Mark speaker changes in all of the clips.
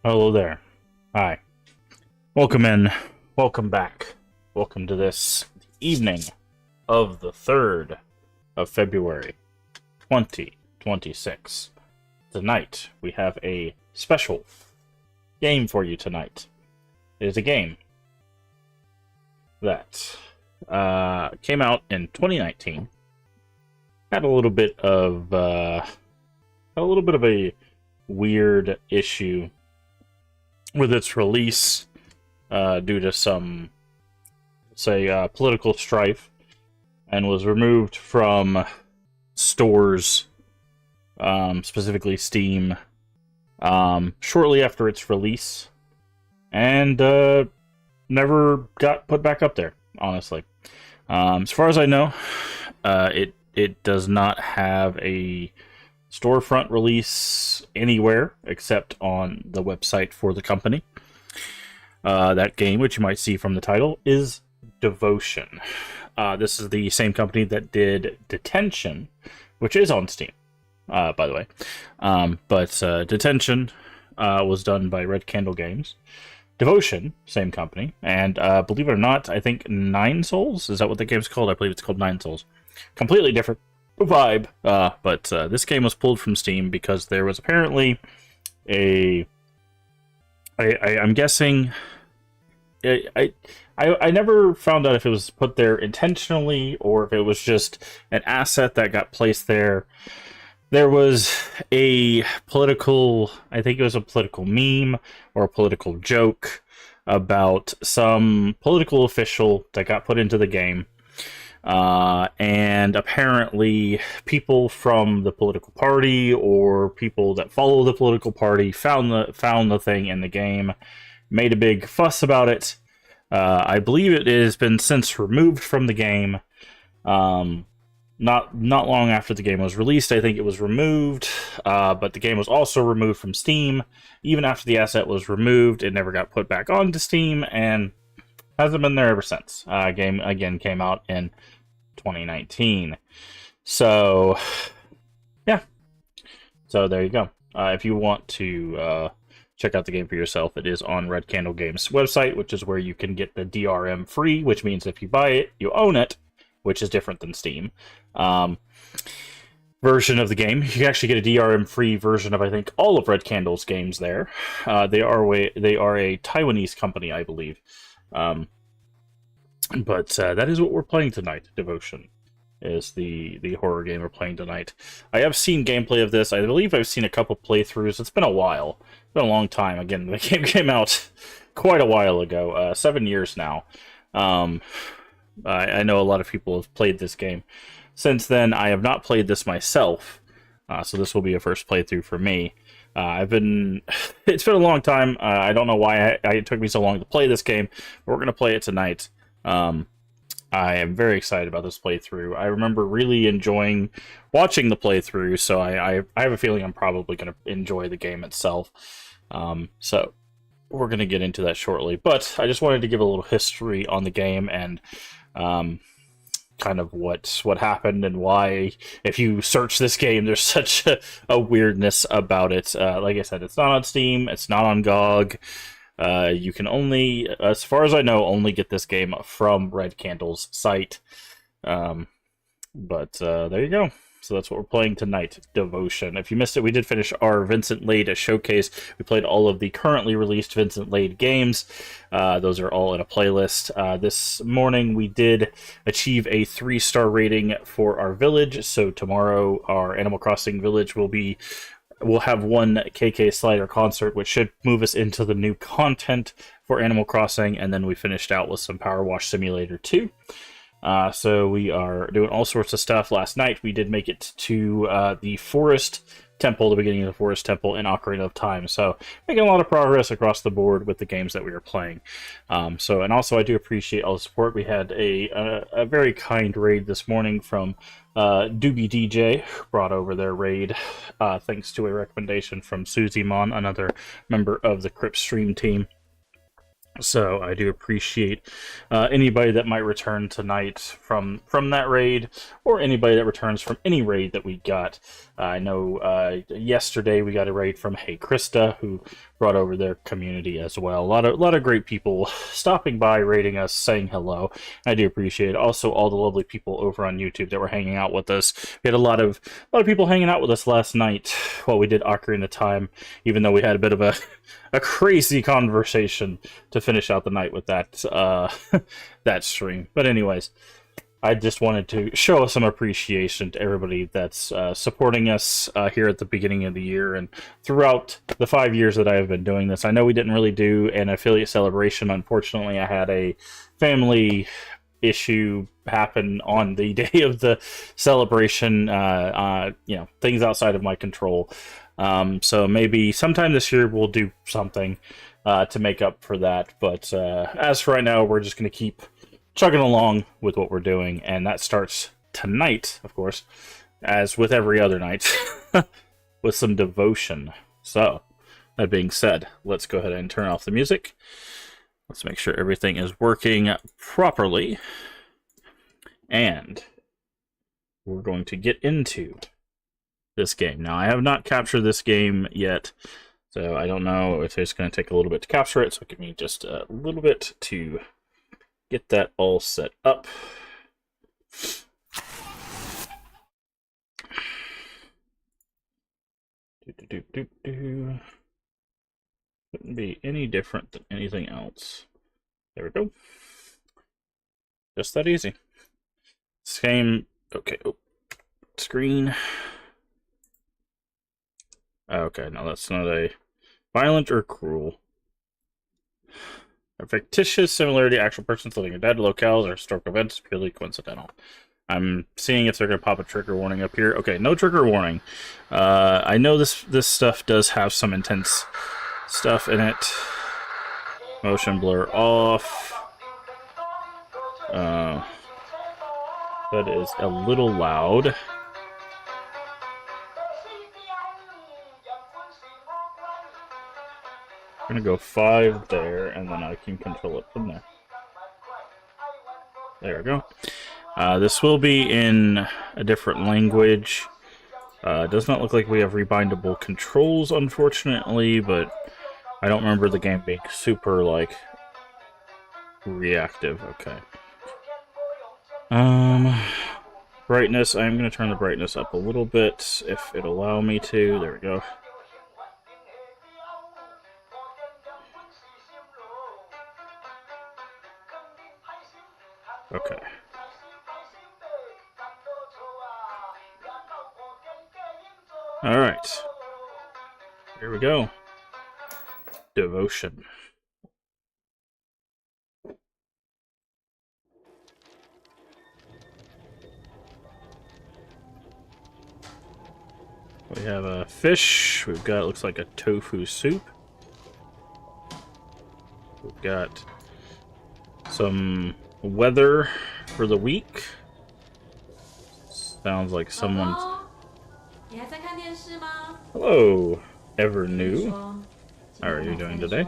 Speaker 1: Hello there. Hi. Welcome in. Welcome back. Welcome to this evening of the 3rd of February, 2026. Tonight, we have a special game for you tonight. It is a game that came out in 2019. Had a little bit of a weird issue with its release due to some, political strife, and was removed from stores, specifically Steam, shortly after its release, and never got put back up there, honestly. As far as I know, it does not have a storefront release anywhere except on the website for the company. That game, which you might see from the title, is Devotion. This is the same company that did Detention, which is on Steam, by the way. But Detention was done by Red Candle Games. Devotion, same company. And believe it or not, I think Nine Souls? Is that what the game's called? I believe it's called Nine Souls. Completely different vibe, but this game was pulled from Steam because there was apparently I'm guessing, I never found out if it was put there intentionally or if it was just an asset that got placed there. There was I think it was a political meme or a political joke about some political official that got put into the game. And apparently people from the political party or people that follow the political party found the thing in the game, made a big fuss about it. I believe it has been since removed from the game. Not long after the game was released, I think it was removed, but the game was also removed from Steam. Even after the asset was removed, it never got put back onto Steam, and hasn't been there ever since. Game again came out in 2019. So, yeah. So there you go. If you want to check out the game for yourself, it is on Red Candle Games' website, which is where you can get the DRM free, which means if you buy it, you own it, which is different than Steam. Version of the game. You can actually get a DRM free version of, I think, all of Red Candle's games there. They are a Taiwanese company, I believe. But that is what we're playing tonight. Devotion is the horror game we're playing tonight. I have seen gameplay of this. I believe I've seen a couple playthroughs. It's been a while. It's been a long time. Again, the game came out quite a while ago. 7 years now. I know a lot of people have played this game. Since then, I have not played this myself. So this will be a first playthrough for me. It's been a long time. I don't know why it took me so long to play this game, but we're going to play it tonight. I am very excited about this playthrough. I remember really enjoying watching the playthrough, so I have a feeling I'm probably going to enjoy the game itself. So we're going to get into that shortly, but I just wanted to give a little history on the game and kind of what happened and why, if you search this game, there's such a weirdness about it. Like I said, it's not on Steam, it's not on GOG. You can only, as far as I know, only get this game from Red Candle's site. But there you go. So that's what we're playing tonight, Devotion. If you missed it, we did finish our Vincent Lade showcase. We played all of the currently released Vincent Lade games. Those are all in a playlist. This morning, we did achieve a 3-star rating for our village. So tomorrow, our Animal Crossing village we'll have one KK Slider concert, which should move us into the new content for Animal Crossing. And then we finished out with some Power Wash Simulator 2. So we are doing all sorts of stuff. Last night, we did make it to the Forest Temple, the beginning of the Forest Temple in Ocarina of Time. So making a lot of progress across the board with the games that we are playing. And also I do appreciate all the support. We had a very kind raid this morning from Doobie DJ, who brought over their raid thanks to a recommendation from Susie Mon, another member of the Crypt Stream team. So I do appreciate anybody that might return tonight from that raid, or anybody that returns from any raid that we got. I know yesterday we got a raid from Hey Krista, who brought over their community as well. A lot of great people stopping by, raiding us, saying hello. I do appreciate it. Also, all the lovely people over on YouTube that were hanging out with us. We had a lot of people hanging out with us last night while we did Ocarina of Time, even though we had a bit of a crazy conversation to finish out the night with that that stream. But anyways, I just wanted to show some appreciation to everybody that's supporting us here at the beginning of the year and throughout the 5 years that I have been doing this. I know we didn't really do an affiliate celebration. Unfortunately, I had a family issue happen on the day of the celebration. Things outside of my control. So maybe sometime this year we'll do something to make up for that. But as for right now, we're just going to keep chugging along with what we're doing. And that starts tonight, of course, as with every other night, with some Devotion. So, that being said, let's go ahead and turn off the music. Let's make sure everything is working properly. And we're going to get into this game. Now, I have not captured this game yet, so I don't know if it's going to take a little bit to capture it, so give me just a little bit to get that all set up. Couldn't be any different than anything else. There we go. Just that easy. Same. Okay. Oh. Screen. Okay, no, that's not a violent or cruel. A fictitious similarity to actual persons, living or dead, locales, or historical events purely coincidental. I'm seeing if they're going to pop a trigger warning up here. Okay, no trigger warning. I know this stuff does have some intense stuff in it. Motion blur off. That is a little loud. I'm gonna go 5 there, and then I can control it from there. There we go. This will be in a different language. Does not look like we have rebindable controls, unfortunately, but I don't remember the game being super, reactive. Okay. Brightness, I'm going to turn the brightness up a little bit, if it'll allow me to. There we go. Okay. Alright. Here we go. Devotion. We have a fish. We've got, looks like a tofu soup. We've got some weather for the week. Sounds like someone's... Hello, Ever New. How are you doing today?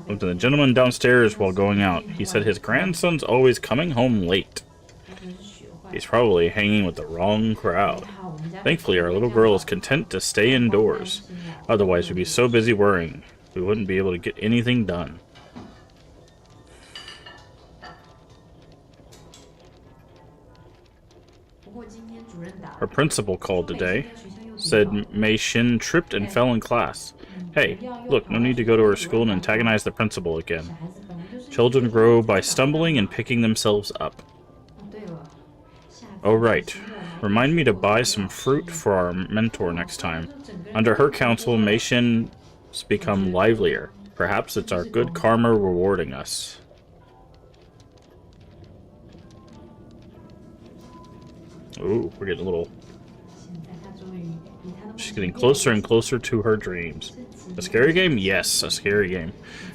Speaker 1: Went to the gentleman downstairs while going out. He said his grandson's always coming home late. He's probably hanging with the wrong crowd. Thankfully, our little girl is content to stay indoors. Otherwise, we'd be so busy worrying, we wouldn't be able to get anything done. Our principal called today. Said Mei Xin tripped and fell in class. Hey, look, no need to go to her school and antagonize the principal again. Children grow by stumbling and picking themselves up. Oh, right. Remind me to buy some fruit for our mentor next time. Under her counsel, Mei Xin's become livelier. Perhaps it's our good karma rewarding us. Ooh, we're getting a little... She's getting closer and closer to her dreams. A scary game? Yes, a scary game.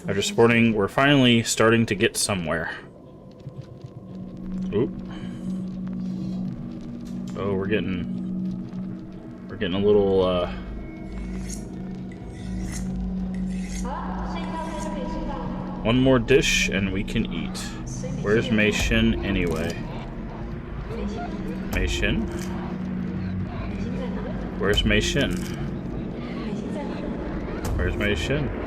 Speaker 1: After supporting, we're finally starting to get somewhere. Ooh. Oh, we're getting a little, one more dish and we can eat. Where's Mei Xin anyway? Mei Xin? Where's Mei Xin? Where's Mei Xin?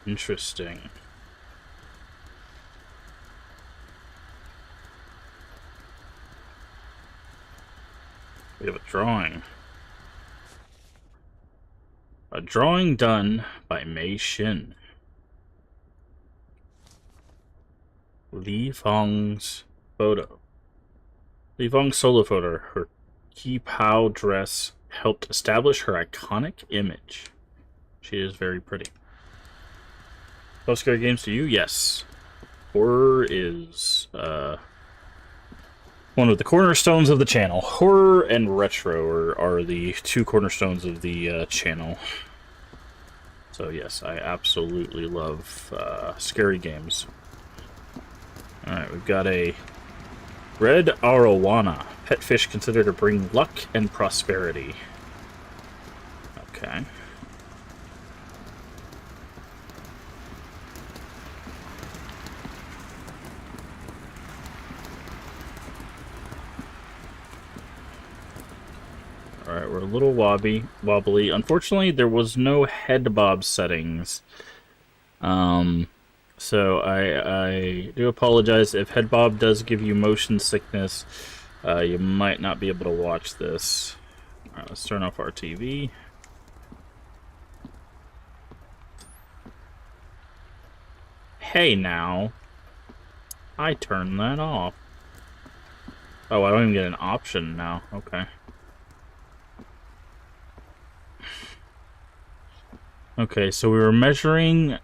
Speaker 1: Interesting. We have a drawing. A drawing done by Mei Xin. Li Feng's photo. Li Feng's solo photo. Her Qipao dress helped establish her iconic image. She is very pretty. Love scary games to you? Yes. Horror is one of the cornerstones of the channel. Horror and retro are the two cornerstones of the channel. So yes, I absolutely love scary games. Alright, we've got a red arowana. Pet fish considered to bring luck and prosperity. Okay. Alright, we're a little wobbly. Unfortunately, there was no head bob settings. So I do apologize if head bob does give you motion sickness. You might not be able to watch this. Alright, let's turn off our TV. Hey now. I turned that off. Oh, I don't even get an option now. Okay. Okay, so we were measuring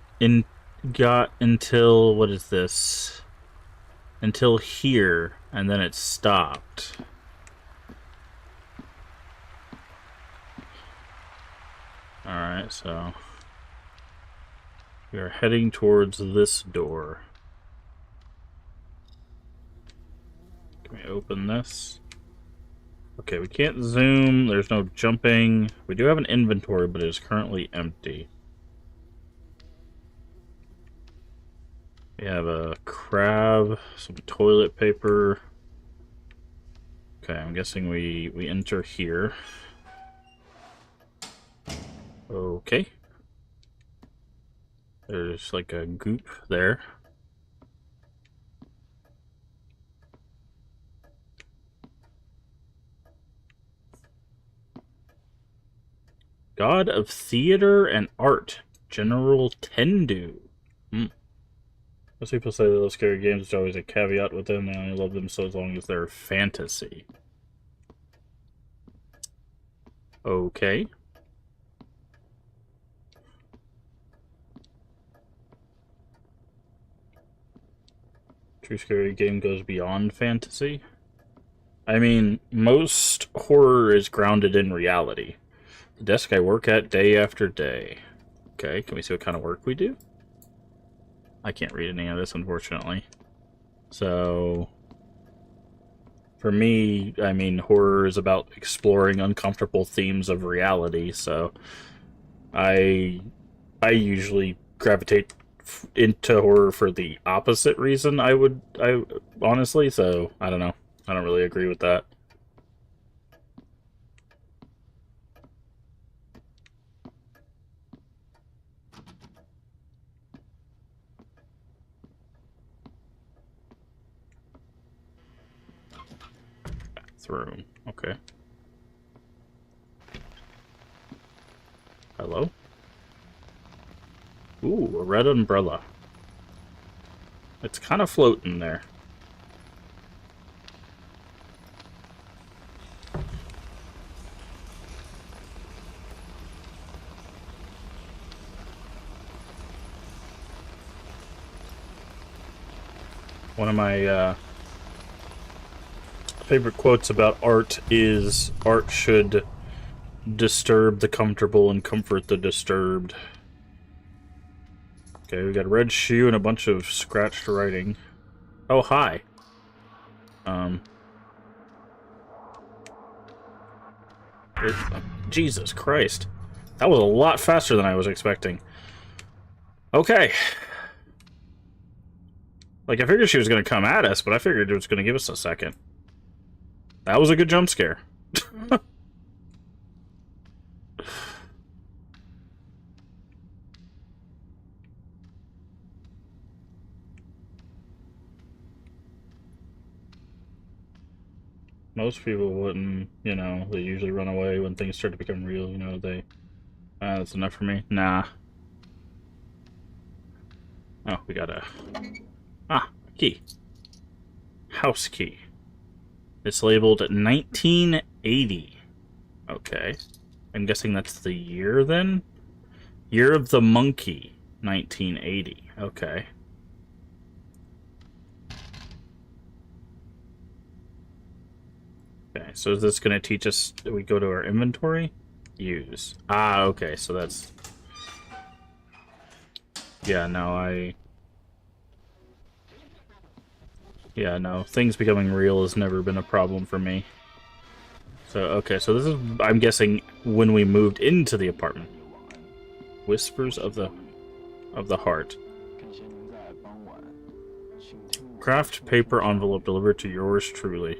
Speaker 1: got until, what is this? Until here, and then it stopped. Alright, so we are heading towards this door. Can we open this? Okay, we can't zoom, there's no jumping. We do have an inventory, but it is currently empty. We have a crab, some toilet paper. Okay, I'm guessing we enter here. Okay. There's like a goop there. God of Theater and Art, General Tendu. Most people say that those scary games, there's always a caveat with them. They only love them so as long as they're fantasy. Okay. True scary game goes beyond fantasy. I mean, most horror is grounded in reality. The desk I work at day after day. Okay, can we see what kind of work we do? I can't read any of this, unfortunately. So, for me, I mean, horror is about exploring uncomfortable themes of reality, so I usually gravitate into horror for the opposite reason. I honestly, so I don't know. I don't really agree with that. Bathroom. Okay. Hello? Ooh, a red umbrella. It's kind of floating there. One of my favorite quotes about art is, art should disturb the comfortable and comfort the disturbed. Okay, we got a red shoe and a bunch of scratched writing. Oh, hi. Jesus Christ. That was a lot faster than I was expecting. Okay. Like, I figured she was going to come at us, but I figured it was going to give us a second. That was a good jump scare. Most people wouldn't, you know, they usually run away when things start to become real, you know, that's enough for me. Nah. Oh, we got a... Ah, key. House key. It's labeled 1980. Okay. I'm guessing that's the year, then? Year of the Monkey, 1980. Okay. Okay, so is this going to teach us... We go to our inventory? Use. Ah, okay, so that's... Yeah, no, Yeah, no, things becoming real has never been a problem for me. So, okay, so this is, I'm guessing, when we moved into the apartment. Whispers of the Heart. Craft paper envelope delivered to yours truly.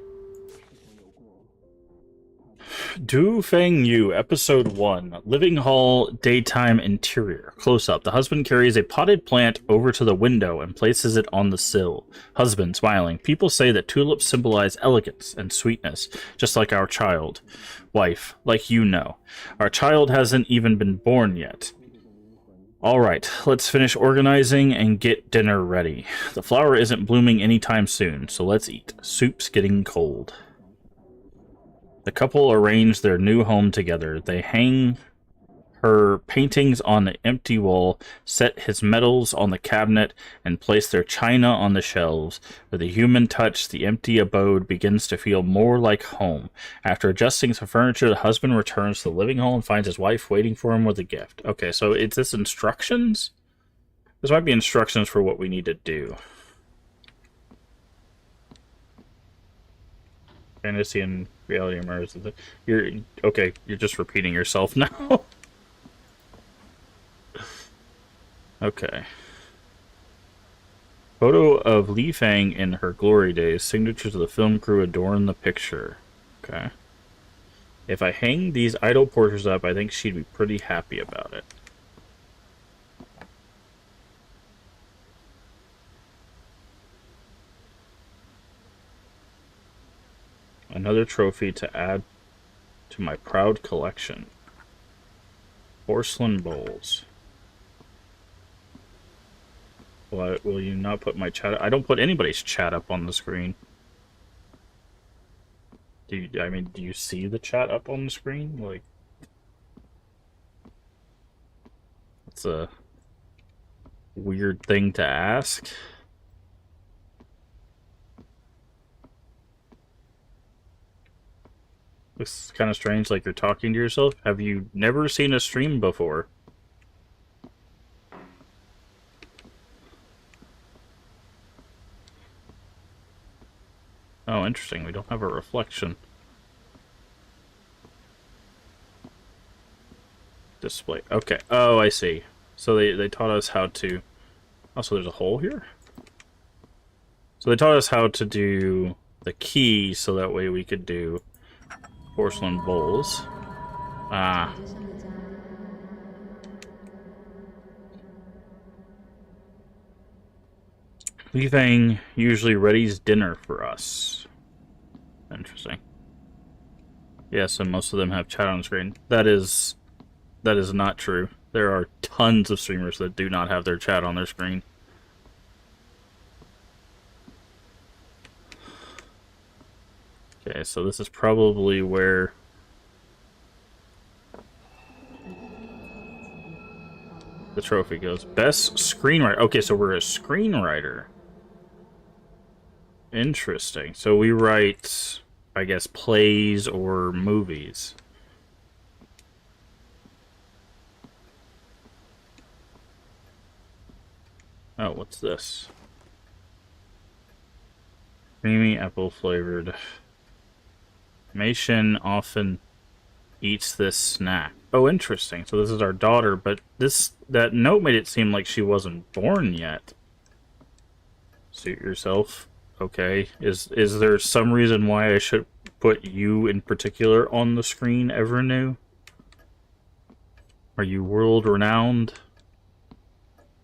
Speaker 1: Du Feng Yu, Episode 1, Living Hall, Daytime Interior. Close up. The husband carries a potted plant over to the window and places it on the sill. Husband, smiling. People say that tulips symbolize elegance and sweetness, just like our child. Wife, like you know. Our child hasn't even been born yet. Alright, let's finish organizing and get dinner ready. The flower isn't blooming anytime soon, so let's eat. Soup's getting cold. The couple arrange their new home together. They hang her paintings on the empty wall, set his medals on the cabinet, and place their china on the shelves. With a human touch, the empty abode begins to feel more like home. After adjusting some furniture, the husband returns to the living hall and finds his wife waiting for him with a gift. Okay, so is this instructions? This might be instructions for what we need to do. Fantasy and reality emerge. You're okay. You're just repeating yourself now. Okay. Photo of Li Fang in her glory days. Signatures of the film crew adorn the picture. Okay. If I hang these idol portraits up, I think she'd be pretty happy about it. Another trophy to add to my proud collection. Porcelain bowls. Will you not put my chat? I don't put anybody's chat up on the screen. Do you see the chat up on the screen? Like, it's a weird thing to ask. Looks kind of strange, like you're talking to yourself. Have you never seen a stream before? Oh, interesting. We don't have a reflection. Display. Okay. Oh, I see. So they taught us how to Also, there's a hole here. So they taught us how to do the key, so that way we could do porcelain bowls. Ah. Li Fang usually readies dinner for us. Interesting. Yes, and most of them have chat on screen. That is not true. There are tons of streamers that do not have their chat on their screen. Okay, so this is probably where the trophy goes. Best screenwriter. Okay, so we're a screenwriter. Interesting. So we write, I guess, plays or movies. Oh, what's this? Creamy apple flavored. Mation often eats this snack. Oh, interesting. So this is our daughter, but that note made it seem like she wasn't born yet. Suit yourself. Okay. Is there some reason why I should put you in particular on the screen, Evernew? Are you world renowned?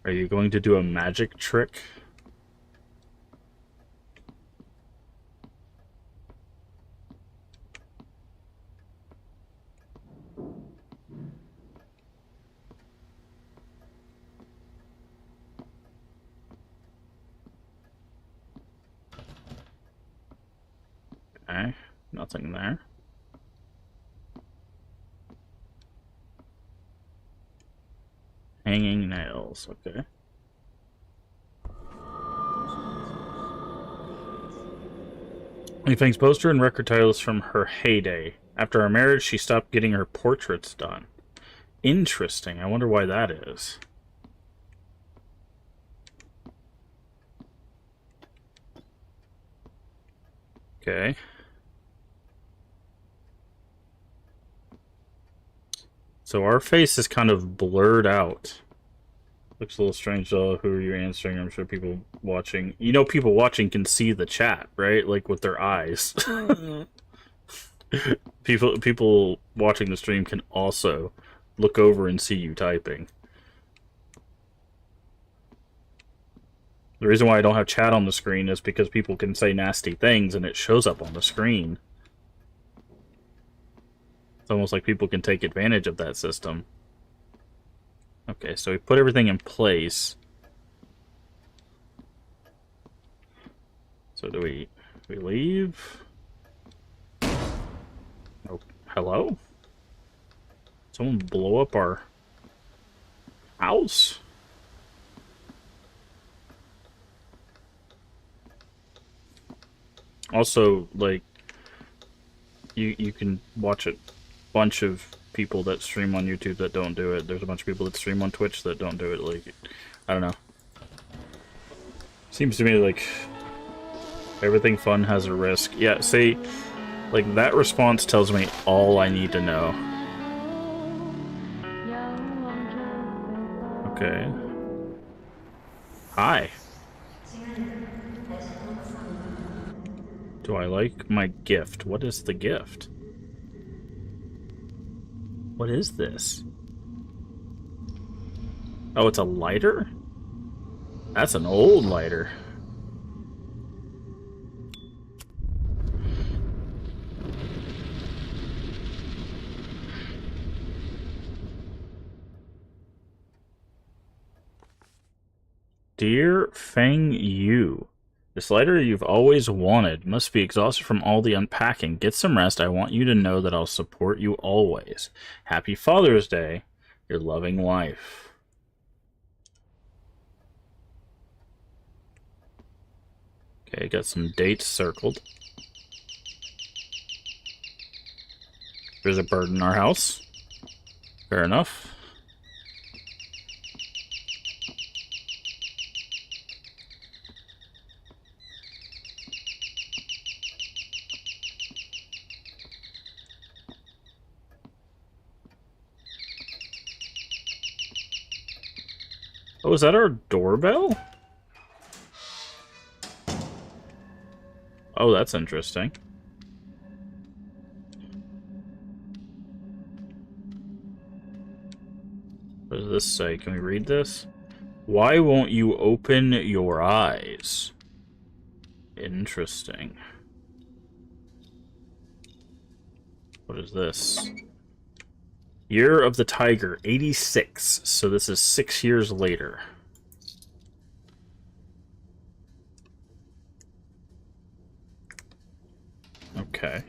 Speaker 1: Are you going to do a magic trick? Okay, nothing there. Hanging nails, okay. Li Fang's poster and record title is from her heyday. After our marriage, she stopped getting her portraits done. Interesting. I wonder why that is. Okay. So our face is kind of blurred out. Looks a little strange though. Who are you answering? I'm sure people watching... You know people watching can see the chat, right? Like with their eyes. People watching the stream can also look over and see you typing. The reason why I don't have chat on the screen is because people can say nasty things and it shows up on the screen. It's almost like people can take advantage of that system. Okay, so we put everything in place. So do we leave? Oh, hello? Someone blow up our house? Also, like, you can watch a bunch of people that stream on YouTube that don't do it. There's a bunch of people that stream on Twitch that don't do it. Like, I don't know. Seems to me like everything fun has a risk. Yeah, see, like, that response tells me all I need to know. Okay. Hi. Do I like my gift? What is the gift? What is this? Oh, it's a lighter? That's an old lighter. Dear Feng Yu, this lighter you've always wanted must be exhausted from all the unpacking. Get some rest. I want you to know that I'll support you always. Happy Father's Day, your loving wife. Okay, got some dates circled. There's a bird in our house. Fair enough. Oh, is that our doorbell? Oh, that's interesting. What does this say? Can we read this? Why won't you open your eyes? Interesting. What is this? Year of the Tiger, 86. So this is 6 years later. Okay.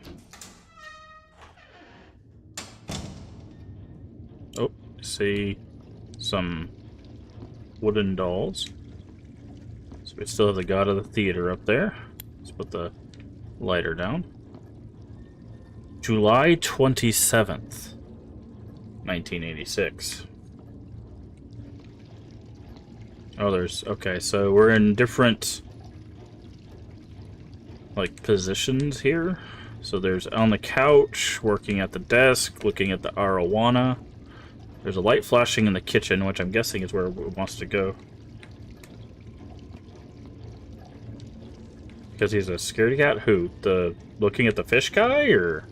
Speaker 1: Oh, I see some wooden dolls. So we still have the God of the Theater up there. Let's put the lighter down. July 27th, 1986. Oh, there's... Okay, so we're in different, like, positions here. So there's on the couch, working at the desk, looking at the arowana. There's a light flashing in the kitchen, which I'm guessing is where it wants to go. Because he's a scaredy cat? Who? The looking at the fish guy, or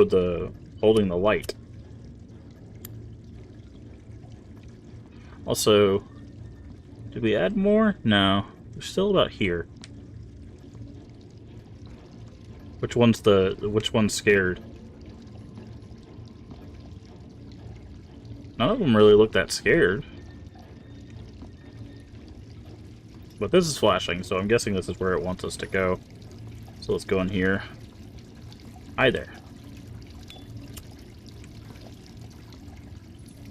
Speaker 1: the holding the light? Also, did we add more? No. We're still about here. Which one's scared? None of them really look that scared. But this is flashing, so I'm guessing this is where it wants us to go. So let's go in here. Hi there.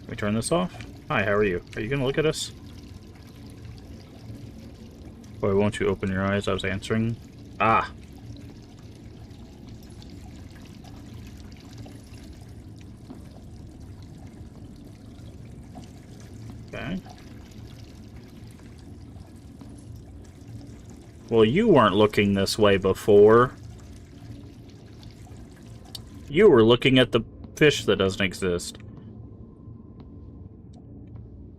Speaker 1: Can we turn this off? Hi, how are you? Are you gonna look at us? Why won't you open your eyes? I was answering. Ah! Okay. Well, you weren't looking this way before. You were looking at the fish that doesn't exist.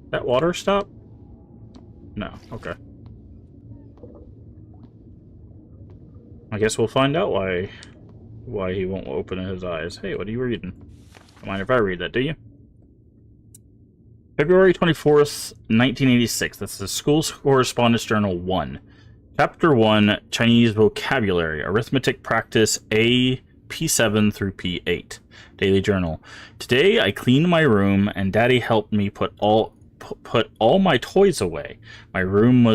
Speaker 1: That water stop? No, okay. I guess we'll find out why he won't open his eyes. Hey, what are you reading? Don't mind if I read that, do you? February 24th, 1986. That's the School Correspondence Journal 1. Chapter 1, Chinese Vocabulary. Arithmetic Practice A, P7 through P8. Daily Journal. Today I cleaned my room and Daddy helped me put all my toys away. My room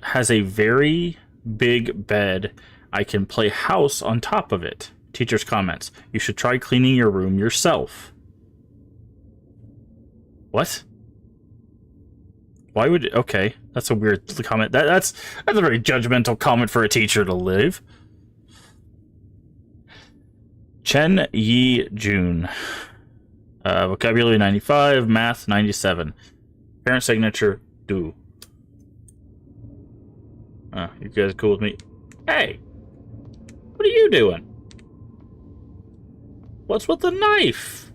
Speaker 1: has a very big bed. I can play house on top of it. Teacher's comments. You should try cleaning your room yourself. What? Why would... Okay, that's a weird comment. That's a very judgmental comment for a teacher to leave. Chen Yi Jun. Vocabulary 95, Math 97. Parent signature, Du. You guys cool with me? Hey! What are you doing? What's with the knife?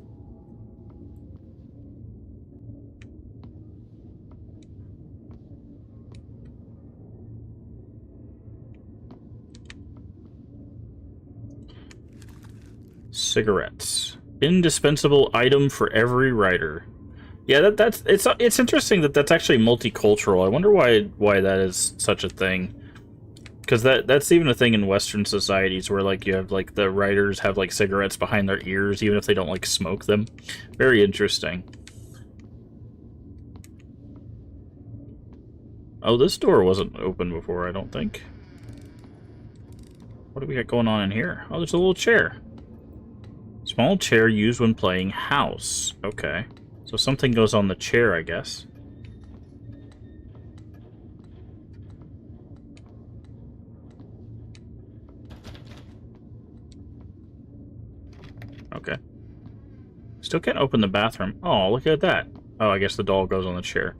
Speaker 1: Cigarettes. Indispensable item for every writer. Yeah, it's interesting that that's actually multicultural. I wonder why that is such a thing. Because that's even a thing in Western societies where, like, you have, like, the writers have, like, cigarettes behind their ears even if they don't, like, smoke them. Very interesting. Oh, this door wasn't open before, I don't think. What do we got going on in here? Oh, there's a little chair. Small chair used when playing house. Okay. So something goes on the chair, I guess. Okay. Still can't open the bathroom. Oh, look at that. Oh, I guess the doll goes on the chair.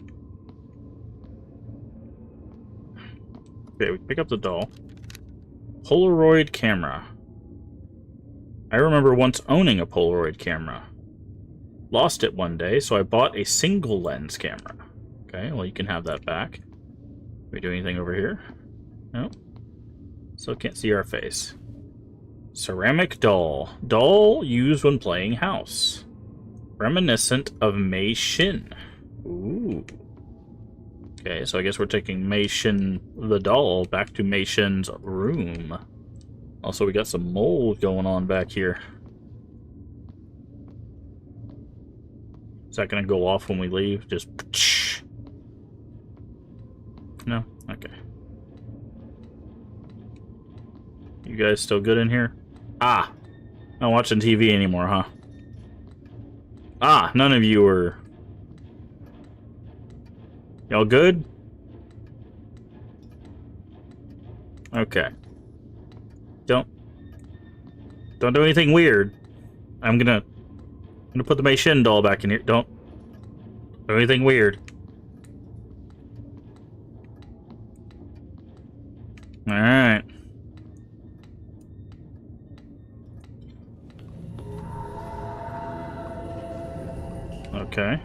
Speaker 1: Okay, we pick up the doll. Polaroid camera. I remember once owning a Polaroid camera. Lost it one day, so I bought a single lens camera. Okay, well, you can have that back. Can we do anything over here? No. Still can't see our face. Ceramic doll. Doll used when playing house. Reminiscent of Mei Shin. Ooh. Okay, so I guess we're taking Mei Shin, the doll, back to Mei Shin's room. Also, we got some mold going on back here. Is that gonna go off when we leave? Just... No? Okay. You guys still good in here? Ah! Not watching TV anymore, huh? Ah! None of you are... Y'all good? Okay. Don't do anything weird. I'm gonna put the Mei Shin doll back in here. Don't do anything weird. Alright. Okay.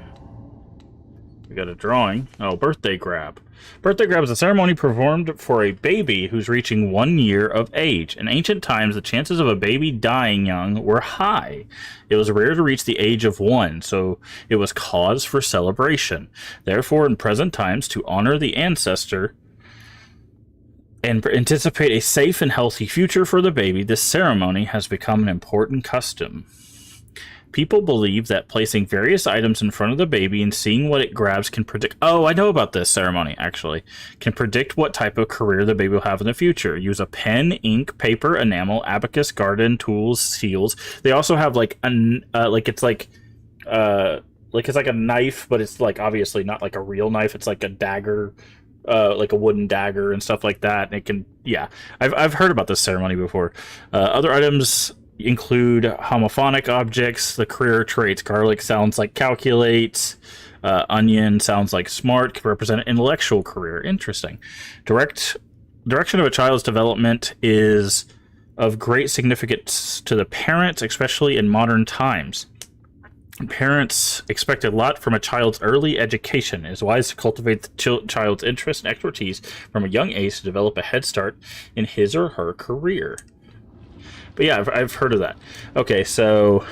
Speaker 1: We got a drawing. Oh, birthday grab. Birthday grab is a ceremony performed for a baby who's reaching 1 year of age. In ancient times, the chances of a baby dying young were high. It was rare to reach the age of 1, so it was cause for celebration. Therefore, in present times, to honor the ancestor and anticipate a safe and healthy future for the baby, this ceremony has become an important custom. People believe that placing various items in front of the baby and seeing what it grabs can predict... Oh, I know about this ceremony, actually. Can predict what type of career the baby will have in the future. Use a pen, ink, paper, enamel, abacus, garden, tools, seals. They also have, like, it's like a knife, but it's, like, obviously not like a real knife. It's like a dagger, like a wooden dagger and stuff like that. And it can... Yeah. I've heard about this ceremony before. Other items... include homophonic objects, the career traits. Garlic sounds like calculate. Onion sounds like smart. Could represent an intellectual career. Interesting. Direction of a child's development is of great significance to the parents, especially in modern times. Parents expect a lot from a child's early education. It is wise to cultivate the child's interest and expertise from a young age to develop a head start in his or her career. But yeah, I've heard of that. Okay, so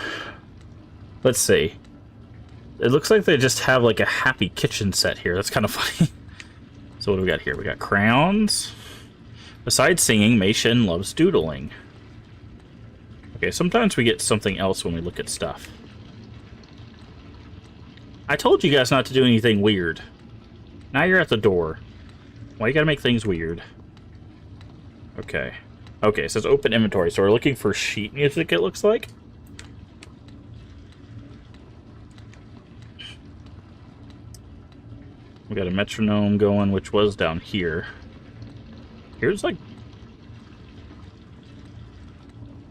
Speaker 1: let's see. It looks like they just have like a happy kitchen set here. That's kind of funny. So what do we got here? We got crowns. Besides singing, Mei Shin loves doodling. Okay, sometimes we get something else when we look at stuff. I told you guys not to do anything weird. Now you're at the door. Why you gotta make things weird? Okay. Okay, it says open inventory, so we're looking for sheet music, it looks like. We got a metronome going, which was down here. Here's like...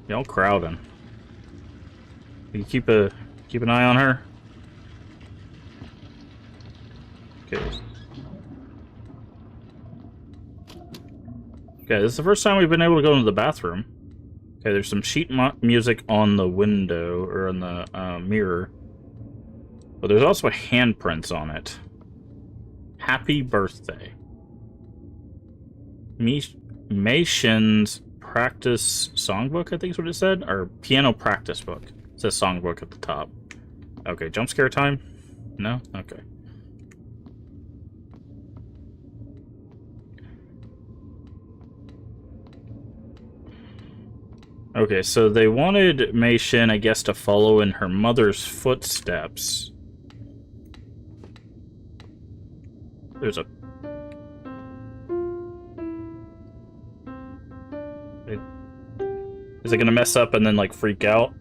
Speaker 1: Y'all crowding. You keep an eye on her? Okay. Okay, this is the first time we've been able to go into the bathroom. Okay, there's some sheet music on the window, or on the mirror. But there's also handprints on it. Happy birthday. Mei Shin's practice songbook, I think is what it said? Or piano practice book. It says songbook at the top. Okay, jump scare time? No? Okay. Okay, so they wanted Mei Shin, I guess, to follow in her mother's footsteps. There's a... Is it gonna mess up and then, like, freak out?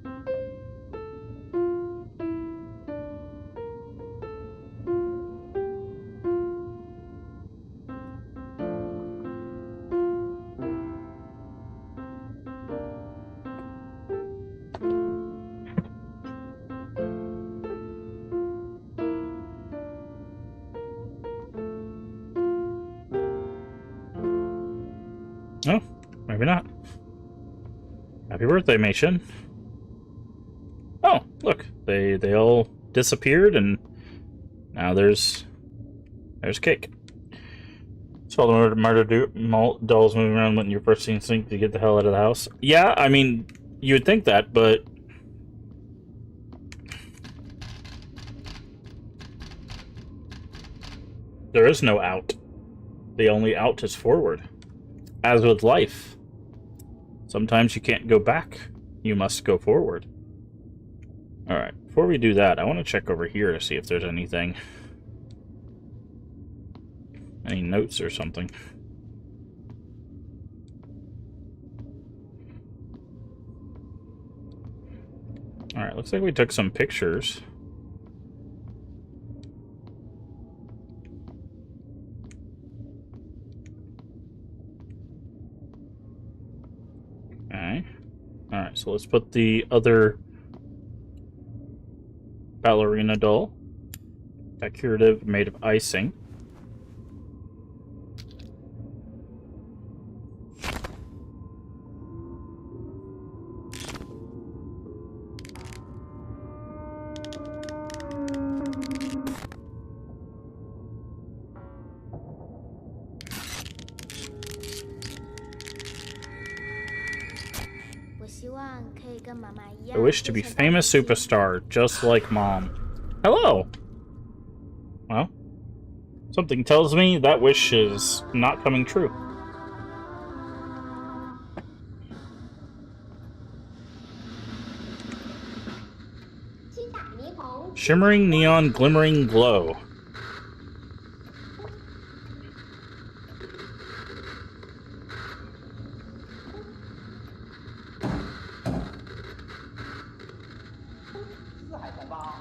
Speaker 1: Oh, maybe not. Happy birthday, Mei Shin. Oh, look, they all disappeared, and now there's cake. So all the dolls moving around. Wouldn't your first instinct to get the hell out of the house? Yeah, I mean, you would think that, but there is no out. The only out is forward. As with life, sometimes you can't go back. You must go forward. Alright, before we do that, I want to check over here to see if there's anything. Any notes or something. Alright, looks like we took some pictures. Okay. Alright, so let's put the other ballerina doll. Decorative, made of icing. I wish to be famous superstar, just like Mom. Hello! Well, something tells me that wish is not coming true. Shimmering neon glimmering glow.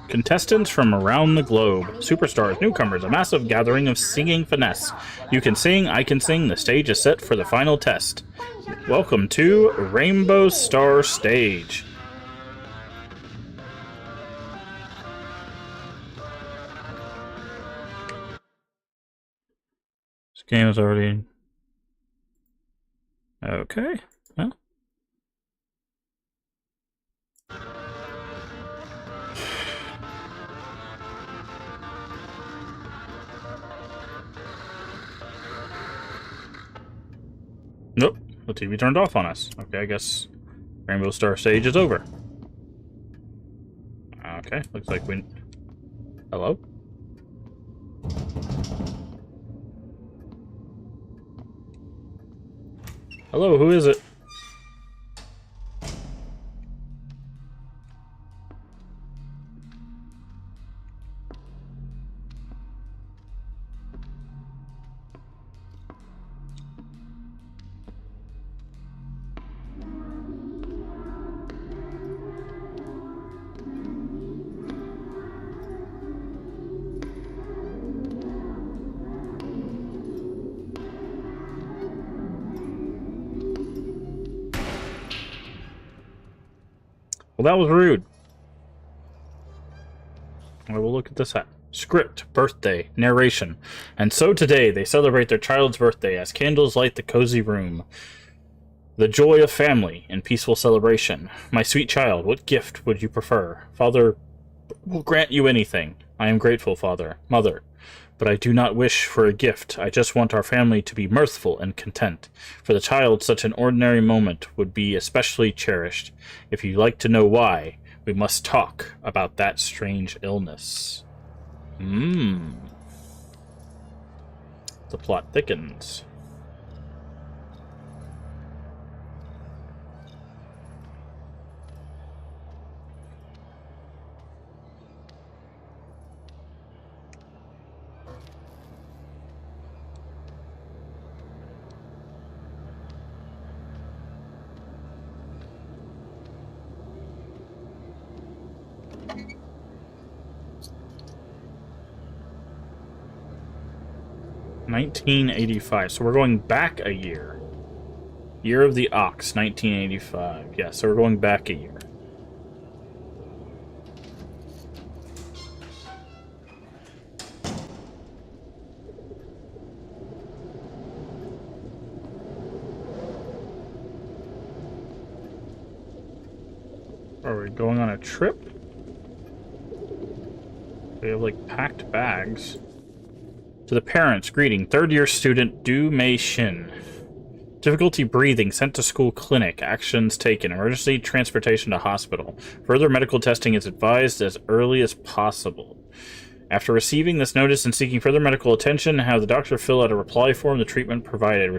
Speaker 1: Contestants from around the globe, superstars, newcomers, a massive gathering of singing finesse. You can sing, I can sing, the stage is set for the final test. Welcome to Rainbow Star Stage. This game is already... Okay, well... Nope, the TV turned off on us. Okay, I guess Rainbow Star Stage is over. Okay, looks like we... Hello? Hello, who is it? Well, that was rude. I will look at this script, birthday, narration. And so today they celebrate their child's birthday as candles light the cozy room. The joy of family in peaceful celebration. My sweet child, what gift would you prefer? Father will grant you anything. I am grateful, Father. Mother. But I do not wish for a gift. I just want our family to be mirthful and content. For the child, such an ordinary moment would be especially cherished. If you'd like to know why, we must talk about that strange illness. The plot thickens. $1985. So we're going back a year. Year of the Ox, 1985. Yeah, so we're going back a year. Are we going on a trip? We have, like, packed bags. To the parents, greeting. Third-year student Du Mei Shin. Difficulty breathing, sent to school clinic. Actions taken. Emergency transportation to hospital. Further medical testing is advised as early as possible. After receiving this notice and seeking further medical attention, have the doctor fill out a reply form. The treatment provided.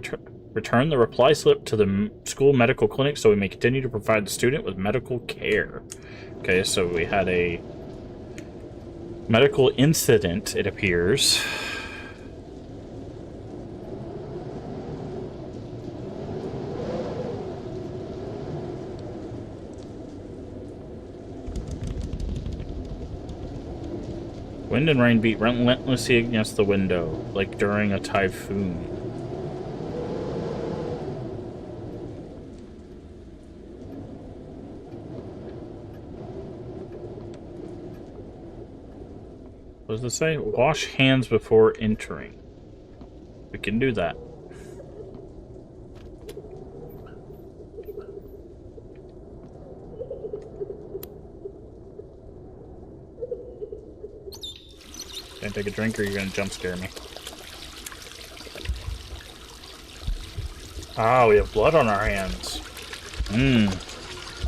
Speaker 1: Return the reply slip to the school medical clinic so we may continue to provide the student with medical care. Okay, so we had a medical incident, it appears. Wind and rain beat relentlessly against the window, like during a typhoon. What does it say? Wash hands before entering. We can do that. Can I take a drink or are you gonna jump scare me? Ah, we have blood on our hands.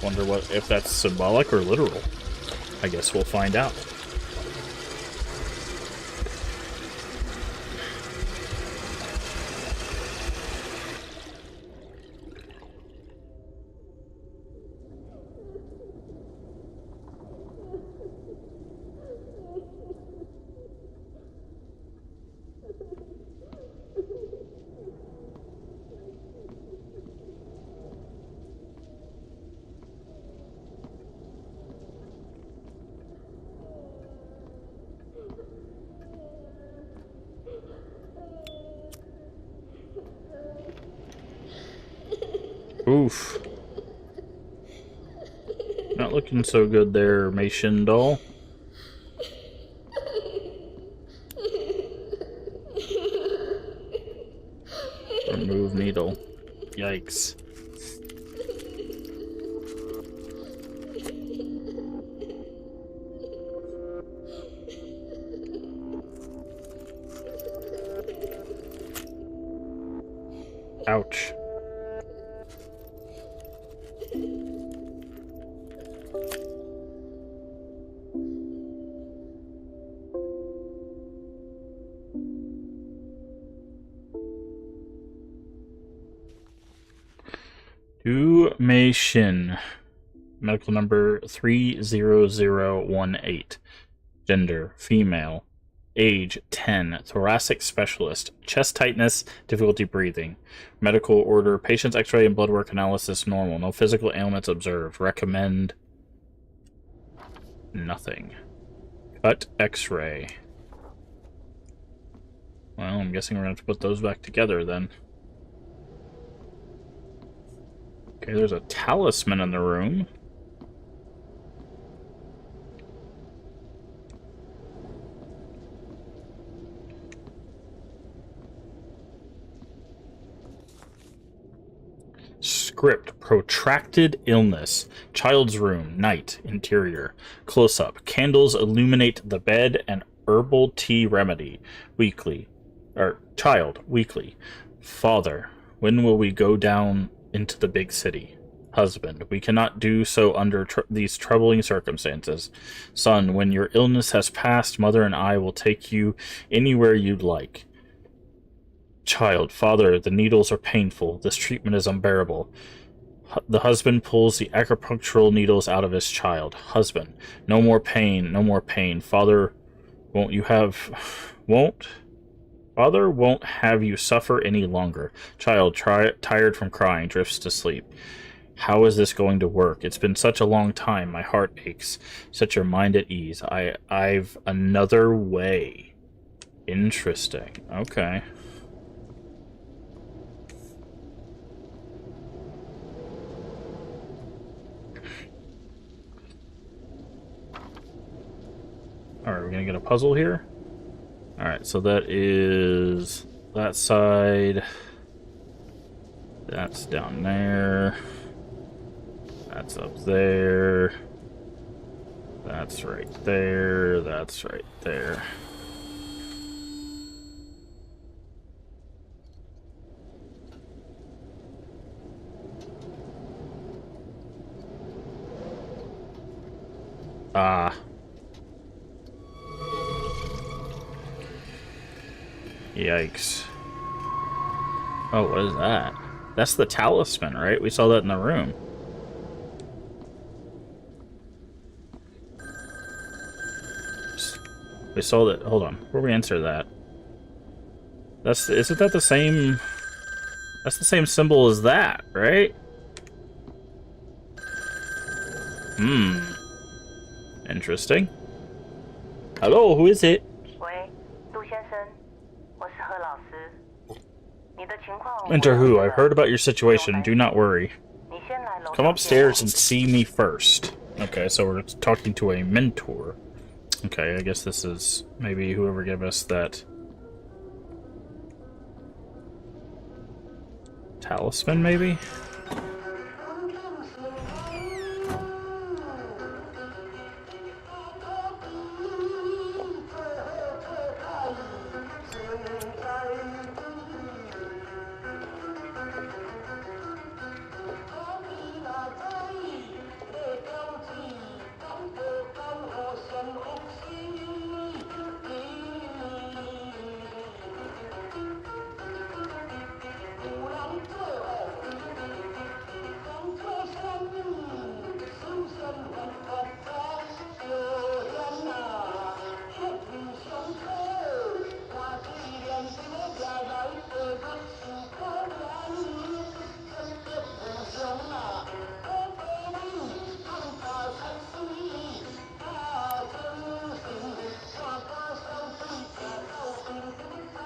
Speaker 1: Wonder if that's symbolic or literal. I guess we'll find out. Oof. Not looking so good there, Mei Shin doll. Remove needle. Yikes. Ouch. Du Mei Shin. Medical number 30018. Gender, female. Age, 10. Thoracic specialist. Chest tightness, difficulty breathing. Medical order, patient's x-ray and blood work analysis normal. No physical ailments observed. Recommend nothing. Cut x-ray. Well, I'm guessing we're going to have to put those back together then. Okay, there's a talisman in the room. Script. Protracted illness. Child's room. Night. Interior. Close-up. Candles illuminate the bed and herbal tea remedy. Weekly. Child. Weekly. Father. When will we go down into the big city? Husband. We cannot do so under these troubling circumstances. Son. When your illness has passed, Mother and I will take you anywhere you'd like. Child. Father. The needles are painful. This treatment is unbearable. The husband pulls the acupunctural needles out of his child. Husband. No more pain. No more pain. Father won't have you suffer any longer. Child, tired from crying, drifts to sleep. How is this going to work? It's been such a long time. My heart aches. Set your mind at ease. I've another way. Interesting. Okay. Alright, we're gonna get a puzzle here. Alright, so that is that side. That's down there. That's up there. That's right there. That's right there. Ah. Yikes. Oh, what is that? That's the talisman, right? We saw that in the room. We saw that. Hold on. Before we answer that. Isn't that the same? That's the same symbol as that, right? Hmm. Interesting. Hello, who is it? Enter who? I've heard about your situation. Do not worry. Come upstairs and see me first. Okay, so we're talking to a mentor. Okay, I guess this is maybe whoever gave us that talisman, maybe?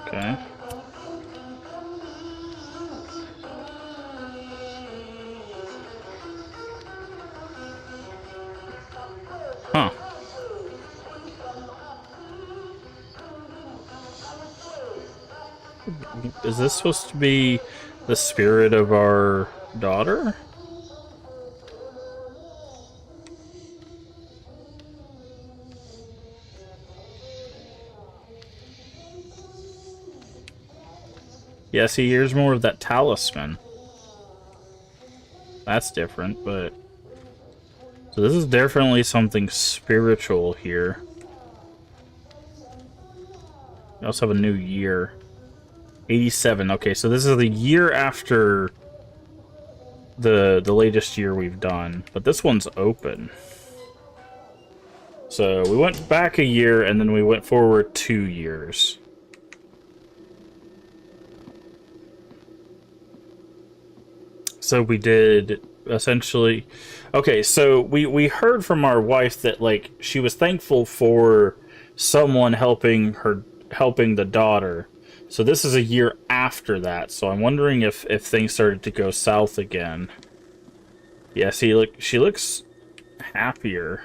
Speaker 1: Okay. Huh. Is this supposed to be the spirit of our daughter? Yeah, see, here's more of that talisman. That's different, but... So this is definitely something spiritual here. We also have a new year. 87. Okay, so this is the year after the latest year we've done. But this one's open. So we went back a year, and then we went forward 2 years. So we did essentially... Okay, so we heard from our wife that, like, she was thankful for someone helping the daughter. So this is a year after that. So I'm wondering if things started to go south again. Yeah, see, she looks happier.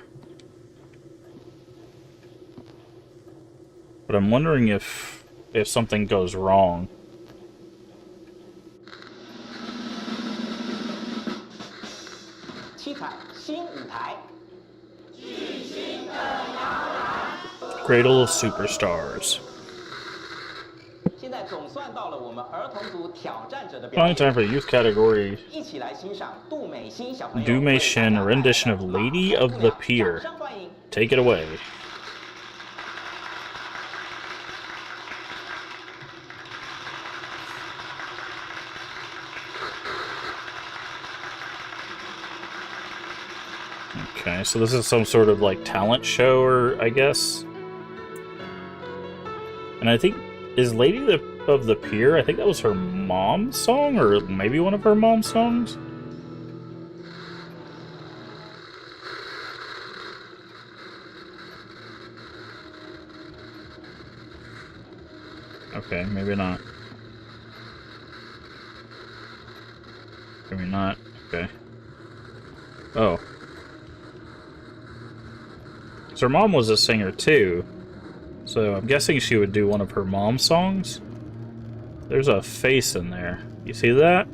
Speaker 1: But I'm wondering if something goes wrong. Cradle of Superstars. Finally, time for the youth category. Du Mei Shen, a rendition of Lady of the Pier. Take it away. Okay, so this is some sort of, like, talent show, or I guess. And I think, is Lady of the Pier, I think that was her mom's song, or maybe one of her mom's songs? Okay, maybe not. Maybe not. Okay. Oh. So her mom was a singer too. So I'm guessing she would do one of her mom's songs. There's a face in there. You see that?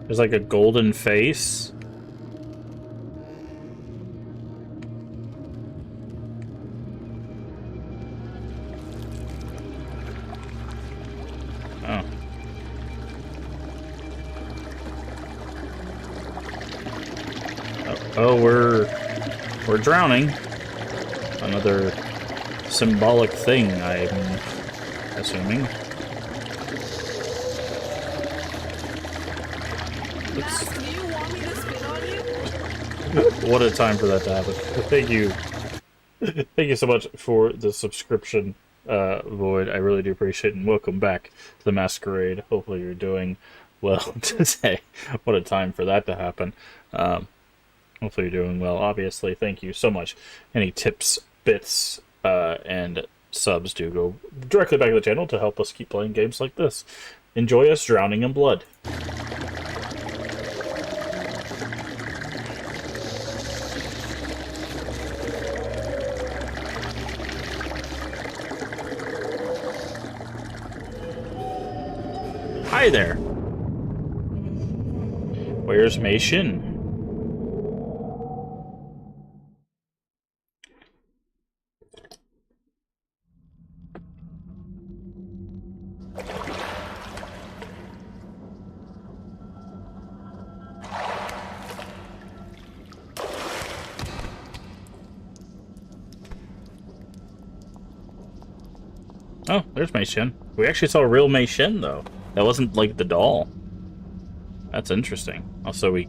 Speaker 1: There's like a golden face. Oh, we're drowning. Another symbolic thing, I'm assuming.
Speaker 2: Max, do you want me to spit on you?
Speaker 1: What a time for that to happen. Thank you. Thank you so much for the subscription, Void. I really do appreciate it, and welcome back to the Masquerade. Hopefully you're doing well today. What a time for that to happen. Hopefully you're doing well. Obviously, thank you so much. Any tips, bits, and subs do go directly back to the channel to help us keep playing games like this. Enjoy us drowning in blood. Hi there. Where's Mei Shin? Oh, there's Mei Shin. We actually saw a real Mei Shin, though. That wasn't like the doll. That's interesting. Also, we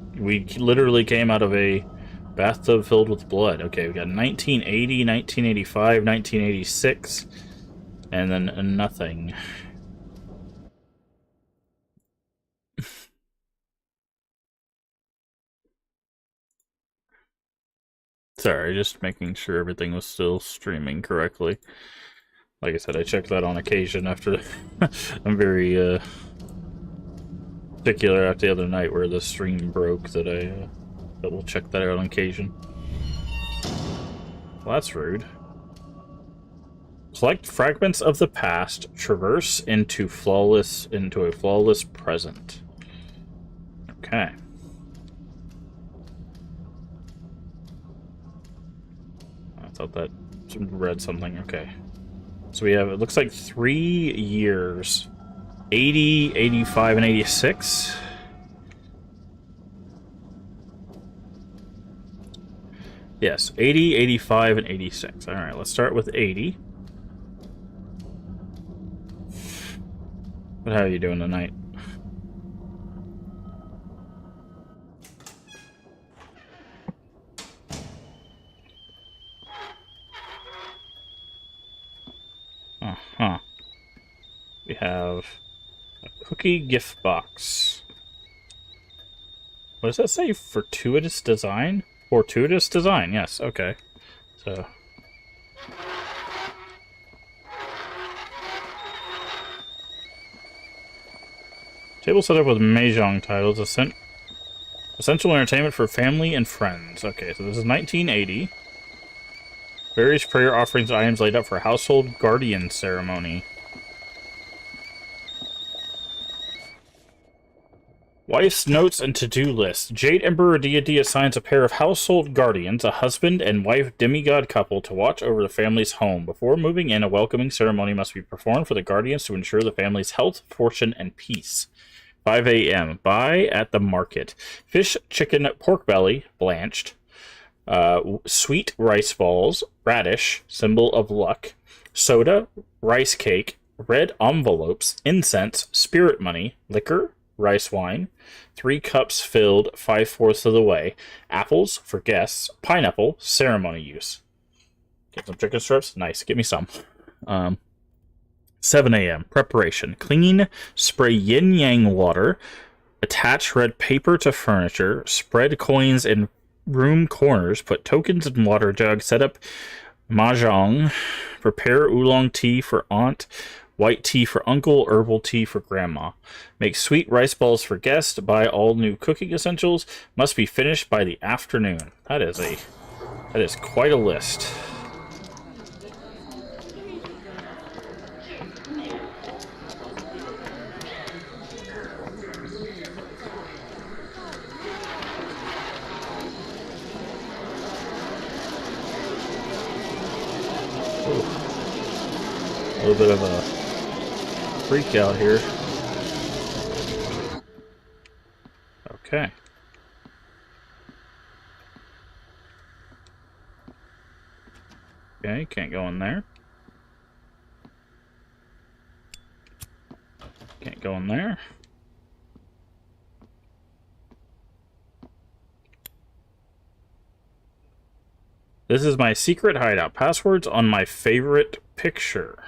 Speaker 1: literally came out of a bathtub filled with blood. Okay, we got 1980, 1985, 1986, and then nothing. Sorry, just making sure everything was still streaming correctly. Like I said, I check that on occasion after... I'm very, particular after the other night where the stream broke that I double check that out on occasion. Well, that's rude. Select fragments of the past, traverse into a flawless present. Okay. I thought that read something. Okay. So we have, it looks like 3 years. 80, 85, and 86. Yes, 80, 85, and 86. Alright, let's start with 80. But how are you doing tonight? Uh-huh. We have a cookie gift box. What does that say? Fortuitous design? Fortuitous design, yes, okay. So... Table set up with Mahjong titles. Essential entertainment for family and friends. Okay, so this is 1980. Various prayer offerings items laid out for household guardian ceremony. Wife's notes and to-do list. Jade Emperor deity assigns a pair of household guardians, a husband and wife demigod couple, to watch over the family's home. Before moving in, a welcoming ceremony must be performed for the guardians to ensure the family's health, fortune, and peace. 5 a.m. Buy at the market. Fish, chicken, pork belly, blanched. Sweet rice balls, radish, symbol of luck. Soda, rice cake, red envelopes, incense, spirit money, liquor, rice wine, 3 cups filled 5/4 of the way, apples for guests, pineapple, ceremony use. Get some chicken strips? Nice, give me some. 7 a.m. Preparation. Clean, spray yin-yang water, attach red paper to furniture, spread coins in room corners, put tokens in water jug, set up mahjong, prepare oolong tea for aunt, white tea for uncle, herbal tea for grandma. Make sweet rice balls for guests, buy all new cooking essentials, must be finished by the afternoon. That is quite a list. A little bit of a freak out here. Okay. Okay, can't go in there. Can't go in there. This is my secret hideout. Passwords on my favorite picture.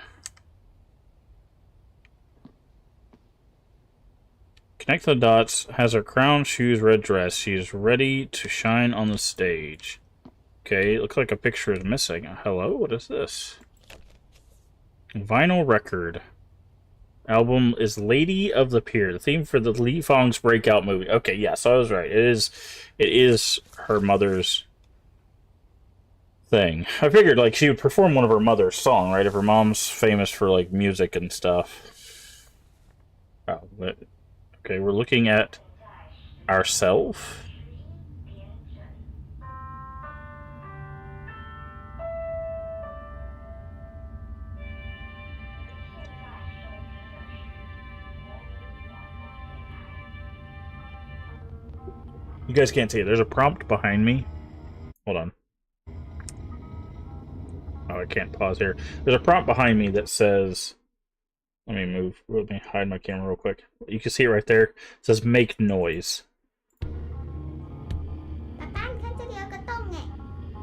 Speaker 1: Connect the dots. Has her crown, shoes, red dress. She is ready to shine on the stage. Okay, looks like a picture is missing. Hello? What is this? Vinyl record. Album is Lady of the Pier, the theme for the Lee Fong's breakout movie. Okay, yes, I was right. It is her mother's thing. I figured like she would perform one of her mother's song, right? If her mom's famous for like music and stuff. Oh, but okay, we're looking at ourselves. You guys can't see it. There's a prompt behind me. Hold on. Oh, I can't pause here. There's a prompt behind me that says... Let me hide my camera real quick. You can see it right there. It says make noise.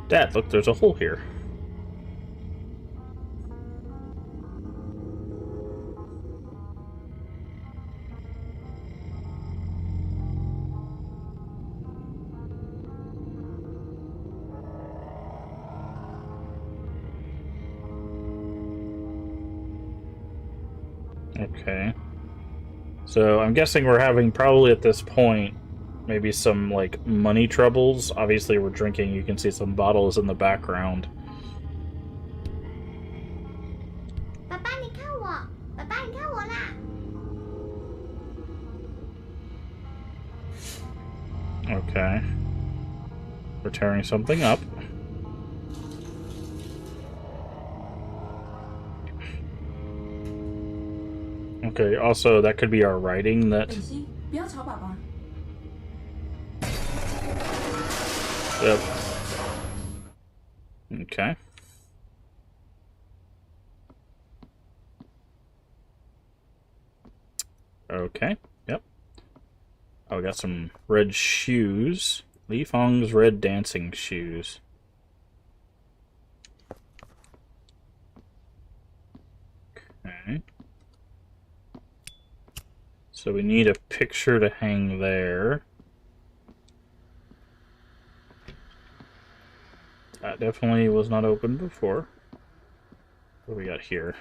Speaker 1: Dad, look, there's a hole here. Okay. So I'm guessing we're having probably at this point maybe some like money troubles. Obviously we're drinking. You can see some bottles in the background. Okay. We're tearing something up. Okay, also that could be our writing that... Yep. Okay. Okay, yep. Oh, we got some red shoes. Lee Fong's red dancing shoes. Okay. So we need a picture to hang there. That definitely was not open before. What do we got here?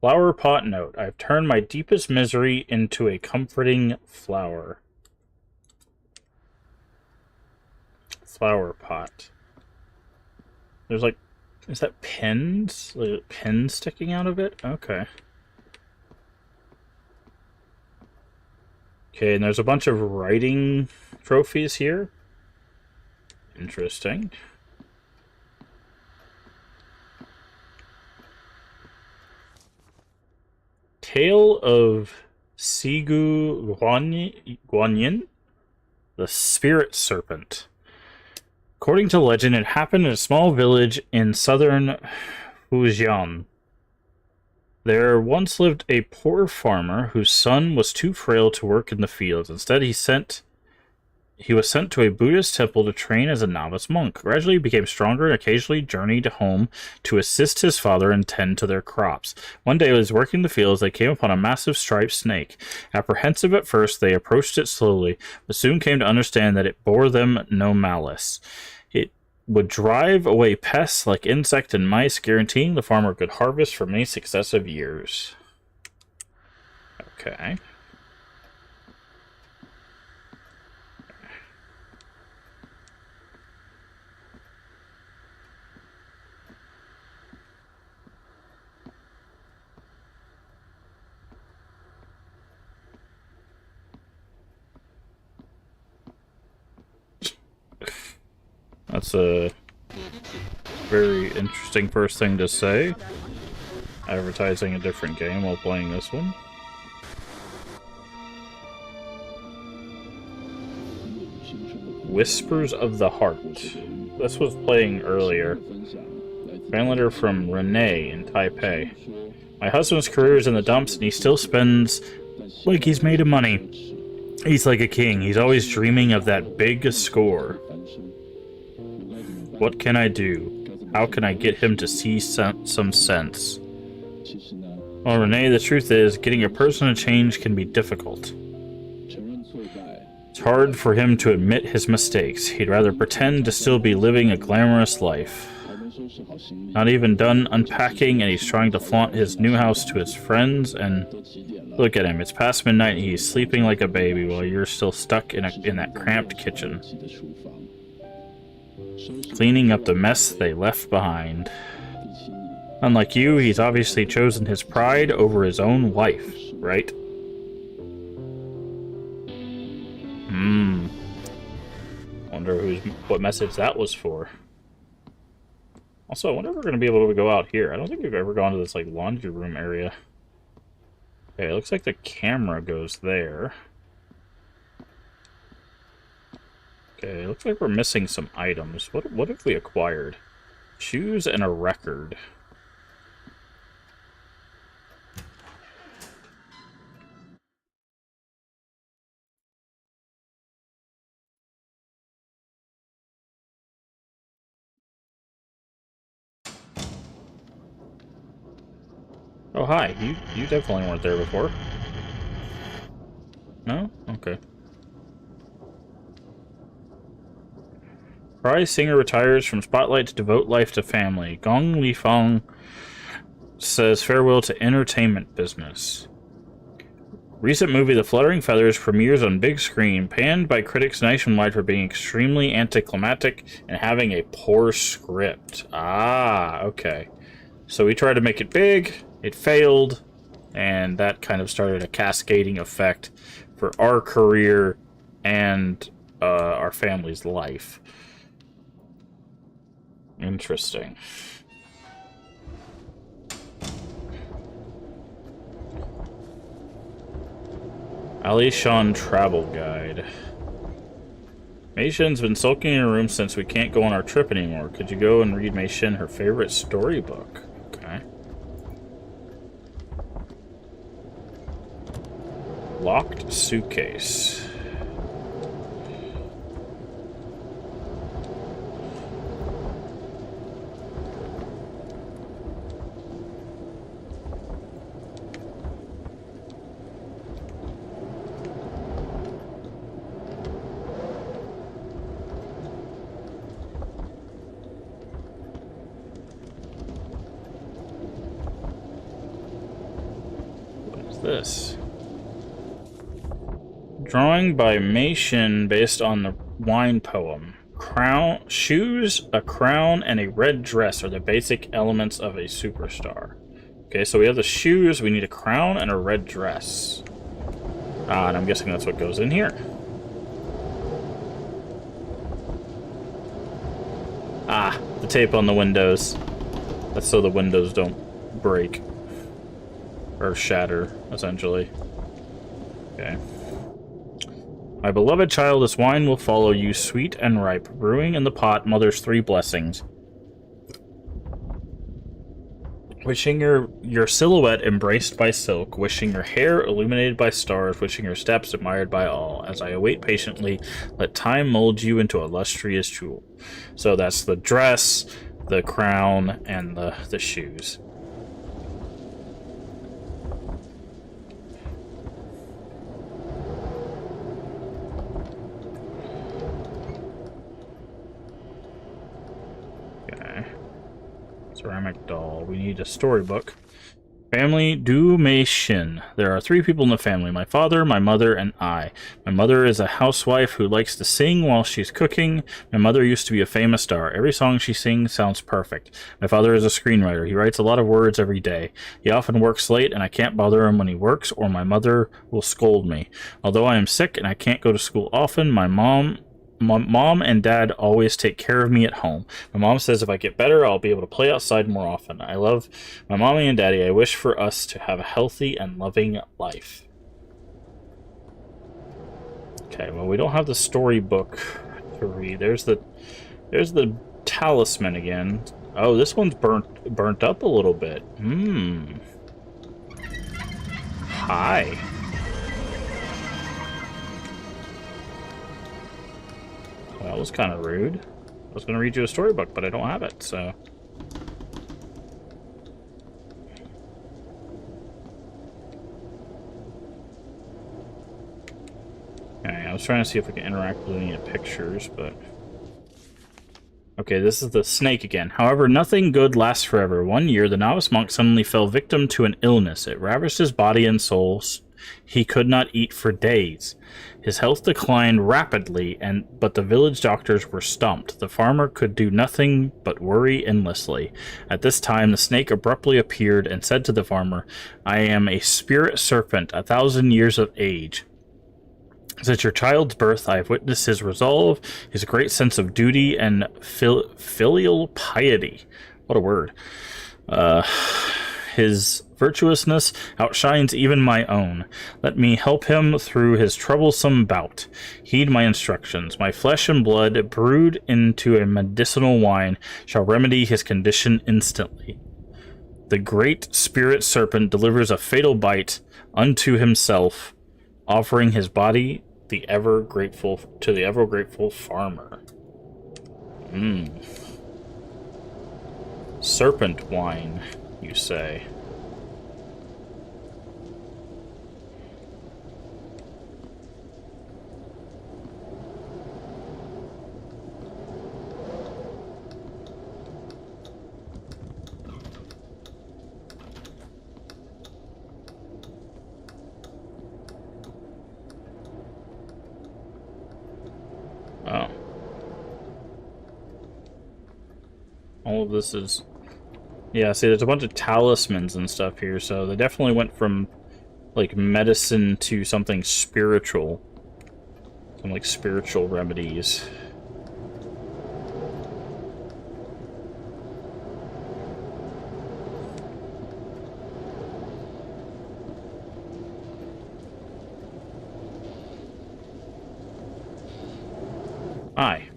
Speaker 1: Flower pot note. I've turned my deepest misery into a comforting flower. Flower pot. There's like... Is that pins? Like pins sticking out of it? Okay. Okay, and there's a bunch of writing trophies here. Interesting. Tale of Sigu Guanyin, the Spirit Serpent. According to legend, it happened in a small village in southern Fujian. There once lived a poor farmer whose son was too frail to work in the fields. Instead, he was sent to a Buddhist temple to train as a novice monk. Gradually, he became stronger and occasionally journeyed home to assist his father and tend to their crops. One day, while he was working the fields, they came upon a massive striped snake. Apprehensive at first, they approached it slowly, but soon came to understand that it bore them no malice. It would drive away pests like insect and mice, guaranteeing the farmer a good harvest for many successive years. Okay. That's a very interesting first thing to say. Advertising a different game while playing this one. Whispers of the Heart. This was playing earlier. Fan letter from Renee in Taipei. My husband's career is in the dumps and he still spends like he's made of money. He's like a king. He's always dreaming of that big score. What can I do? How can I get him to see some sense? Well, Renee, the truth is, getting a person to change can be difficult. It's hard for him to admit his mistakes. He'd rather pretend to still be living a glamorous life. Not even done unpacking, and he's trying to flaunt his new house to his friends, and look at him. It's past midnight, and he's sleeping like a baby while you're still stuck in that cramped kitchen, cleaning up the mess they left behind. Unlike you, he's obviously chosen his pride over his own wife, right? Wonder what message that was for. Also, I wonder if we're going to be able to go out here. I don't think we've ever gone to this, like, laundry room area. Okay, it looks like the camera goes there. Okay, it looks like we're missing some items. What have we acquired? Shoes and a record. Oh, hi. You definitely weren't there before. No? Okay. Prize singer retires from spotlight to devote life to family. Gong Lifeng says farewell to entertainment business. Recent movie The Fluttering Feathers premieres on big screen, panned by critics nationwide for being extremely anticlimactic and having a poor script. Ah, okay. So we tried to make it big, it failed, and that kind of started a cascading effect for our career and our family's life. Interesting. Alishan Travel Guide. Mei Shin's been sulking in her room since we can't go on our trip anymore. Could you go and read Mei Shin her favorite storybook? Okay. Locked suitcase. This drawing by Mei Shin based on the wine poem. Shoes, a crown, and a red dress are the basic elements of a superstar. Okay, so we have the shoes, we need a crown and a red dress. And I'm guessing that's what goes in here. Ah, the tape on the windows. That's so the windows don't break. Or shatter, essentially. Okay. My beloved child, this wine will follow you sweet and ripe, brewing in the pot, mother's 3 blessings. Wishing your silhouette embraced by silk, wishing your hair illuminated by stars, wishing your steps admired by all. As I await patiently, let time mold you into a lustrous jewel. So that's the dress, the crown, and the shoes. Ceramic doll. We need a storybook. Family Du Mei Shin. There are 3 people in the family. My father, my mother, and I. My mother is a housewife who likes to sing while she's cooking. My mother used to be a famous star. Every song she sings sounds perfect. My father is a screenwriter. He writes a lot of words every day. He often works late, and I can't bother him when he works, or my mother will scold me. Although I am sick and I can't go to school often, my mom and dad always take care of me at home. My mom says if I get better, I'll be able to play outside more often. I love my mommy and daddy. I wish for us to have a healthy and loving life. Okay, well, we don't have the storybook to read. There's the talisman again. Oh, this one's burnt up a little bit. Hmm. Hi. Well, that was kind of rude. I was going to read you a storybook, but I don't have it, so... Okay, I was trying to see if we can interact with any of the pictures, but... Okay, this is the snake again. However, nothing good lasts forever. One year, the novice monk suddenly fell victim to an illness. It ravaged his body and soul. He could not eat for days. His health declined rapidly, but the village doctors were stumped. The farmer could do nothing but worry endlessly. At this time, the snake abruptly appeared and said to the farmer, "I am a spirit serpent, 1,000 years of age. Since your child's birth, I have witnessed his resolve, his great sense of duty, and filial piety." What a word. His virtuousness outshines even my own. Let me help him through his troublesome bout. Heed my instructions. My flesh and blood, brewed into a medicinal wine, shall remedy his condition instantly. The great spirit serpent delivers a fatal bite unto himself, offering his body to the ever grateful farmer. Serpent wine, you say? Oh. All of this is... Yeah, see, there's a bunch of talismans and stuff here, so they definitely went from, like, medicine to something spiritual. Some, like, spiritual remedies. Hi.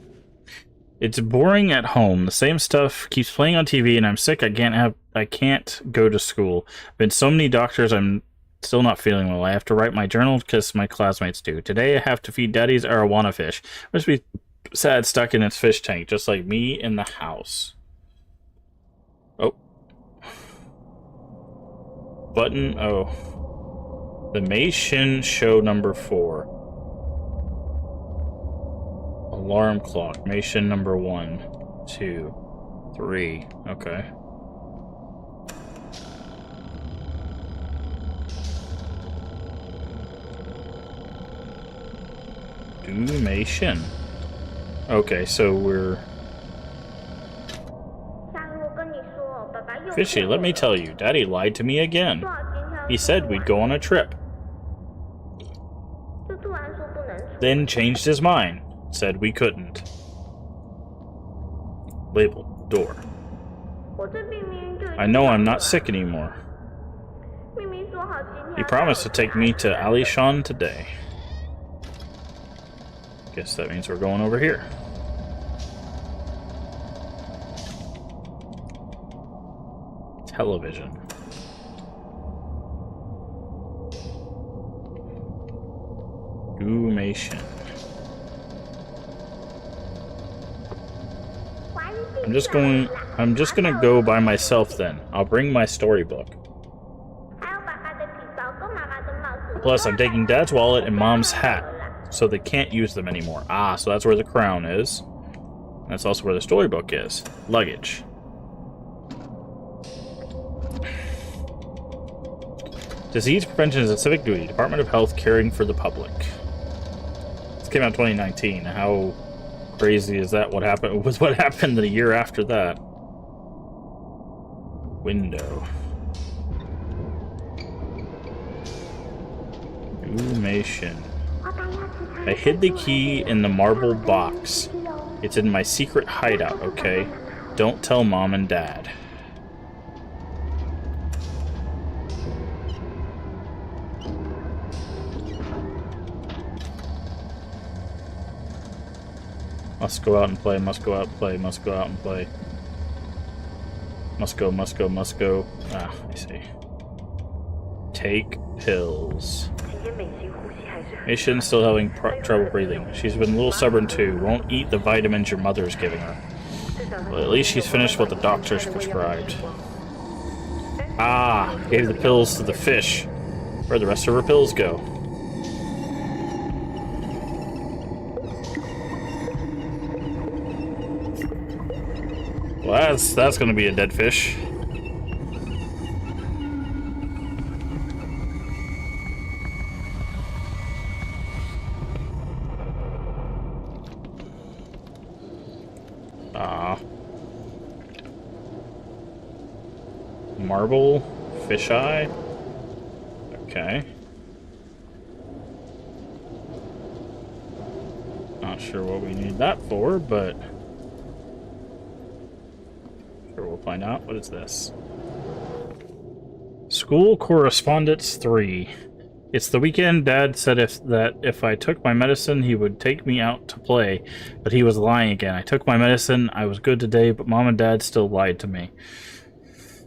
Speaker 1: It's boring at home. The same stuff keeps playing on TV, and I'm sick. I can't go to school. Been so many doctors. I'm still not feeling well. I have to write my journal because my classmates do. Today I have to feed Daddy's arowana fish. Must be sad stuck in its fish tank, just like me in the house. Oh. Button. Oh. The Mei Shin show number 4. Alarm clock. Mei Shin number 1, 2, 3. Okay. Do Mei Shin. Okay, so we're... Fishy, let me tell you, Daddy lied to me again. He said we'd go on a trip. Then changed his mind. Said we couldn't. Label. Door. I know I'm not sick anymore. He promised to take me to Alishan today. Guess that means we're going over here. Television. Mei Shin. I'm just gonna go by myself then. I'll bring my storybook. Plus, I'm taking Dad's wallet and Mom's hat, so they can't use them anymore. Ah, so that's where the crown is. That's also where the storybook is. Luggage. Disease prevention is a civic duty. Department of Health, caring for the public. This came out in 2019. How crazy is that? What happened the year after that? Window. Mei Shin. I hid the key in the marble box. It's in my secret hideout, okay? Don't tell Mom and Dad. Must go out and play, must go out and play, must go out and play. Must go, must go, must go. Ah, I see. Take pills. Mission still having trouble breathing. She's been a little stubborn too. Won't eat the vitamins your mother's giving her. Well, at least she's finished what the doctor's prescribed. Ah, gave the pills to the fish. Where'd the rest of her pills go? Well, that's gonna be a dead fish. Marble, fisheye. Okay. Not sure what we need that for, but sure we'll find out. What is this? School Correspondence 3. It's the weekend. Dad said if I took my medicine, he would take me out to play, but he was lying again. I took my medicine. I was good today, but Mom and Dad still lied to me.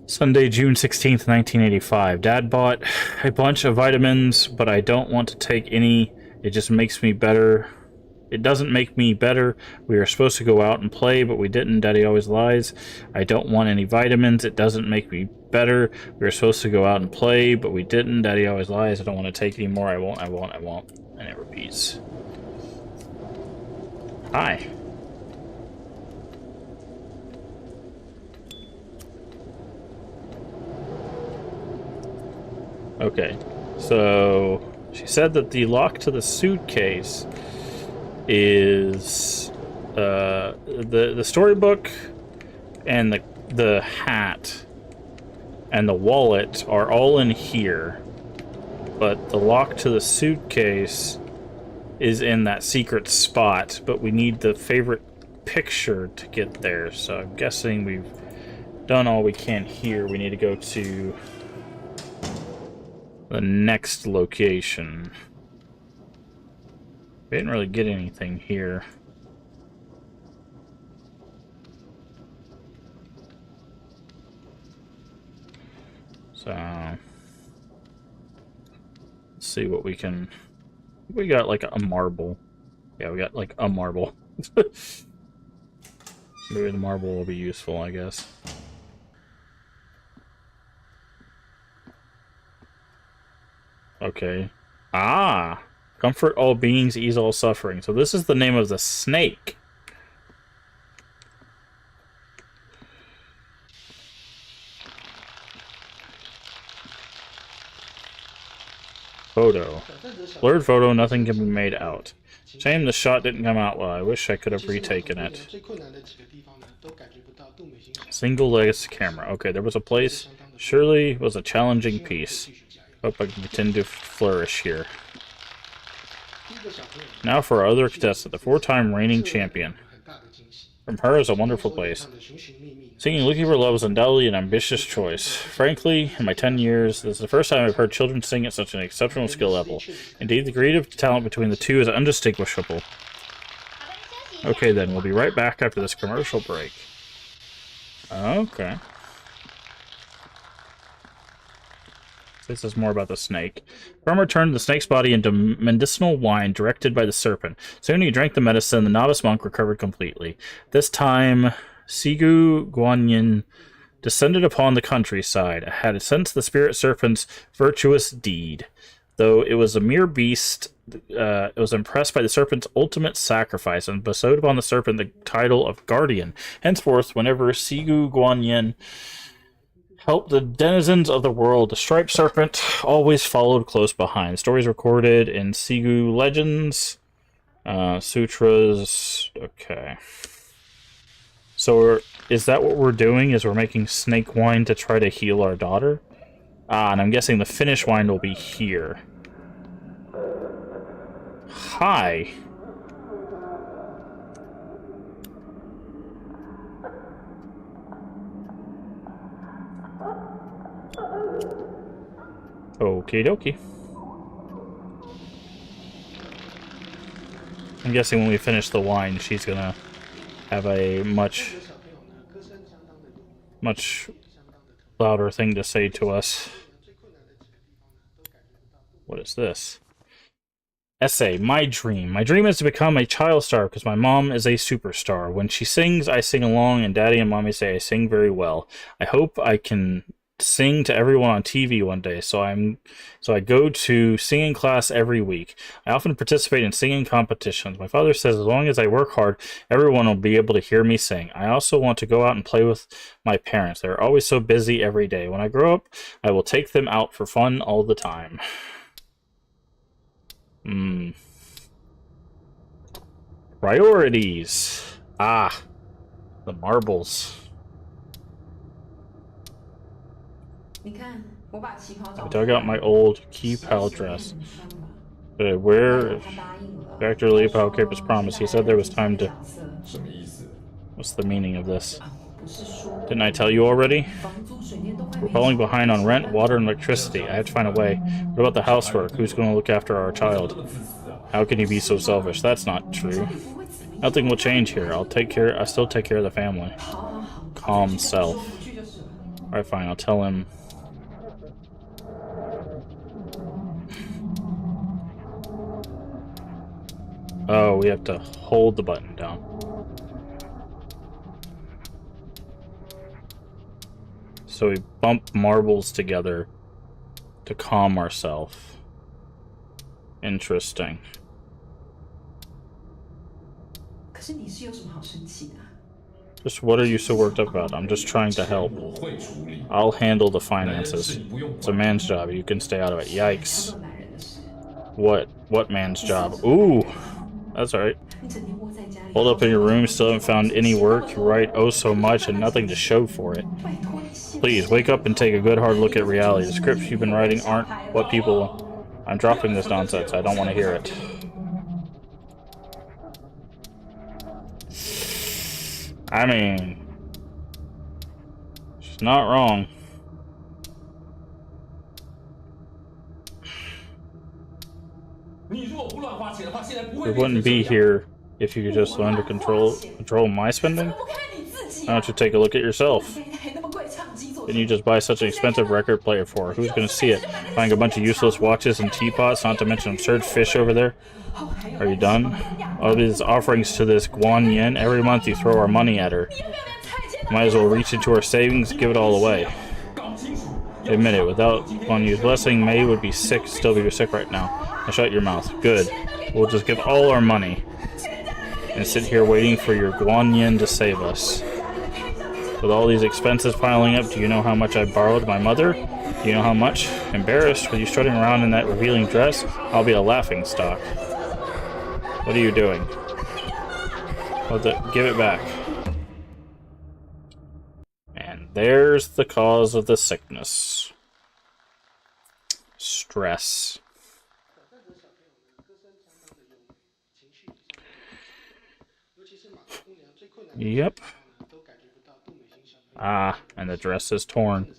Speaker 1: Sunday, June 16th, 1985. Dad bought a bunch of vitamins, but I don't want to take any. It just makes me better. It doesn't make me better. We were supposed to go out and play, but we didn't. Daddy always lies. I don't want any vitamins. It doesn't make me better. We were supposed to go out and play, but we didn't. Daddy always lies. I don't want to take any more. I won't. And it repeats. Hi. Okay, so she said that the lock to the suitcase is the storybook and the hat and the wallet are all in here, but the lock to the suitcase is in that secret spot, but we need the favorite picture to get there, so I'm guessing we've done all we can here. We need to go to the next location. We didn't really get anything here. So let's see what we can. We got like a marble. Yeah, we got like a marble. Maybe the marble will be useful, I guess. Okay. Ah! Comfort all beings, ease all suffering. So this is the name of the snake. Photo. Blurred photo, nothing can be made out. Shame the shot didn't come out well. I wish I could have retaken it. Single lens camera. Okay, there was a place. Surely was a challenging piece. Hope I can continue to flourish here. Now for our other contestant, the 4-time reigning champion. From her is a wonderful place. Singing Looking for Love is undoubtedly an ambitious choice. Frankly, in my 10 years, this is the first time I've heard children sing at such an exceptional skill level. Indeed, the creative talent between the two is undistinguishable. Okay then, we'll be right back after this commercial break. Okay. This is more about the snake. Farmer turned the snake's body into medicinal wine directed by the serpent. Soon he drank the medicine. The novice monk recovered completely. This time, Sigu Guanyin descended upon the countryside, had sensed the spirit serpent's virtuous deed. Though it was a mere beast, it was impressed by the serpent's ultimate sacrifice and bestowed upon the serpent the title of guardian. Henceforth, whenever Sigu Guanyin helped the denizens of the world, the striped serpent always followed close behind. Stories recorded in Sigu legends, sutras. Okay. So is that what we're doing? Is we're making snake wine to try to heal our daughter? Ah, and I'm guessing the finished wine will be here. Hi. Okie dokie. I'm guessing when we finish the wine, she's gonna have a much louder thing to say to us. What is this? Essay, my dream. My dream is to become a child star because my mom is a superstar. When she sings, I sing along, and daddy and mommy say I sing very well. I hope I can sing to everyone on TV one day, so I go to singing class every week. I often participate in singing competitions. My father says as long as I work hard, everyone will be able to hear me sing. I also want to go out and play with my parents. They're always so busy every day. When I grow up, I will take them out for fun all the time. Priorities. Ah, the marbles. I dug out my old key pal dress. Did I wear Dr. Lee Pal kept his promise? He said there was time to... What's the meaning of this? Didn't I tell you already? We're falling behind on rent, water, and electricity. I have to find a way. What about the housework? Who's going to look after our child? How can you be so selfish? That's not true. Nothing will change here. I still take care of the family. Calm self. Alright, fine. I'll tell him. Oh, we have to hold the button down. So we bump marbles together to calm ourselves. Interesting. Just what are you so worked up about? I'm just trying to help. I'll handle the finances. It's a man's job. You can stay out of it. Yikes. What man's job? Ooh. That's alright. Hold up in your room, still haven't found any work. You write oh so much and nothing to show for it. Please, wake up and take a good hard look at reality. The scripts you've been writing aren't what people... I'm dropping this nonsense. I don't want to hear it. I mean... She's not wrong. We wouldn't be here if you could just learn to control my spending. Why don't you take a look at yourself? Didn't you just buy such an expensive record player for her? Who's going to see it? Buying a bunch of useless watches and teapots, not to mention absurd fish over there? Are you done? All these offerings to this Guan Yin, every month you throw our money at her. Might as well reach into our savings, give it all away. Admit it, without Guan Yu's blessing, May would be sick, still be sick right now. Now shut your mouth. Good. We'll just give all our money and sit here waiting for your Guan Yin to save us. With all these expenses piling up, do you know how much I borrowed my mother? Do you know how much? Embarrassed with you strutting around in that revealing dress? I'll be a laughing stock. What are you doing? Give it back. And there's the cause of the sickness. Stress. Yep. Ah, and the dress is torn.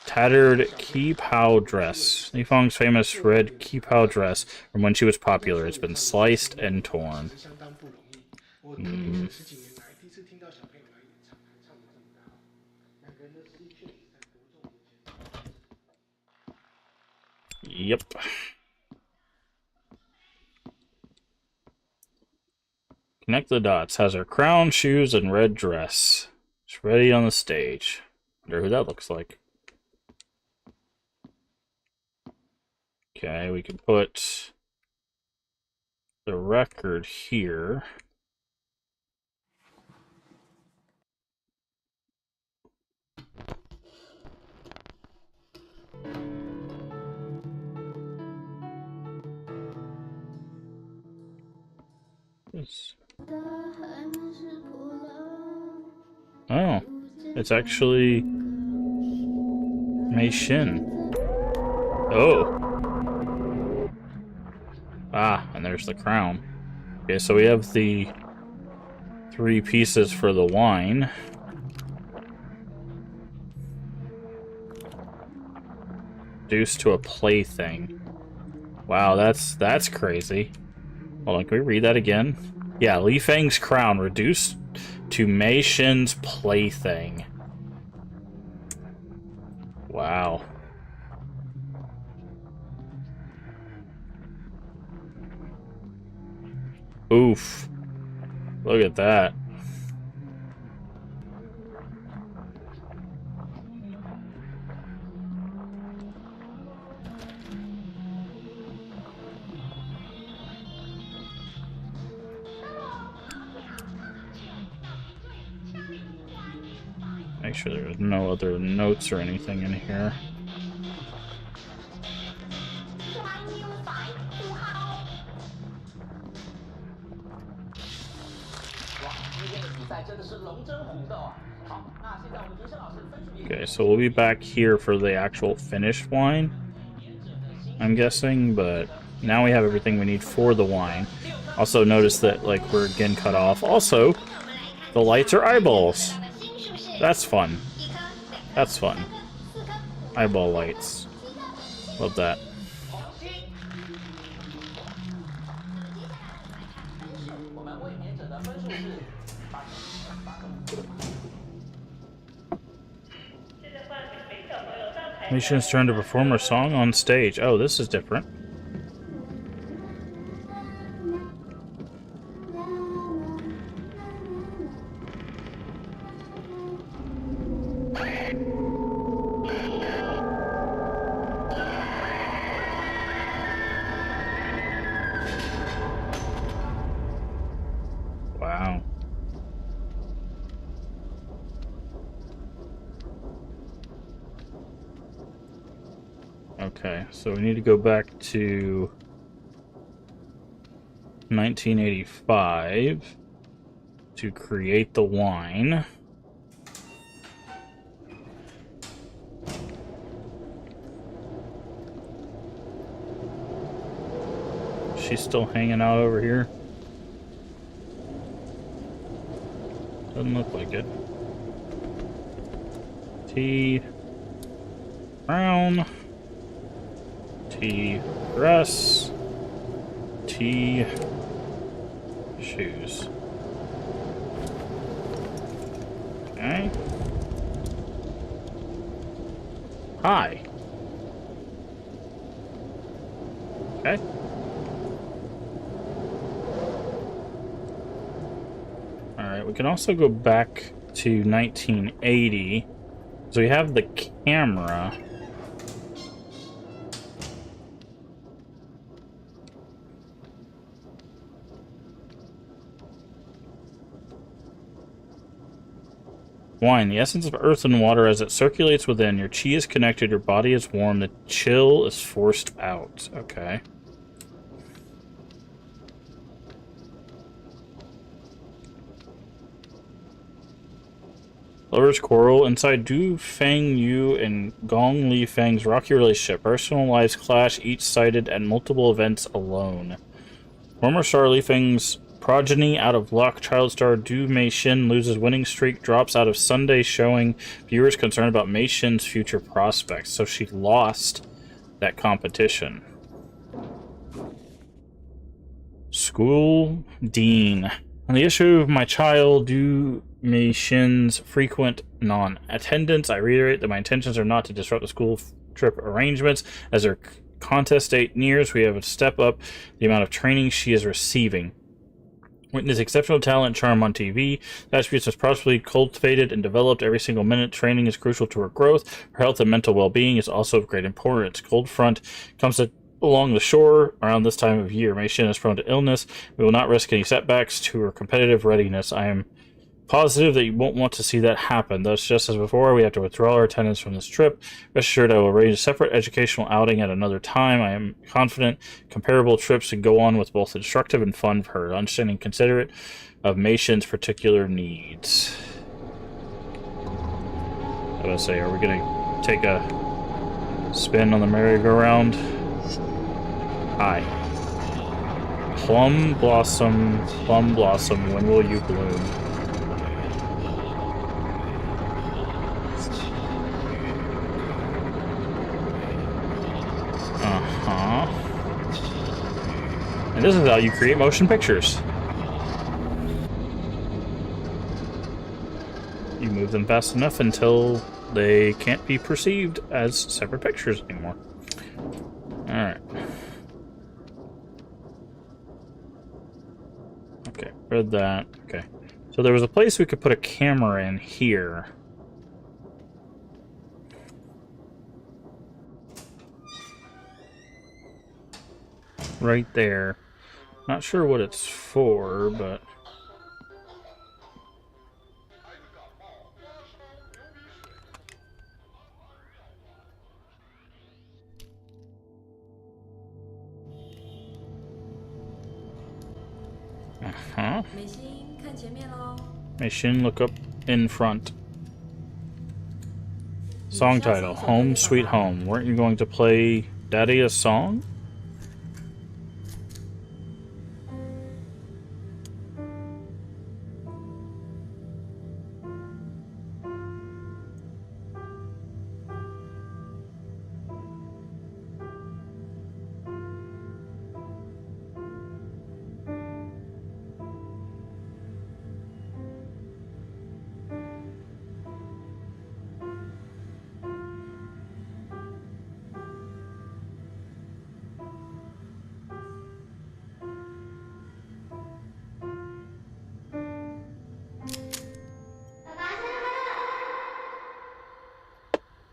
Speaker 1: Tattered Qipao dress. Nifong's famous red Qipao dress from when she was popular. It's been sliced and torn. Yep. Connect the dots. Has her crown, shoes, and red dress. It's ready on the stage. Wonder who that looks like. Okay, we can put the record here. Oh, it's actually Mei Xin. Oh. Ah, and there's the crown. Okay, so we have the 3 pieces for the wine. Reduced to a plaything. Wow, that's crazy. Hold on, can we read that again? Yeah, Li Feng's crown reduced to Mei Shin's plaything. Wow. Oof. Look at that. Make sure there's no other notes or anything in here. Okay, so we'll be back here for the actual finished wine, I'm guessing, but now we have everything we need for the wine. Also notice that, like, we're again cut off. Also, the lights are eyeballs. That's fun. That's fun. Eyeball lights. Love that. Mei Shin's turn to perform her song on stage. Oh, this is different. Wow. Okay, so we need to go back to 1985 to create the wine. She's still hanging out over here. Doesn't look like it. Tea. Brown. Tea. Dress. Tea. Shoes. Okay. Hi. Okay. Alright, we can also go back to 1980. So we have the camera. Wine, the essence of earth and water as it circulates within. Your chi is connected, your body is warm, the chill is forced out. Okay. Lover's quarrel. Inside Du Fengyu and Gong Li Feng's rocky relationship. Personal lives clash, each cited at multiple events alone. Former star Li Feng's progeny out of luck. Child star Du Mei Shin loses winning streak, drops out of Sunday showing. Viewers concerned about Mei Shin's future prospects. So she lost that competition. School dean. On the issue of my child Du Mei Shin's frequent non-attendance, I reiterate that my intentions are not to disrupt the school trip arrangements. As her contest date nears, we have to step up the amount of training she is receiving. Witness exceptional talent and charm on TV. The attributes must properly cultivated and developed every single minute. Training is crucial to her growth. Her health and mental well-being is also of great importance. Cold front comes along the shore around this time of year. Mei Shin is prone to illness. We will not risk any setbacks to her competitive readiness. I am positive that you won't want to see that happen. Thus, just as before, we have to withdraw our attendance from this trip. Rest assured, I will arrange a separate educational outing at another time. I am confident comparable trips can go on with both instructive and fun for her, understanding and considerate of Mei Shin's particular needs. I was say, are we going to take a spin on the merry-go-round? Hi. Plum blossom, when will you bloom? And this is how you create motion pictures. move them fast enough until they can't be perceived as separate pictures anymore. Alright. Okay, read that. Okay. So there was a place we could put a camera in here. Right there. Not sure what it's for, but... Uh-huh. Mission, look up in front. Song title, Home Sweet Home. Weren't you going to play Daddy a song?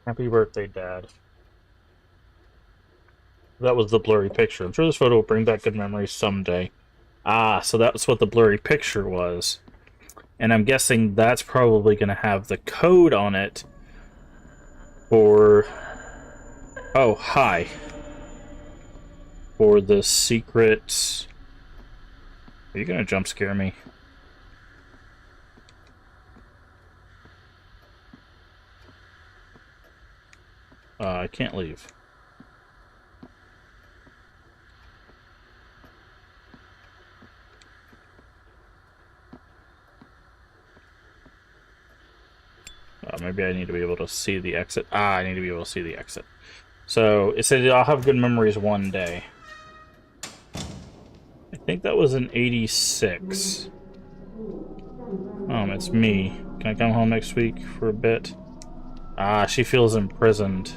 Speaker 1: Happy birthday, Dad. That was the blurry picture. I'm sure this photo will bring back good memories someday. Ah, so that's what the blurry picture was. And I'm guessing that's probably going to have the code on it for... Oh, hi. For the secret... Are you going to jump scare me? I can't leave. Maybe I need to be able to see the exit. I need to be able to see the exit. So, it said I'll have good memories one day. I think that was in 86. It's me. Can I come home next week for a bit? She feels imprisoned.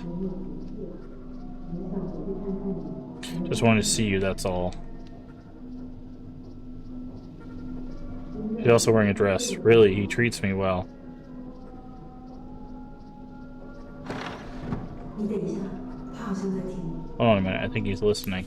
Speaker 1: Just wanted to see you, that's all. She's also wearing a dress. Really, he treats me well. Hold on a minute, I think he's listening.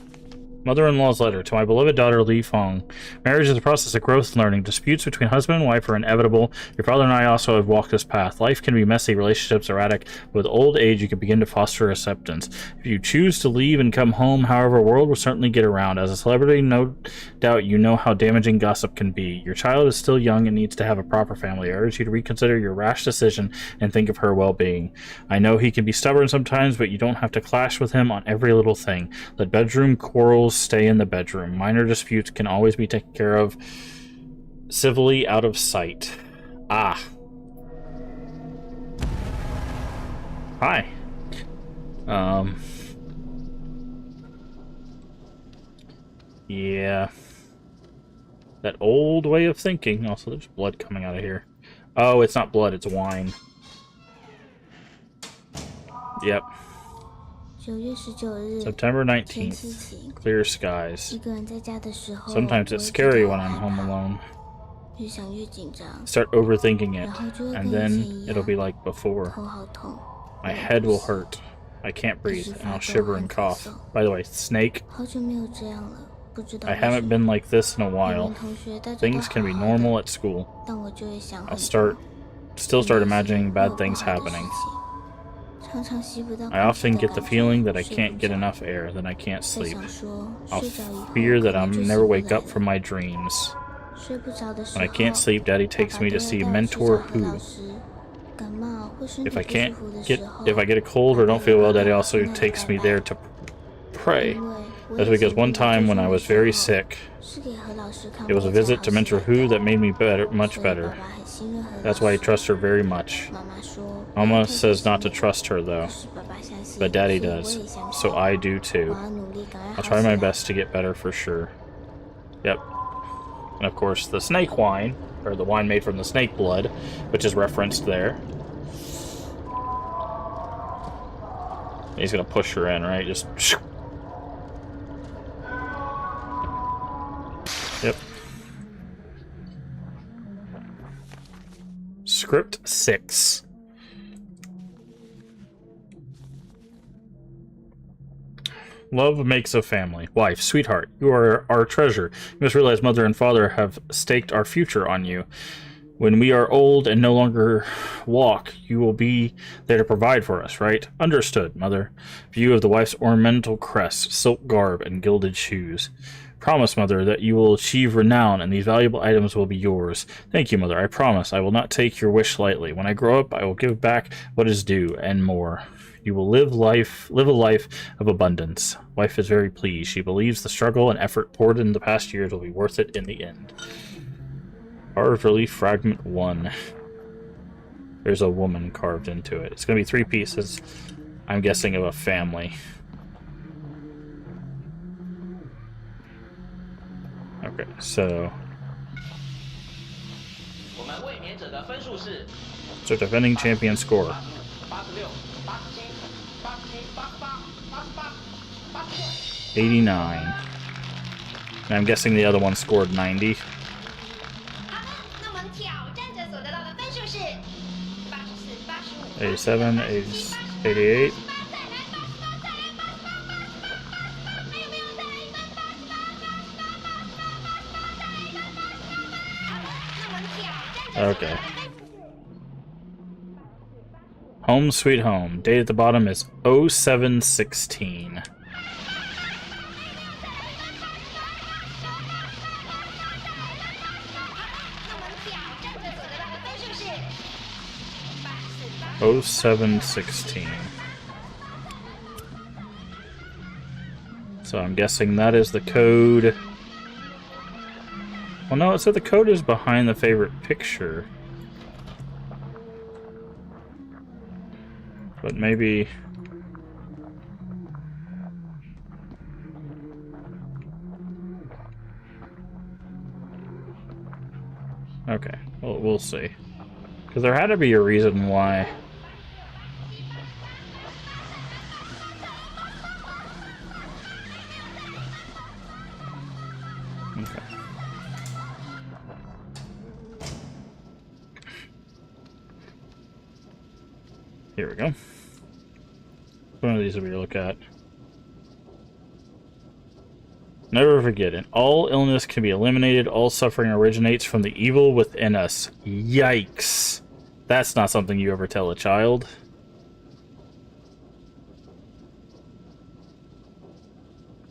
Speaker 1: Mother-in-law's letter to my beloved daughter Li Fong. Marriage is a process of growth and learning. Disputes between husband and wife are inevitable. Your father and I also have walked this path. Life can be messy, relationships erratic. With old age, you can begin to foster acceptance. If you choose to leave and come home, however, the world will certainly get around. As a celebrity, no doubt you know how damaging gossip can be. Your child is still young and needs to have a proper family. I urge you to reconsider your rash decision and think of her well-being. I know he can be stubborn sometimes, but you don't have to clash with him on every little thing. Let bedroom quarrels stay in the bedroom. Minor disputes can always be taken care of civilly out of sight. Hi. Yeah. That old way of thinking. Also, there's blood coming out of here. Oh, it's not blood, it's wine. Yep. September 19th. Clear skies. Sometimes it's scary when I'm home alone. Start overthinking it, and then it'll be like before. My head will hurt. I can't breathe, and I'll shiver and cough. By the way, Snake, I haven't been like this in a while. Things can be normal at school. I'll still start imagining bad things happening. I often get the feeling that I can't get enough air, that I can't sleep. I'll fear that I'll never wake up from my dreams. When I can't sleep, Daddy takes me to see Mentor Hu. If I get a cold or don't feel well, Daddy also takes me there to pray. That's because one time when I was very sick, it was a visit to Mentor Hu that made me much better. That's why I trust her very much. Mama says not to trust her though, but Daddy does, so I do too. I'll try my best to get better for sure. Yep. And of course, the snake wine, or the wine made from the snake blood, which is referenced there. He's gonna push her in, right? Just... Yep. Script 6. Love makes a family. Wife, sweetheart, you are our treasure. You must realize mother and father have staked our future on you. When we are old and no longer walk, you will be there to provide for us, right? Understood, mother. View of the wife's ornamental crest, silk garb, and gilded shoes. Promise, mother, that you will achieve renown and these valuable items will be yours. Thank you, mother. I promise I will not take your wish lightly. When I grow up, I will give back what is due and more. You will live a life of abundance. Wife is very pleased. She believes the struggle and effort poured in the past years will be worth it in the end. Carved Relief Fragment 1. There's a woman carved into it. It's going to be 3 pieces, I'm guessing, of a family. Okay, so... So defending champion score. 89. And I'm guessing the other one scored 90. 87, 88. Okay. Home Sweet Home. Date at the bottom is 0716. Oh, 0716. So I'm guessing that is the code. Well, no, it said the code is behind the favorite picture. But maybe... Okay, well, we'll see. Because there had to be a reason why... Okay. Here we go. One of these will be to look at. Never forget it. All illness can be eliminated. All suffering originates from the evil within us. Yikes. That's not something you ever tell a child.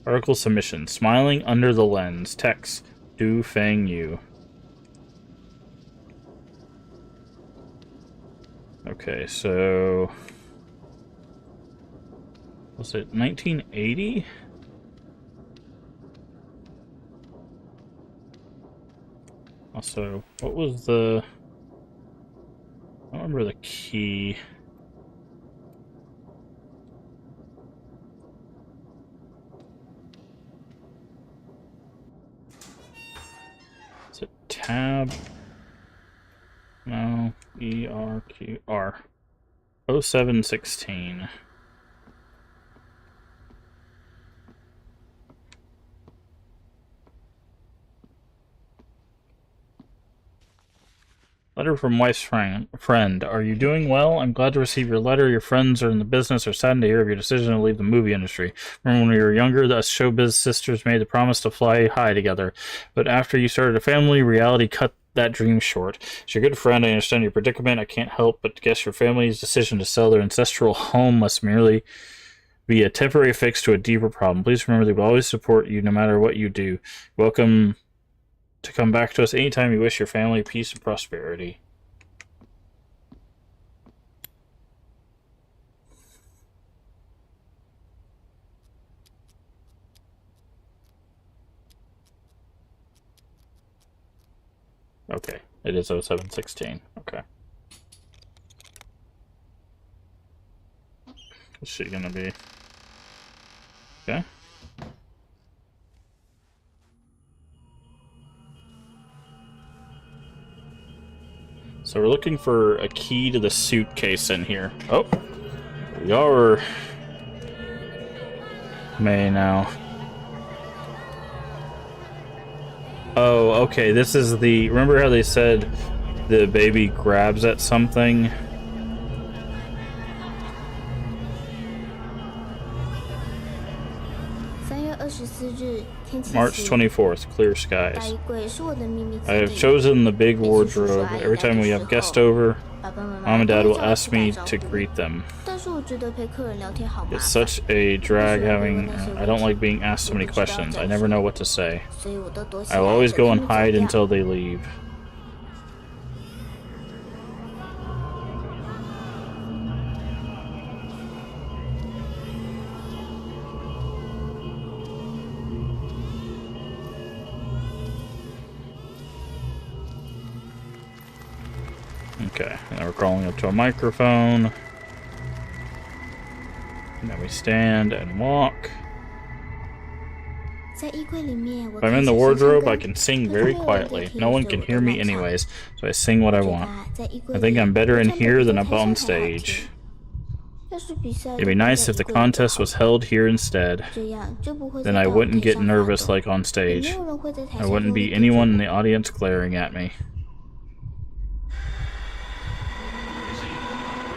Speaker 1: Article submission. Smiling under the lens. Text. Du Feng Yu. Okay, so... Was it 1980? Also, what was the... I don't remember the key. Is it tab? No. ERQR. 0716. Letter from wife's friend. Are you doing well? I'm glad to receive your letter. Your friends are in the business are saddened to hear of your decision to leave the movie industry. Remember when we were younger, the showbiz sisters made the promise to fly high together. But after you started a family, reality cut that dream short. As your good friend, I understand your predicament. I can't help but guess your family's decision to sell their ancestral home must merely be a temporary fix to a deeper problem. Please remember they will always support you no matter what you do. Welcome to come back to us anytime you wish your family peace and prosperity. Okay, it is 0716. Okay. What's she gonna be? Okay. So we're looking for a key to the suitcase in here. Oh, we are May now. Oh, okay. This is the. Remember how they said the baby grabs at something? March 24th, clear skies. I have chosen the big wardrobe. Every time we have guests over, Mom and Dad will ask me to greet them. It's such a drag having... I don't like being asked so many questions. I never know what to say. I will always go and hide until they leave. Okay, now we're crawling up to a microphone. And then we stand and walk. If I'm in the wardrobe, I can sing very quietly. No one can hear me anyways, so I sing what I want. I think I'm better in here than up on stage. It'd be nice if the contest was held here instead. Then I wouldn't get nervous like on stage. I wouldn't be anyone in the audience glaring at me.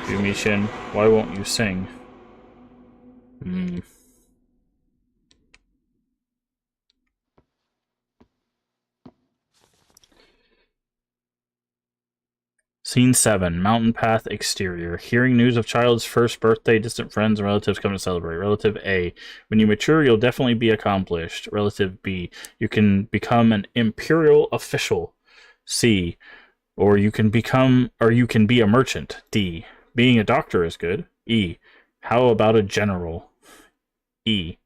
Speaker 1: Yumishin, why won't you sing? Scene 7, Mountain Path Exterior. Hearing news of child's first birthday, distant friends and relatives come to celebrate. Relative A, when you mature, you'll definitely be accomplished. Relative B, you can become an imperial official. C, or you can be a merchant. D, being a doctor is good. E, how about a general? E,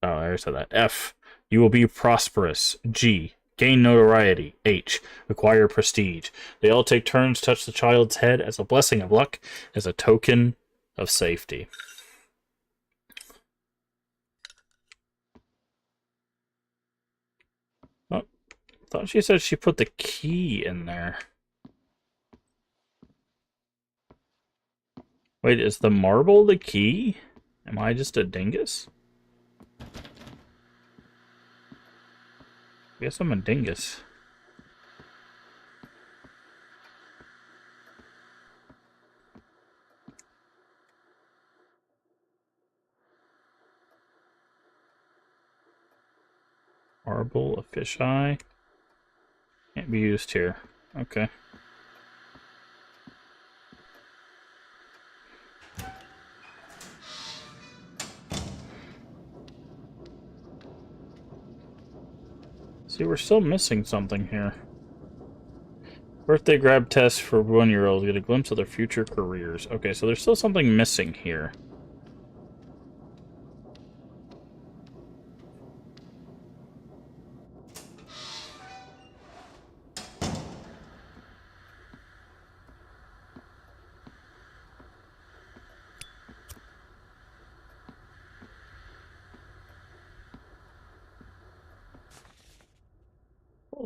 Speaker 1: oh, I already said that. F, you will be prosperous. G, gain notoriety. H, acquire prestige. They all take turns to touch the child's head as a blessing of luck, as a token of safety. Oh, I thought she said she put the key in there. Wait, is the marble the key? Am I just a dingus? I guess I'm a dingus. Marble, a fisheye. Can't be used here. Okay. See, we're still missing something here. Birthday grab test for 1-year-olds. Get a glimpse of their future careers. Okay, so there's still something missing here.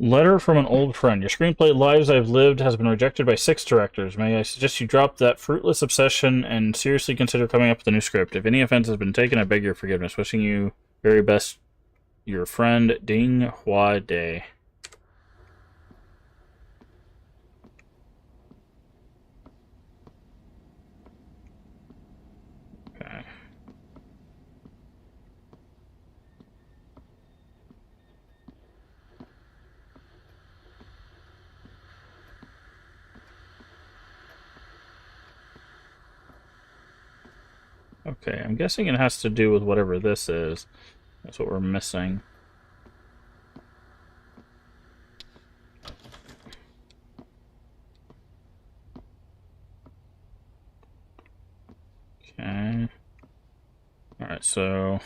Speaker 1: Letter from an old friend. Your screenplay Lives I've Lived has been rejected by 6 directors. May I suggest you drop that fruitless obsession and seriously consider coming up with a new script. If any offense has been taken, I beg your forgiveness. Wishing you very best, your friend Ding Hua Day. Okay. Okay, I'm guessing it has to do with whatever this is. That's what we're missing. Okay. Alright, so...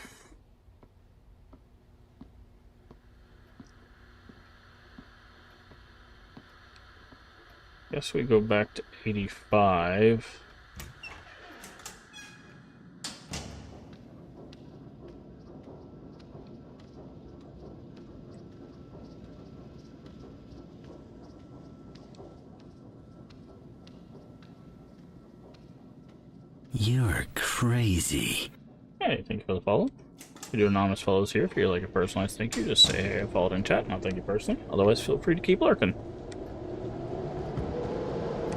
Speaker 1: guess we go back to 85.
Speaker 3: You're crazy.
Speaker 1: Hey, thank you for the follow. We do anonymous follows here. If you'd like a personalized thank you, just say hey, I followed in chat, and I'll thank you personally. Otherwise, feel free to keep lurking.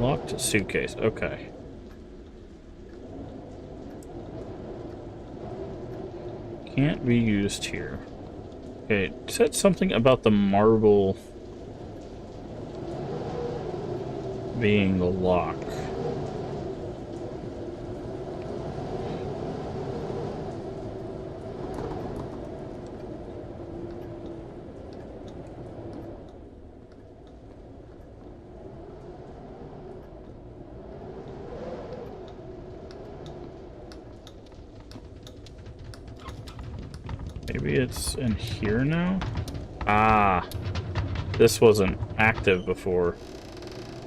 Speaker 1: Locked suitcase. Okay. Can't be used here. Okay, it said something about the marble being the lock. Maybe it's in here now? Ah, this wasn't active before.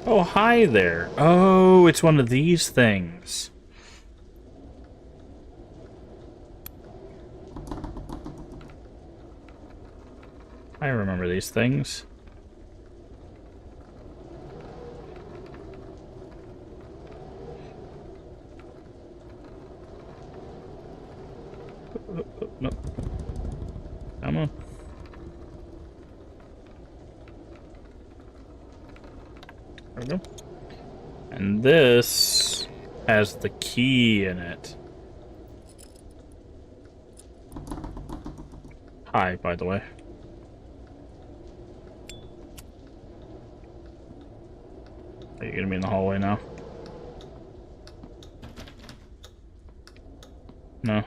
Speaker 1: Oh, hi there. Oh, it's one of these things. I remember these things. No. Come on. There we go. And this has the key in it. Hi, by the way. Are you gonna be in the hallway now? No.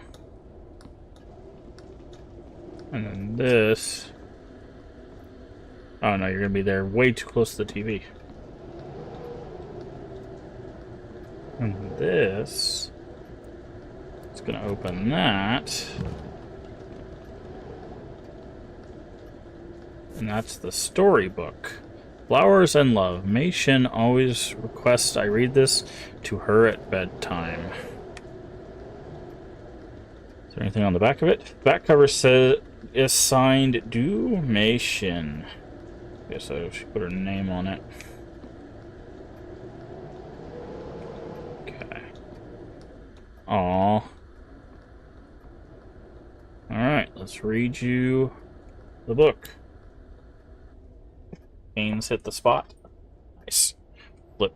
Speaker 1: And then this. Oh no, you're gonna be there way too close to the TV. And this. It's gonna open that. And that's the storybook. Flowers and Love. Mei Shin always requests I read this to her at bedtime. Is there anything on the back of it? The back cover says is signed Du Mei Shin. Guess I should put her name on it. Okay. Aww. Alright, let's read you the book. Pains hit the spot. Nice. Flip.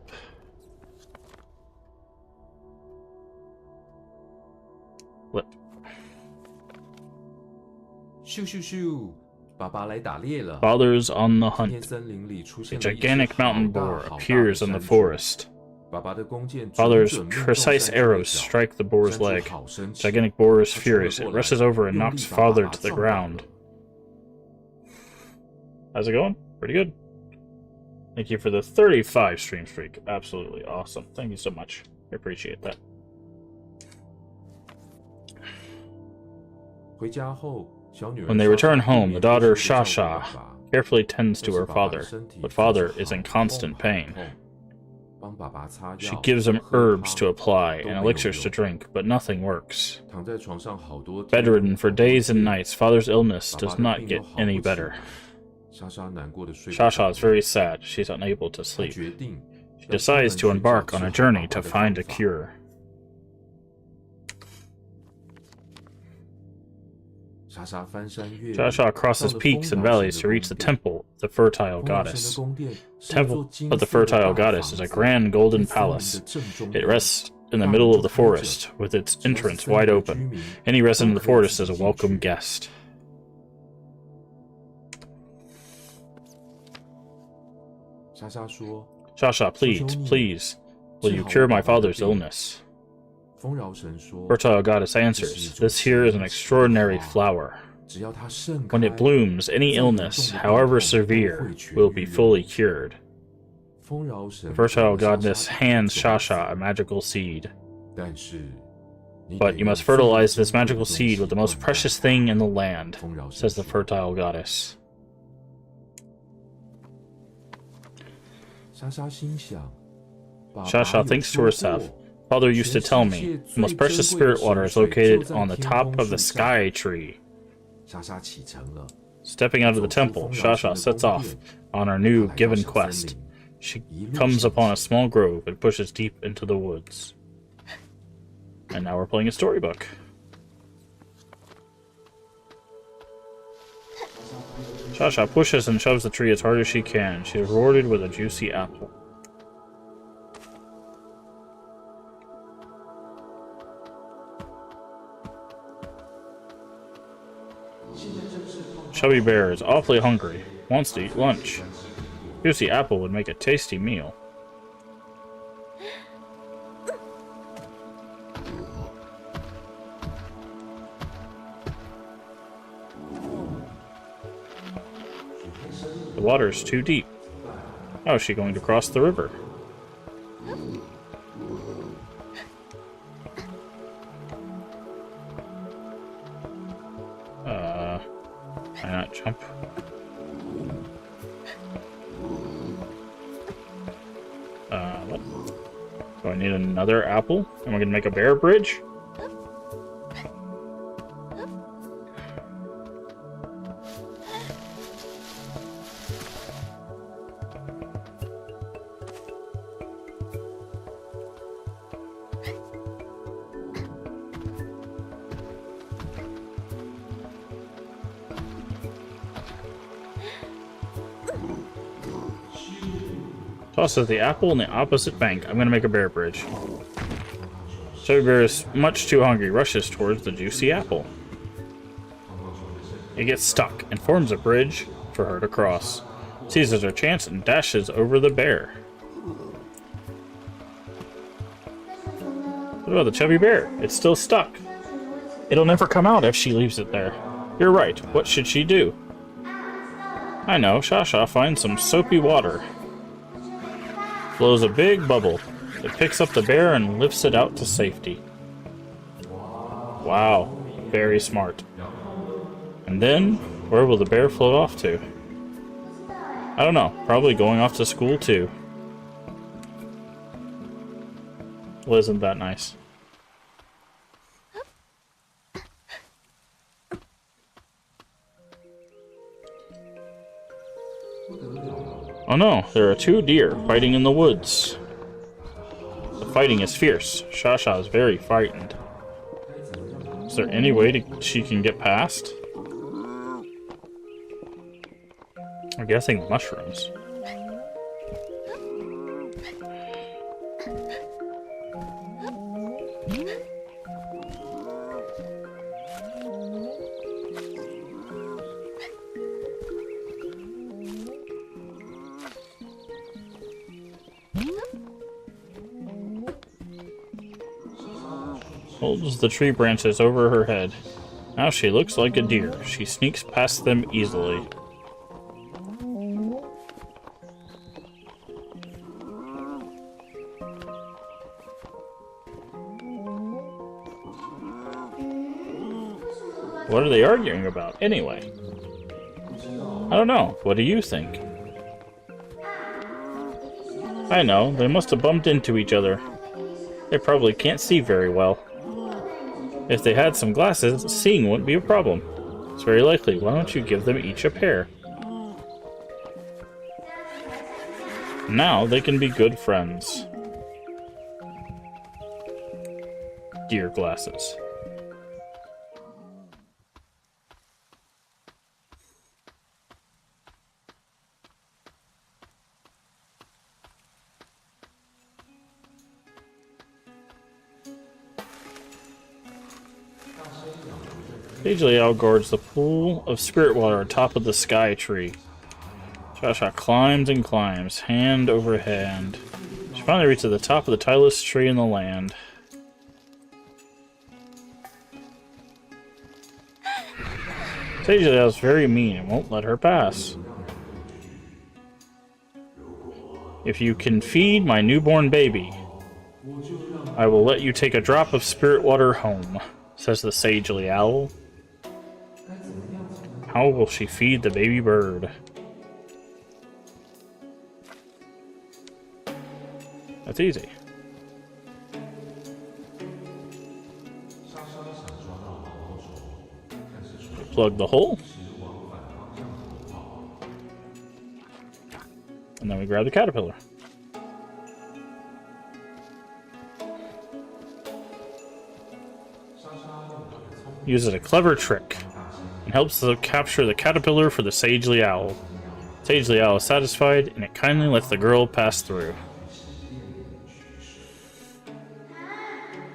Speaker 1: Flip.
Speaker 4: 咻咻咻！爸爸来打猎了。
Speaker 1: Father's on the
Speaker 4: 今天
Speaker 1: hunt.
Speaker 4: 森林里出
Speaker 1: A
Speaker 4: 现了一只
Speaker 1: gigantic mountain
Speaker 4: 好大
Speaker 1: boar
Speaker 4: 好大的
Speaker 1: appears in the
Speaker 4: 山猪
Speaker 1: forest.
Speaker 4: 爸爸的弓箭
Speaker 1: Father's
Speaker 4: 准准命中
Speaker 1: precise
Speaker 4: 山猪的
Speaker 1: arrows
Speaker 4: 脚
Speaker 1: strike the boar's
Speaker 4: 山猪
Speaker 1: leg.
Speaker 4: 好生气
Speaker 1: Gigantic boar is
Speaker 4: 它冲了
Speaker 1: furious. It
Speaker 4: 过来
Speaker 1: rushes over and
Speaker 4: 用
Speaker 1: knocks
Speaker 4: 力把爸
Speaker 1: father
Speaker 4: 爸
Speaker 1: to the
Speaker 4: 撞倒
Speaker 1: ground.
Speaker 4: 了
Speaker 1: How's it going? Pretty good. Thank you for the 35 stream streak. Absolutely awesome. Thank you so much. I appreciate that.
Speaker 4: 回家后，小女儿
Speaker 1: When they
Speaker 4: 莎
Speaker 1: return
Speaker 4: 莎
Speaker 1: home, the daughter
Speaker 4: 不免
Speaker 1: Sha
Speaker 4: 地照顾
Speaker 1: Sha
Speaker 4: 爸爸
Speaker 1: carefully tends
Speaker 4: 这
Speaker 1: to
Speaker 4: 时
Speaker 1: her
Speaker 4: 爸爸的
Speaker 1: father,
Speaker 4: 身体
Speaker 1: but
Speaker 4: 真是
Speaker 1: father is
Speaker 4: 好
Speaker 1: in
Speaker 4: 痛
Speaker 1: constant
Speaker 4: 好
Speaker 1: pain.
Speaker 4: 痛帮爸爸擦
Speaker 1: She
Speaker 4: 药
Speaker 1: gives him
Speaker 4: 喝
Speaker 1: herbs
Speaker 4: 汤
Speaker 1: to apply
Speaker 4: 都
Speaker 1: and
Speaker 4: 没有
Speaker 1: elixirs to
Speaker 4: 用
Speaker 1: drink, but nothing works.
Speaker 4: 躺在床上好多天
Speaker 1: Bedridden for
Speaker 4: 好多
Speaker 1: days and
Speaker 4: 夜
Speaker 1: nights, father's illness
Speaker 4: 爸
Speaker 1: does
Speaker 4: 爸的
Speaker 1: not
Speaker 4: 病
Speaker 1: get
Speaker 4: 都好
Speaker 1: any
Speaker 4: 不起
Speaker 1: better.
Speaker 4: 莎莎难过的睡不
Speaker 1: Sha
Speaker 4: 着
Speaker 1: Sha is very sad. She's unable to
Speaker 4: 她
Speaker 1: sleep.
Speaker 4: 决定
Speaker 1: She
Speaker 4: 要专
Speaker 1: decides
Speaker 4: 门
Speaker 1: to
Speaker 4: 去找
Speaker 1: embark
Speaker 4: 治
Speaker 1: on a
Speaker 4: 好
Speaker 1: journey
Speaker 4: 爸
Speaker 1: to
Speaker 4: 爸的
Speaker 1: find
Speaker 4: 方
Speaker 1: a
Speaker 4: 法
Speaker 1: cure.
Speaker 4: Sha Sha 翻山越岭
Speaker 1: Sha Sha crosses
Speaker 4: 到了
Speaker 1: peaks
Speaker 4: 丰
Speaker 1: and
Speaker 4: 饶神
Speaker 1: valleys
Speaker 4: 的
Speaker 1: to reach the
Speaker 4: 宫殿
Speaker 1: temple, the fertile
Speaker 4: 丰饶神的
Speaker 1: goddess.
Speaker 4: 宫殿是一座
Speaker 1: Temple
Speaker 4: 金
Speaker 1: of the
Speaker 4: 色的
Speaker 1: fertile
Speaker 4: 大
Speaker 1: goddess
Speaker 4: 房
Speaker 1: is a
Speaker 4: 子
Speaker 1: grand golden
Speaker 4: 在森林的
Speaker 1: palace.
Speaker 4: 正中
Speaker 1: It
Speaker 4: 央
Speaker 1: rests in the
Speaker 4: 大
Speaker 1: middle
Speaker 4: 门
Speaker 1: of
Speaker 4: 就
Speaker 1: the
Speaker 4: 开着
Speaker 1: forest, with its
Speaker 4: 只要是
Speaker 1: entrance
Speaker 4: 森林
Speaker 1: wide
Speaker 4: 的
Speaker 1: open.
Speaker 4: 居民
Speaker 1: Any
Speaker 4: 都
Speaker 1: resident of the
Speaker 4: 可以
Speaker 1: forest
Speaker 4: 自
Speaker 1: is a
Speaker 4: 己进
Speaker 1: welcome
Speaker 4: 去
Speaker 1: guest.
Speaker 4: Sha Sha 说
Speaker 1: Sha Sha, please, please, will you cure my father's illness?
Speaker 4: 丰饶神说
Speaker 1: Fertile goddess answers, this here is an extraordinary flower.
Speaker 4: 只要它盛
Speaker 1: When
Speaker 4: 开
Speaker 1: it blooms, any
Speaker 4: 再严
Speaker 1: illness,
Speaker 4: 重的病
Speaker 1: however
Speaker 4: 痛都
Speaker 1: severe,
Speaker 4: 会痊
Speaker 1: will be
Speaker 4: 愈
Speaker 1: fully cured.
Speaker 4: 丰饶神
Speaker 1: The fertile
Speaker 4: 给了
Speaker 1: goddess
Speaker 4: 莎莎
Speaker 1: hands
Speaker 4: 一
Speaker 1: Sha
Speaker 4: 种
Speaker 1: Sha a
Speaker 4: 子
Speaker 1: magical seed.
Speaker 4: 但是你
Speaker 1: But
Speaker 4: 得
Speaker 1: you
Speaker 4: 用
Speaker 1: must
Speaker 4: 最
Speaker 1: fertilize this
Speaker 4: 珍贵的
Speaker 1: magical
Speaker 4: 东
Speaker 1: seed
Speaker 4: 西
Speaker 1: with the most
Speaker 4: 灌溉
Speaker 1: precious thing in the land,
Speaker 4: 丰饶神
Speaker 1: says the
Speaker 4: 说
Speaker 1: fertile goddess.
Speaker 4: 莎莎心想
Speaker 1: Sha Sha thinks to herself, Father used to tell me, the most precious spirit water is located on the top of the sky tree.
Speaker 4: 莎莎启程了
Speaker 1: Stepping out of the temple, Sha Sha sets off on her new given quest. She comes upon a small grove and pushes deep into the woods. And now we're playing a storybook. Shasha pushes and shoves the tree as hard as she can. She is rewarded with a juicy apple. Chubby Bear is awfully hungry. Wants to eat lunch. Juicy apple would make a tasty meal. The water is too deep. How is she going to cross the river? Why not jump? What? Do I need another apple? Am I gonna make a bear bridge? Tosses the apple in the opposite bank. I'm gonna make a bear bridge. Chubby Bear is much too hungry, rushes towards the juicy apple. It gets stuck and forms a bridge for her to cross. Seizes her chance and dashes over the bear. What about the Chubby Bear? It's still stuck. It'll never come out if she leaves it there. You're right. What should she do? I know. Shasha finds some soapy water. Blows a big bubble. It picks up the bear and lifts it out to safety. Wow, very smart. And then, where will the bear float off to? I don't know, probably going off to school too. Well, isn't that nice? Oh no, there are two deer fighting in the woods. The fighting is fierce. Shasha is very frightened. Is there any way she can get past? I'm guessing mushrooms. Holds the tree branches over her head. Now she looks like a deer. She sneaks past them easily. What are they arguing about, anyway? I don't know. What do you think? I know. They must have bumped into each other. They probably can't see very well. If they had some glasses, seeing wouldn't be a problem. It's very likely. Why don't you give them each a pair? Now they can be good friends. Deer glasses. Sage Liao guards the pool of spirit water atop of the sky tree. Shasha climbs and climbs, hand over hand. She finally reaches the top of the tallest tree in the land. Sage Liao is very mean and won't let her pass. If you can feed my newborn baby, I will let you take a drop of spirit water home, says the Sagely Owl. How will she feed the baby bird? That's easy. Plug the hole. And then we grab the caterpillar. uses a clever trick and helps to capture the caterpillar for the Sagely Owl. Sagely Owl is satisfied, and it kindly lets the girl pass through.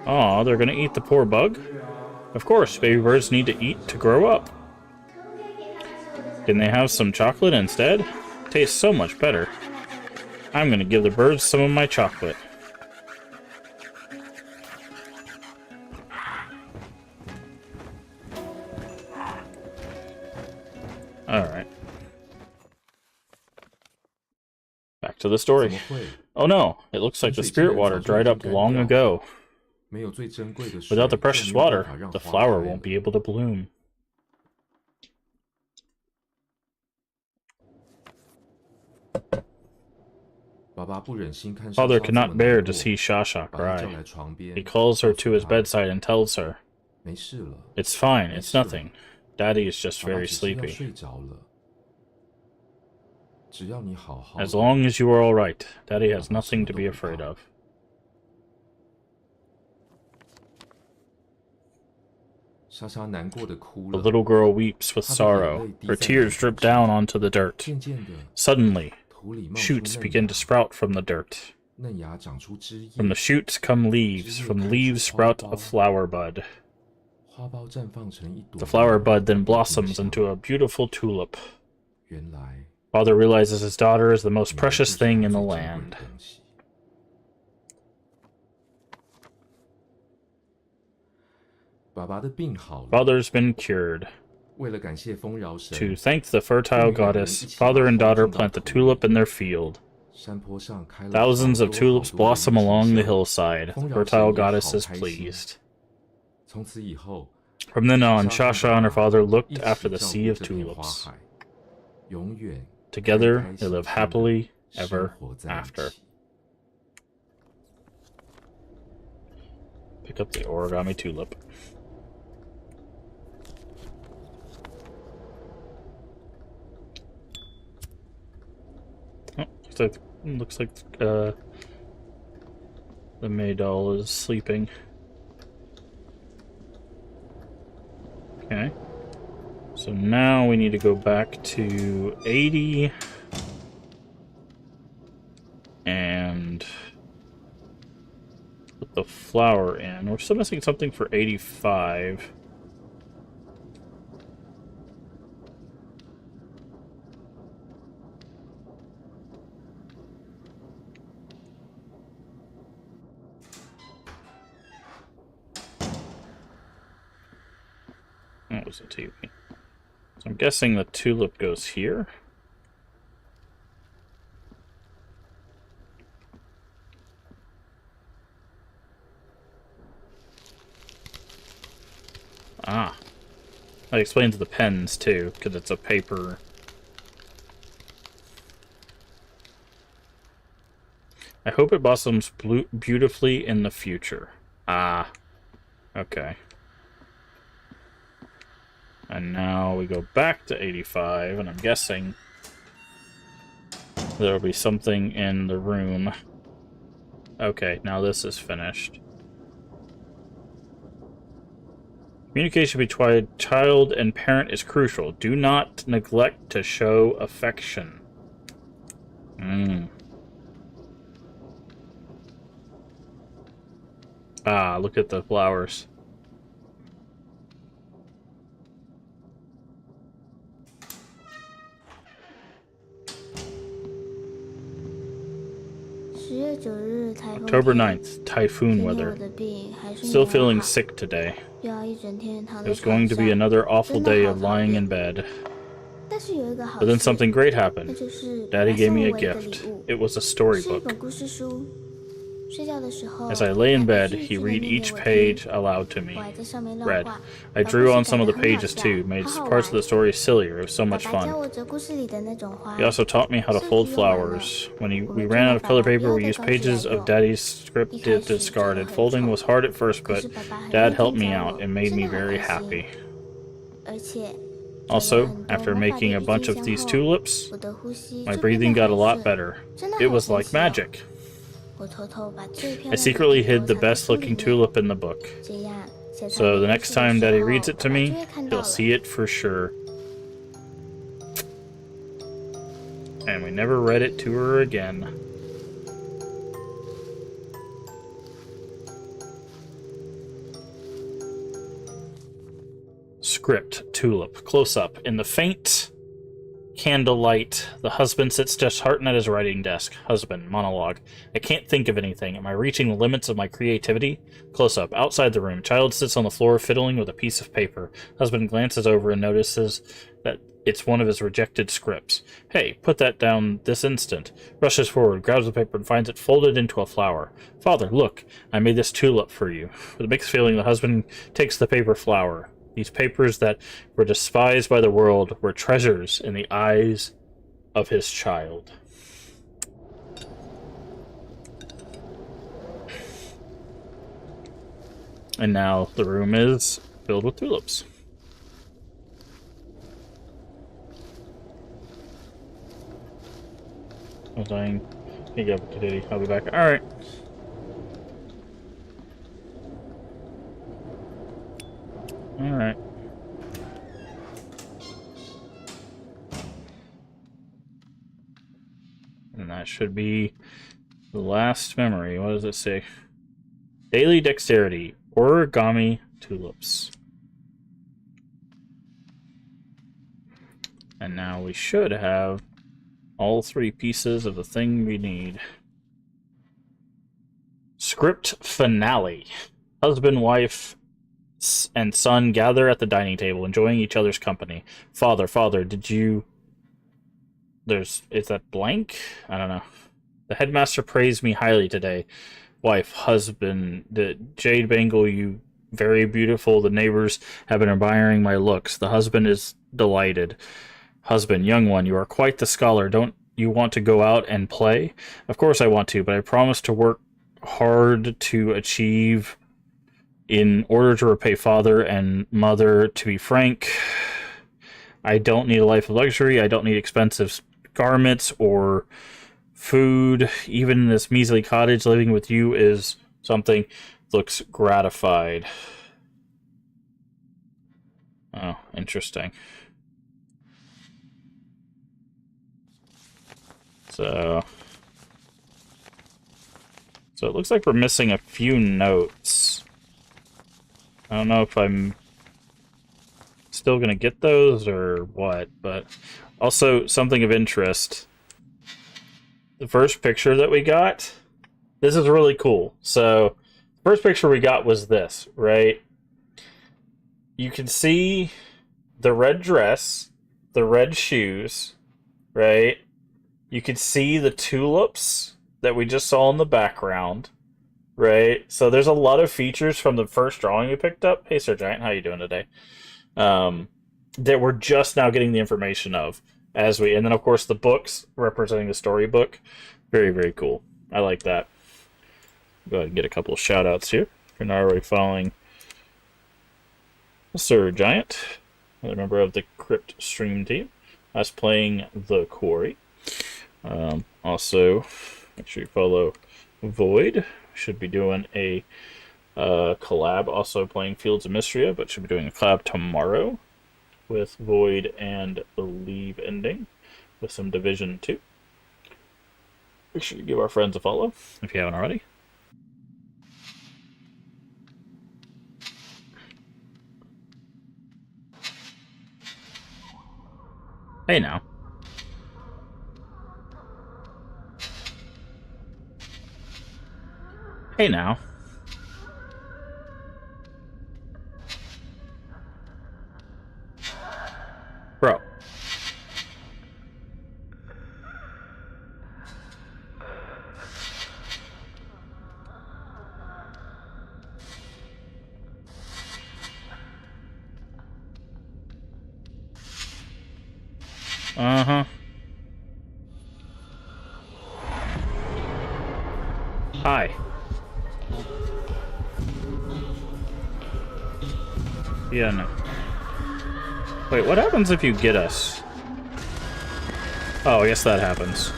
Speaker 1: Aw, they're gonna eat the poor bug? Of course, baby birds need to eat to grow up. Can they have some chocolate instead? It tastes so much better. I'm gonna give the birds some of my chocolate. Alright. Back to the story. Oh no, it looks like the spirit water dried up long ago. Without the precious water, the flower won't be able to bloom. Father cannot bear to see Shasha cry. He calls her to his bedside and tells her, "It's fine, it's nothing. Daddy is just very sleepy. As long as you are all right, Daddy has nothing to be afraid of." The little girl weeps with sorrow. Her tears drip down onto the dirt. Suddenly, shoots begin to sprout from the dirt. From the shoots come leaves. From the leaves sprout a flower bud. The flower bud then blossoms into a beautiful tulip. Father realizes his daughter is the most precious thing in the land. Father's been cured. To thank the fertile goddess, father and daughter plant the tulip in their field. Thousands of tulips blossom along the hillside. The fertile goddess is pleased. From then on, Shasha and her father looked after the sea of tulips. Together, they live happily ever after. Pick up the origami tulip. Oh, looks like the May doll is sleeping. Okay. So now we need to go back to 80 and put the flower in. We're still missing something for 85. What was the TV? So I'm guessing the tulip goes here. Ah. That explains the pens too, because it's a paper. I hope it blossoms beautifully in the future. Ah. Okay. And now we go back to 85, and I'm guessing there'll be something in the room. Okay, now this is finished. Communication between child and parent is crucial. Do not neglect to show affection. Ah, look at the flowers. October 9th, typhoon weather. Still feeling sick today. It was going to be another awful day of lying in bed. But then something great happened. Daddy gave me a gift. It was a storybook. As I lay in bed, he read each page aloud to me. Read. I drew on some of the pages too, made parts of the story sillier. It was so much fun. He also taught me how to fold flowers. When we ran out of color paper, we used pages of Daddy's script discarded. Folding was hard at first, but Dad helped me out and made me very happy. Also, after making a bunch of these tulips, my breathing got a lot better. It was like magic. I secretly hid the best-looking tulip in the book. So the next time Daddy reads it to me, he'll see it for sure. And we never read it to her again. Script, tulip, close up. In the faint candlelight, the husband sits disheartened at his writing desk. Husband, monologue. I can't think of anything. Am I reaching the limits of my creativity? Close up. Outside the room, child sits on the floor fiddling with a piece of paper. Husband glances over and notices that it's one of his rejected scripts. Hey, put that down this instant. Rushes forward, grabs the paper, and finds it folded into a flower. Father, look, I made this tulip for you. With a mixed feeling, the husband takes the paper flower. These papers that were despised by the world were treasures in the eyes of his child. And now the room is filled with tulips. I was dying. Hey, yeah, Diddy. I'll be back. Alright. Alright. And that should be the last memory. What does it say? Daily dexterity. Origami tulips. And now we should have all 3 pieces of the thing we need. Script finale. Husband, wife, and son gather at the dining table, enjoying each other's company. Father, did you... Is that blank? I don't know. The headmaster praised me highly today. Wife, husband, the jade bangle, you very beautiful. The neighbors have been admiring my looks. The husband is delighted. Husband, young one, you are quite the scholar. Don't you want to go out and play? Of course I want to, but I promise to work hard to achieve in order to repay father and mother. To be frank, I don't need a life of luxury. I don't need expensive garments or food. Even this measly cottage living with you is something. Looks gratified. Oh, interesting. So it looks like we're missing a few notes. I don't know if I'm still gonna get those or what, but also something of interest. The first picture that we got, this is really cool. So, the first picture we got was this, right? You can see the red dress, the red shoes, right? You can see the tulips that we just saw in the background, right? So there's a lot of features from the first drawing we picked up. Hey, Sir Giant, how you doing today? That we're just now getting the information of and then of course the books representing the storybook. Very, very cool. I like that. Go ahead and get a couple of shout outs here. If you're not already following Sir Giant, a member of the Crypt stream team, us playing the Quarry. Also, make sure you follow Void. Should be doing a collab, also playing Fields of Mystria, but should be doing a collab tomorrow with Void and Believe Ending with some Division 2. Make sure you give our friends a follow if you haven't already. Hey now. Hey now. Bro. Uh-huh. Hi. Yeah, no. Wait, what happens if you get us? Oh, I guess that happens.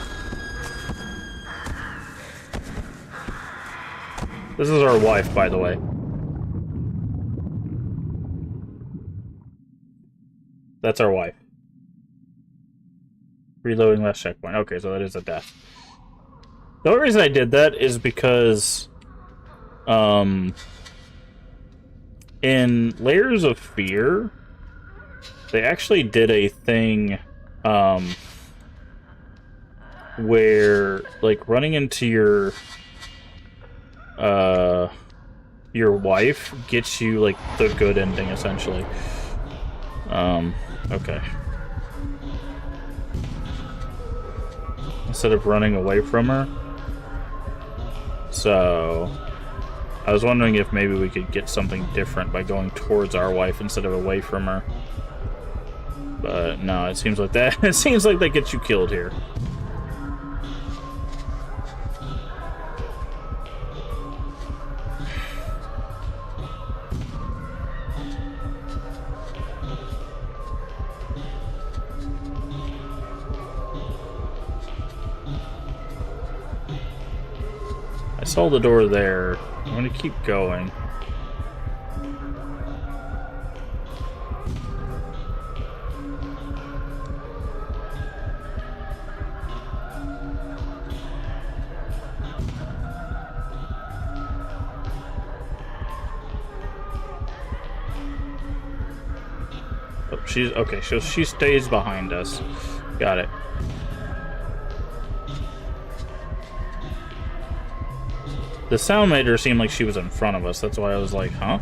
Speaker 1: This is our wife, by the way. That's our wife. Reloading last checkpoint. Okay, so that is a death. The only reason I did that is because, in Layers of Fear, they actually did a thing, where, like, running into your wife gets you, like, the good ending, essentially. Okay. Instead of running away from her. So, I was wondering if maybe we could get something different by going towards our wife instead of away from her. But no, it seems like that. It seems like that gets you killed here. I saw the door there. I'm gonna keep going. Oh, she's okay. So she stays behind us. Got it. The sound made her seem like she was in front of us. That's why I was like, huh?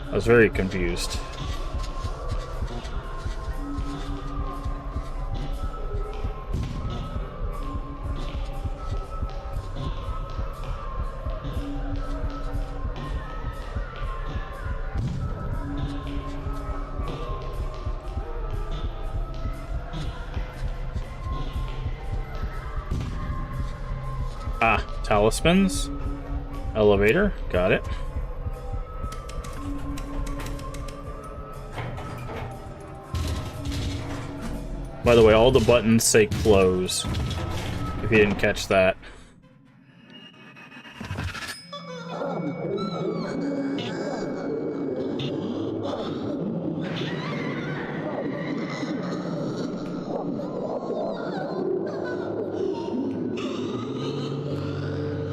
Speaker 1: I was very confused. Ah, talismans. Elevator, got it. By the way, all the buttons say close, if you didn't catch that.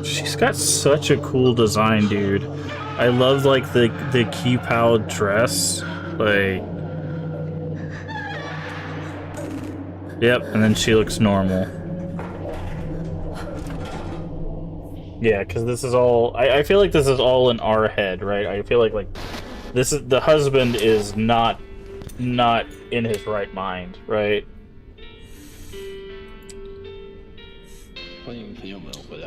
Speaker 1: She's got such a cool design, dude. I love, like, the key-powed dress. Like... Yep, and then she looks normal. Yeah, because this is all... I feel like this is all in our head, right? I feel like, this is... The husband is not in his right mind, right?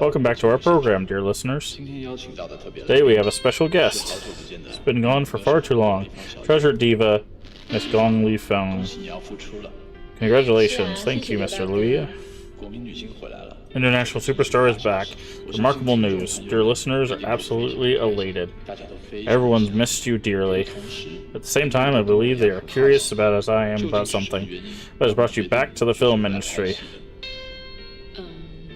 Speaker 1: Welcome back to our program, dear listeners. Today we have a special guest. It's been gone for far too long. Treasure diva, Miss Gong Li Feng. Congratulations. Thank you, Mr. Liu. International Superstar is back. Remarkable news. Dear listeners are absolutely elated. Everyone's missed you dearly. At the same time, I believe they are curious about as I am about something that has brought you back to the film industry.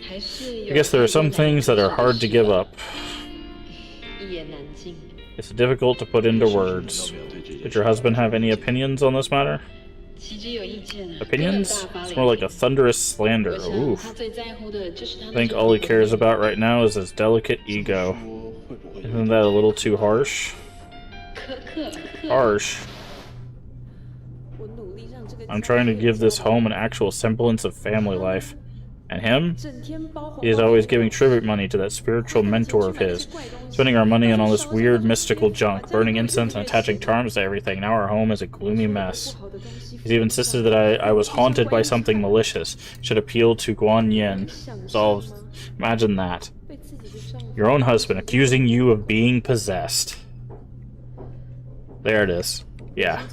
Speaker 1: I guess there are some things that are hard to give up. It's difficult to put into words. Did your husband have any opinions on this matter? Opinions? It's more like a thunderous slander. Oof. I think all he cares about right now is his delicate ego. Isn't that a little too harsh? Harsh. I'm trying to give this home an actual semblance of family life. And him? He is always giving tribute money to that spiritual mentor of his. Spending our money on all this weird mystical junk, burning incense and attaching charms to everything. Now our home is a gloomy mess. He's even insisted that I was haunted by something malicious. Should appeal to Guan Yin. Imagine that. Your own husband accusing you of being possessed. There it is. Yeah.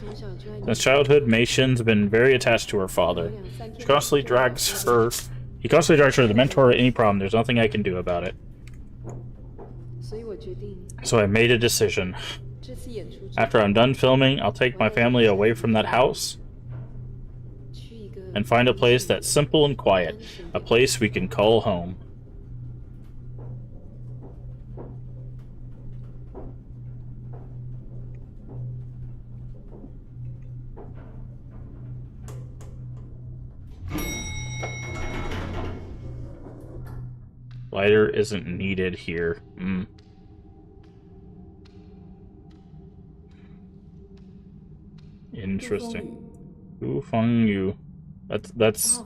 Speaker 1: Since childhood, Mei Shin's been very attached to her father. He constantly drags her to the mentor at any problem. There's nothing I can do about it. So I made a decision. After I'm done filming, I'll take my family away from that house and find a place that's simple and quiet. A place we can call home. Lighter isn't needed here. Interesting. 不风雨. That's.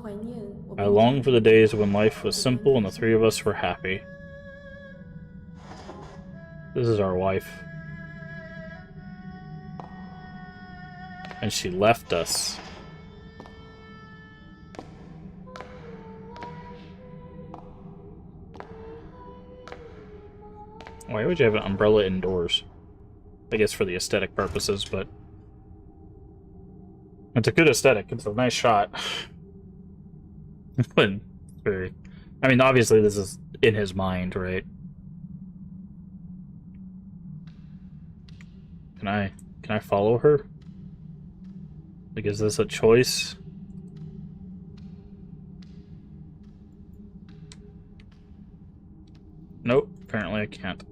Speaker 1: I long for the days when life was simple and the three of us were happy. This is our wife. And she left us. Why would you have an umbrella indoors? I guess for the aesthetic purposes, but... It's a good aesthetic. It's a nice shot. But very... I mean, obviously this is in his mind, right? Can I follow her? Like, is this a choice? Nope, apparently I can't.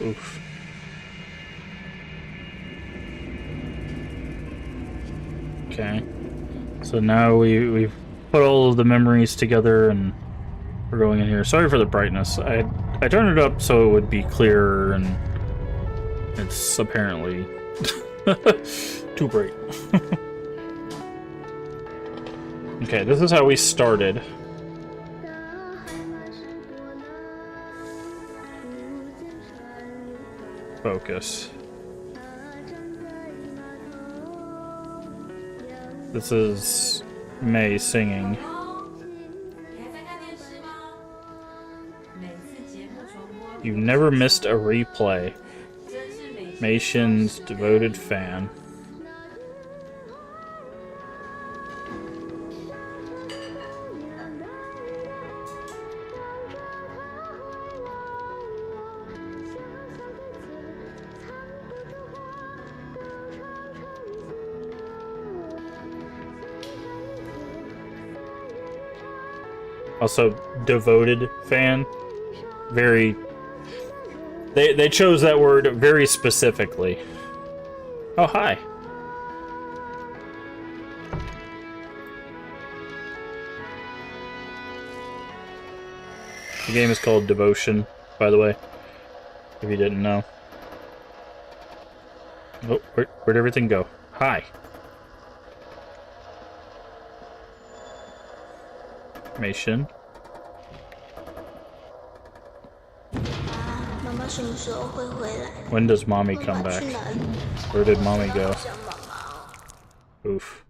Speaker 1: Oof. Okay. So now we've put all of the memories together and we're going in here. Sorry for the brightness. I turned it up so it would be clearer, and it's apparently too bright. Okay, this is how we started. Focus. This is May singing. You never missed a replay. Mei Shin's devoted fan. Also, devoted fan. Very... They chose that word very specifically. Oh, hi. The game is called Devotion, by the way, if you didn't know. Oh, where'd everything go? Hi. Mei Shin. When does mommy come back? Where did mommy go? Oof.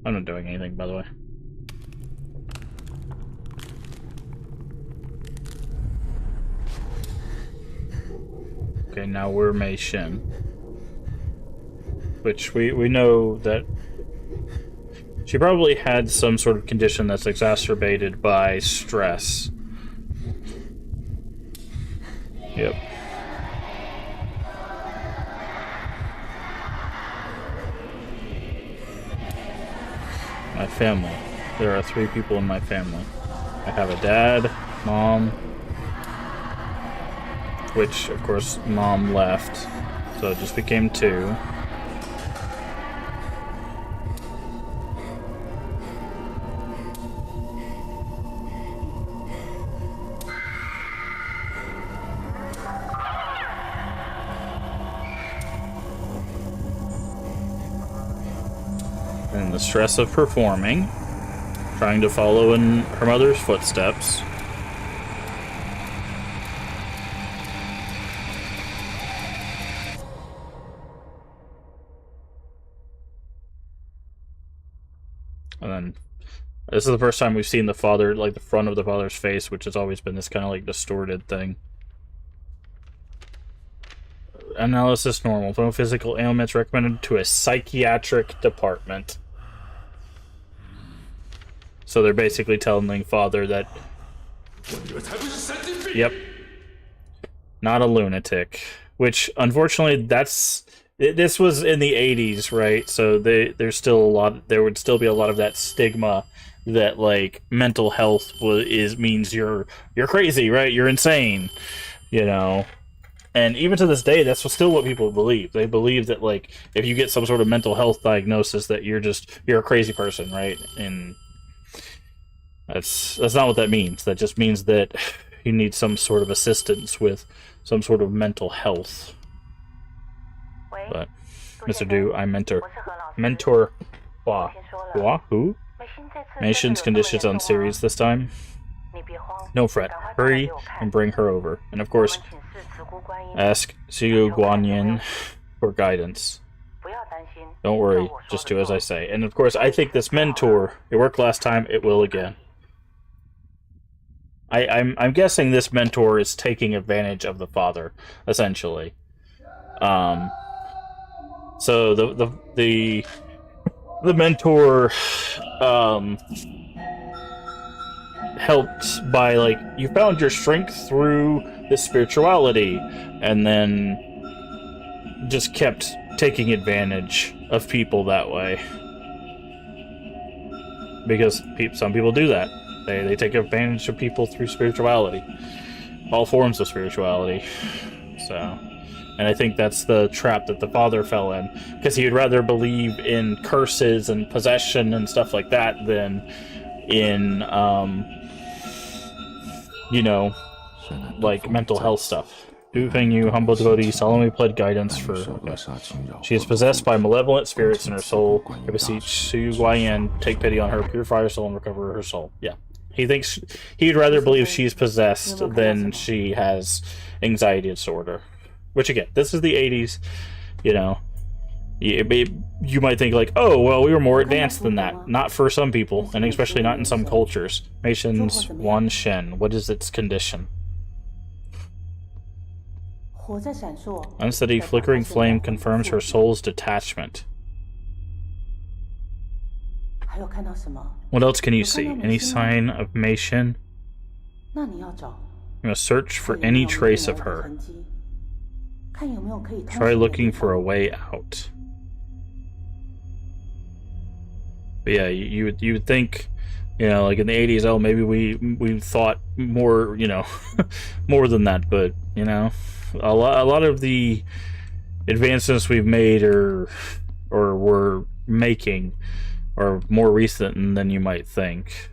Speaker 1: I'm not doing anything, by the way. Okay, now we're Mei Shin. Which we know that she probably had some sort of condition that's exacerbated by stress. Yep. My family. There are 3 people in my family. I have a dad, mom, which, of course, mom left, so it just became 2. And the stress of performing, trying to follow in her mother's footsteps. And then this is the first time we've seen the father, like the front of the father's face, which has always been this kind of like distorted thing. Analysis normal. No physical ailments, recommended to a psychiatric department. So they're basically telling Father that,
Speaker 4: 你们才不是神经病！
Speaker 1: yep, not a lunatic. Which, unfortunately, this was in the 80s, right? So there would still be a lot of that stigma that, like, mental health means you're crazy, right? You're insane, you know? And even to this day, that's still what people believe. They believe that, like, if you get some sort of mental health diagnosis, that you're a crazy person, right? And that's not what that means. That just means that you need some sort of assistance with some sort of mental health. But, Mr. Du, I mentor Hua. Hua? Who? Nation's conditions on series this time. No fret. Hurry and bring her over. And of course, ask Sigu Guanyin for guidance. Don't worry, just do as I say. And of course, I think this mentor, it worked last time, it will again. I'm guessing this mentor is taking advantage of the father, essentially. So the mentor helped by, like, you found your strength through this spirituality, and then just kept taking advantage of people that way. Because some people do that. They take advantage of people through spirituality. All forms of spirituality. So, and I think that's the trap that the father fell in. Because he would rather believe in curses and possession and stuff like that than in, you know, like mental health stuff. Du Fengyu, humble devotee, solemnly pled guidance for... Okay. She is possessed by malevolent spirits in her soul. I beseech Su Guayan, take pity on her, purify her soul, and recover her soul. Yeah. He thinks he'd rather believe she's possessed than she has anxiety disorder. Which, again, this is the 80s, you know. You might think, like, oh, well, we were more advanced than that. Not for some people, and especially not in some cultures. Mason's Wan Shen. What is its condition? Unsteady flickering flame confirms her soul's detachment. What else can you see? Any sign of Mei Shen? You must search for any trace of her. Try looking for a way out. But yeah, you would think, you know, like in the 80s, oh, maybe we thought more, you know, more than that. But, you know, a lot of the advancements we've made or we're making are more recent than you might think.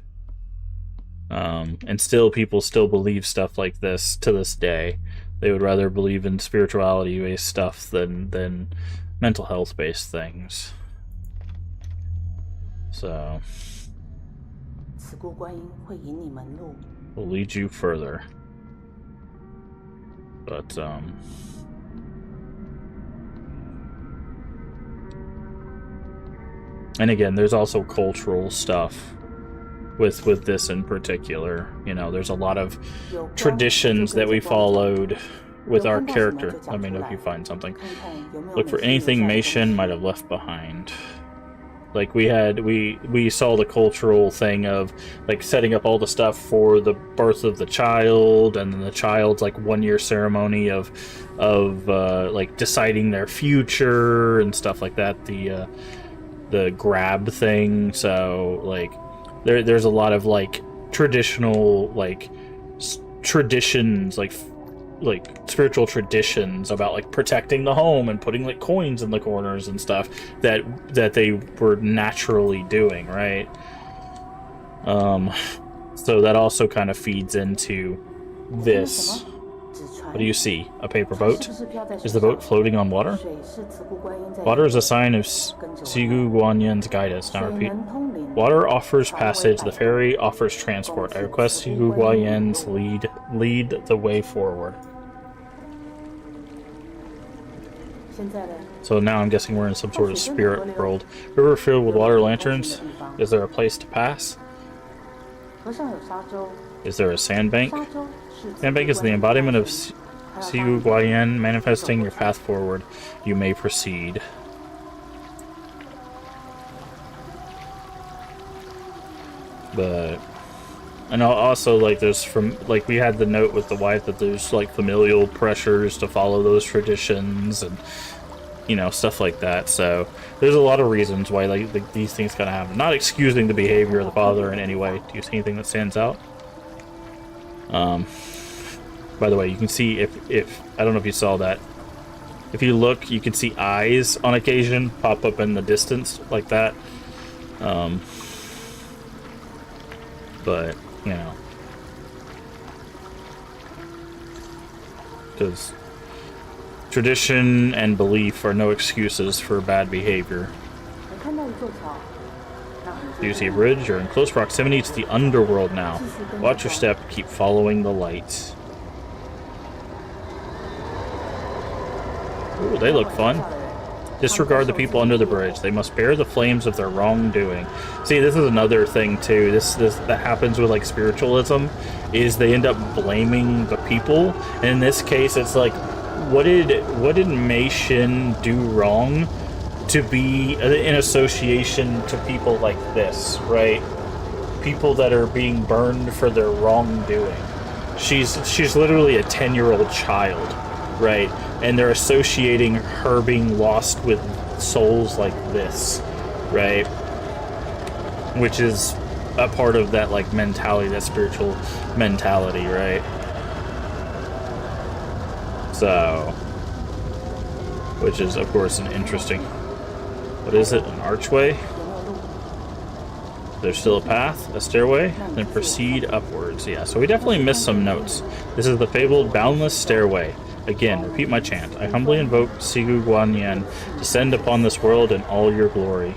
Speaker 1: And still, people still believe stuff like this to this day. They would rather believe in spirituality-based stuff than mental health-based things. So, we'll lead you further. But, and again, there's also cultural stuff with this in particular. You know, there's a lot of traditions that we followed with our character. Let me know if you find something. Look for anything Mei Shen might have left behind. Like we saw the cultural thing of like setting up all the stuff for the birth of the child, and then the child's like 1-year ceremony of like deciding their future and stuff like that. The grab thing. So like there's a lot of like traditional like traditions, like spiritual traditions about like protecting the home and putting like coins in the corners and stuff that they were naturally doing, right? So that also kind of feeds into this. What do you see? A paper boat? Is the boat floating on water? Water is a sign of Sigu Guanyan's guidance. Now repeat. Water offers passage, the ferry offers transport. I request Sigu Guanyan's lead the way forward. So now I'm guessing we're in some sort of spirit world. River filled with water lanterns. Is there a place to pass? Is there a sandbank? Sandbank is the embodiment of Sigu Guanyan, manifesting your path forward. You may proceed. But and also like there's from like we had the note with the wife that there's like familial pressures to follow those traditions and stuff like that. So there's a lot of reasons why like these things kind of happen. Not excusing the behavior of the father in any way. Do you see anything that stands out? By the way, you can see if I don't know if you saw that. If you look, you can see eyes on occasion pop up in the distance like that. But because tradition and belief are no excuses for bad behavior. Do you see a bridge? You're in close proximity to the underworld now. Watch your step, keep following the light. Ooh, they look fun. Disregard the people under the bridge. They must bear the flames of their wrongdoing. See, this is another thing too. This that happens with like spiritualism, is they end up blaming the people. And in this case, it's like, what did Mei Xin do wrong to be in association to people like this, right? People that are being burned for their wrongdoing. She's literally a 10-year-old child, right? And they're associating her being lost with souls like this, right? Which is a part of that like mentality, that spiritual mentality, right? So, which is of course an interesting, what is it, an archway? There's still a path, a stairway, then proceed upwards. Yeah, so we definitely missed some notes. This is the fabled boundless stairway. Again, repeat my chant. I humbly invoke Sigu Guanyin, descend upon this world in all your glory.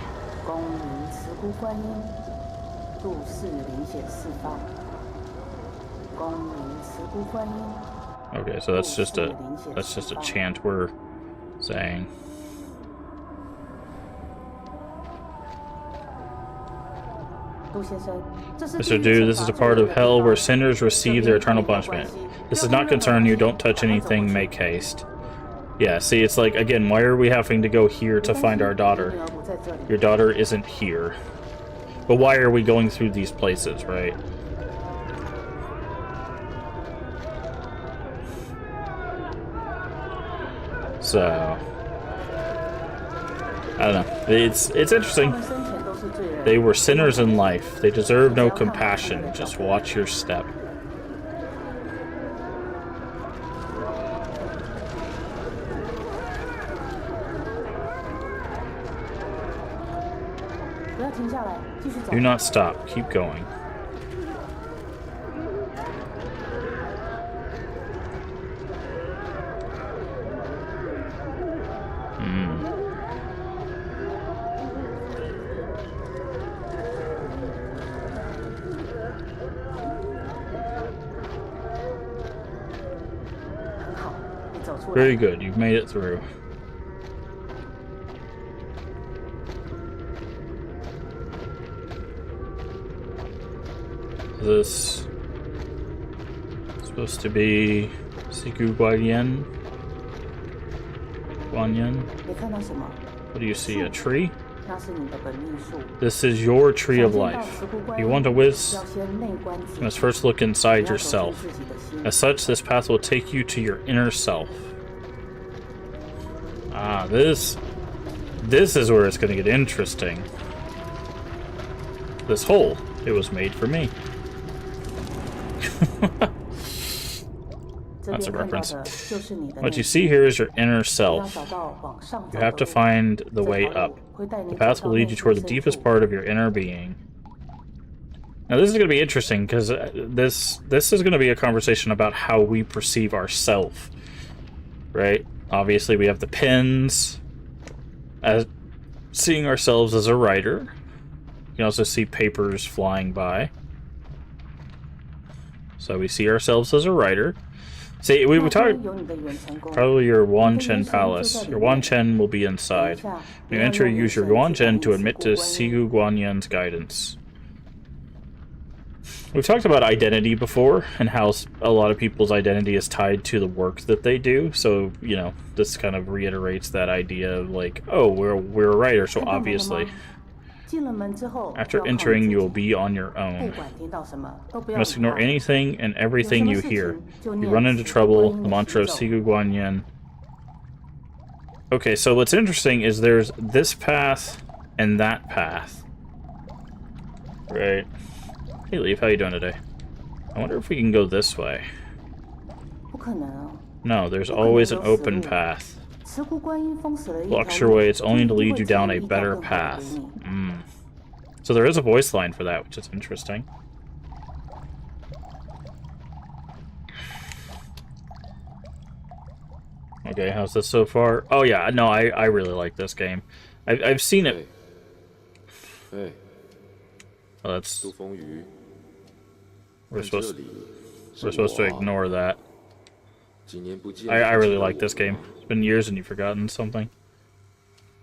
Speaker 1: Okay, so that's just a chant we're saying. Mr. Du, this is a part of hell where sinners receive their eternal punishment. This does not concern you. Don't touch anything. Make haste. Yeah, see, it's like, again, why are we having to go here to find our daughter? Your daughter isn't here. But why are we going through these places, right? So, I don't know. It's interesting. They were sinners in life. They deserve no compassion. Just watch your step. Do not stop. Keep going. Very good, you've made it through. This is supposed to be Sigu Guanyin. What do you see? A tree? This is your tree of life. If you want a whiz, you must first look inside yourself. As such, this path will take you to your inner self. Ah, this is where it's going to get interesting. This hole, it was made for me. That's a reference. What you see here is your inner self. You have to find the way up. The path will lead you toward the deepest part of your inner being. Now this is going to be interesting because this is going to be a conversation about how we perceive ourselves, right? Obviously we have the pins as seeing ourselves as a writer. You can also see papers flying by. So we see ourselves as a writer. See, we talked probably your Wanchen Palace. Your Wanchen will be inside. When you enter, use your Wanchen to admit to Sigu Guanyin's guidance. We've talked about identity before, and how a lot of people's identity is tied to the work that they do. So, you know, this kind of reiterates that idea of like, oh, we're a writer, so obviously. After entering, you will be on your own. You must ignore anything and everything you hear. You run into trouble, the mantra of Sigu Guanyin. Okay, so what's interesting is there's this path and that path. Right. Hey, Leaf, how you doing today? I wonder if we can go this way. No, there's always an open path. Blocks your way, it's only to lead you down a better path. So there is a voice line for that, which is interesting. Okay, how's this so far? Oh yeah, no, I really like this game. I've seen it.
Speaker 5: Hey.
Speaker 1: Oh, that's...
Speaker 5: 杜风雨，
Speaker 1: We're
Speaker 5: 看
Speaker 1: supposed
Speaker 5: 这里，
Speaker 1: we're supposed to
Speaker 5: 是我啊
Speaker 1: ignore that.
Speaker 5: 几年不见，
Speaker 1: I
Speaker 5: 就
Speaker 1: really
Speaker 5: 是
Speaker 1: like this
Speaker 5: 我
Speaker 1: game. It's been years and you've forgotten something.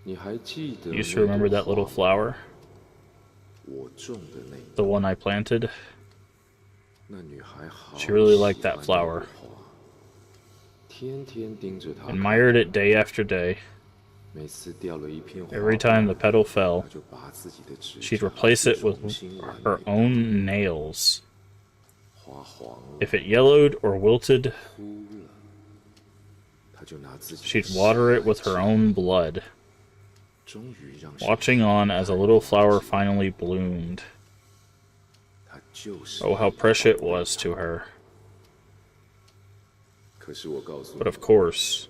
Speaker 5: 你还记得
Speaker 1: You used to remember that little flower?
Speaker 5: 我种的那
Speaker 1: The one I planted?
Speaker 5: 那女孩好
Speaker 1: She really liked
Speaker 5: 喜
Speaker 1: that
Speaker 5: 欢
Speaker 1: flower.
Speaker 5: 那朵花，天天盯着它看，
Speaker 1: Admired it day after day.
Speaker 5: 每次掉了一片花
Speaker 1: Every time the petal fell,
Speaker 5: 她就拔自己的指
Speaker 1: she'd
Speaker 5: 甲
Speaker 1: replace it
Speaker 5: 重
Speaker 1: with
Speaker 5: 新完
Speaker 1: her
Speaker 5: 美
Speaker 1: own nails.
Speaker 5: 花黄了
Speaker 1: If it yellowed or wilted,
Speaker 5: 枯了，她就拿自己的
Speaker 1: she'd water it with her own blood,
Speaker 5: 终于让谁
Speaker 1: watching on as a little flower finally bloomed.
Speaker 5: 她就是
Speaker 1: Oh, how precious it was to her.
Speaker 5: 可是我告诉
Speaker 1: But
Speaker 5: 你
Speaker 1: of course,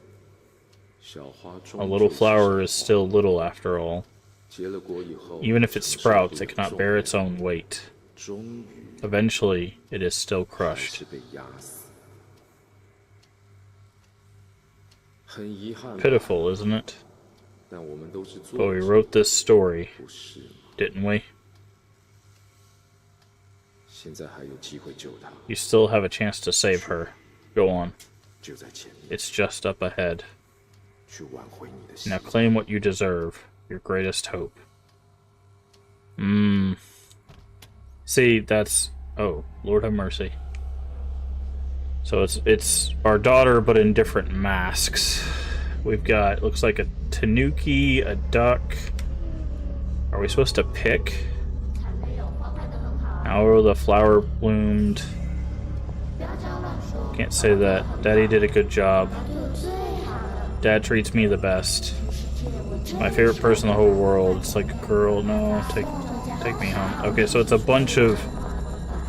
Speaker 5: 小花
Speaker 1: a little flower is still little after all.
Speaker 5: 结了果以后
Speaker 1: Even if it sprouts, it cannot bear its own weight.
Speaker 5: 终于
Speaker 1: Eventually, it is still
Speaker 5: 还
Speaker 1: crushed.
Speaker 5: 是被压死，很遗憾吧，
Speaker 1: Pitiful, isn't it?
Speaker 5: 但我们都是
Speaker 1: But
Speaker 5: 作
Speaker 1: we
Speaker 5: 者，
Speaker 1: wrote this story,
Speaker 5: 不是吗？
Speaker 1: didn't we?
Speaker 5: 现在还有机会救她，
Speaker 1: You still have a chance to save her. Go on.
Speaker 5: 就在前面，
Speaker 1: It's just up ahead.
Speaker 5: 去挽回你的心
Speaker 1: Now。claim what you deserve. Your greatest hope. See, that's... Oh, Lord have mercy. So it's our daughter, but in different masks. We've got, looks like a tanuki, a duck. Are we supposed to pick? How the flower bloomed. Can't say that. Daddy did a good job. Dad treats me the best. My favorite person in the whole world. It's like a girl. No, take me home. Okay, so it's a bunch of...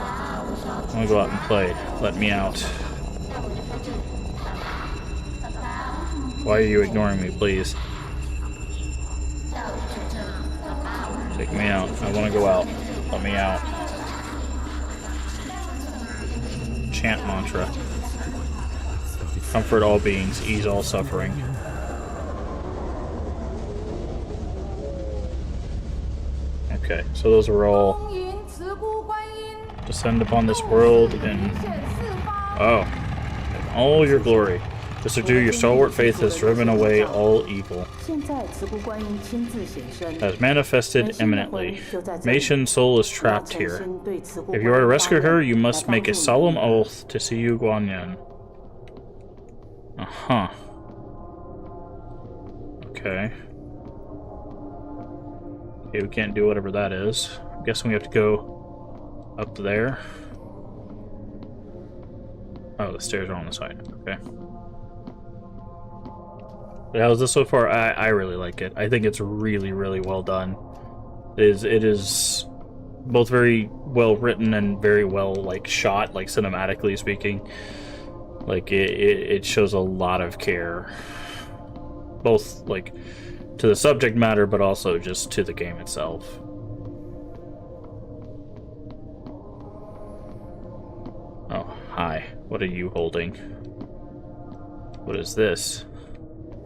Speaker 1: I'm gonna go out and play. Let me out. Why are you ignoring me, please? Take me out. I want to go out. Let me out. Chant mantra. Comfort all beings, ease all suffering. Okay, so those are all descend upon this world in all your glory. To subdue your stalwart faith has driven away all evil. Has manifested eminently. Mei Shin's soul is trapped here. If you are to rescue her, you must make a solemn oath to Siyu Guanyin. Uh-huh. Okay. Okay, we can't do whatever that is. I'm guessing we have to go up there. Oh, the stairs are on the side. Okay. But how's this so far? I really like it. I think it's really, really well done. It is both very well written and very well shot, cinematically speaking. It shows a lot of care, both to the subject matter, but also just to the game itself. Oh, hi. What are you holding? What is this?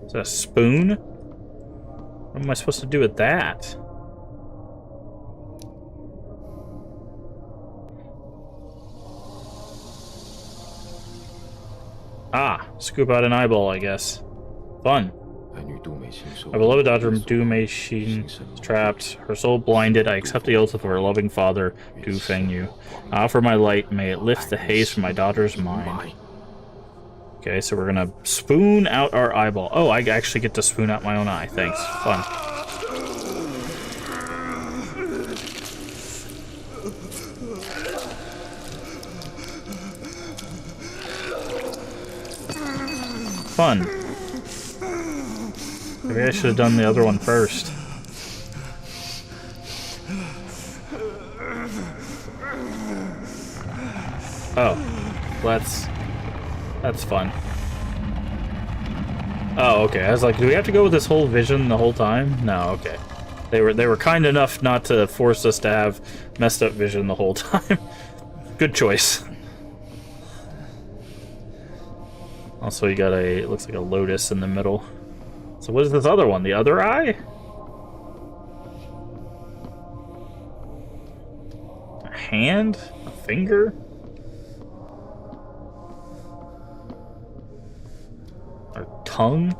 Speaker 1: Is that a spoon? What am I supposed to do with that? Ah, scoop out an eyeball, I guess. Fun.
Speaker 5: 爱女杜美心受
Speaker 1: My beloved daughter Du Meixin is trapped, her soul blinded. I accept the oath of her loving father, Du Fengyu. I offer my light, may it lift the haze from my daughter's mind. Okay, so we're gonna spoon out our eyeball. Oh, I actually get to spoon out my own eye. Thanks. Fun. fun. Maybe I should have done the other one first. Oh, that's fun. Oh, okay. I was like, do we have to go with this whole vision the whole time? No, okay. They were kind enough not to force us to have messed up vision the whole time. Good choice. Also, you got it looks like a lotus in the middle. So what is this other one? The other eye? A hand? A finger? Our tongue?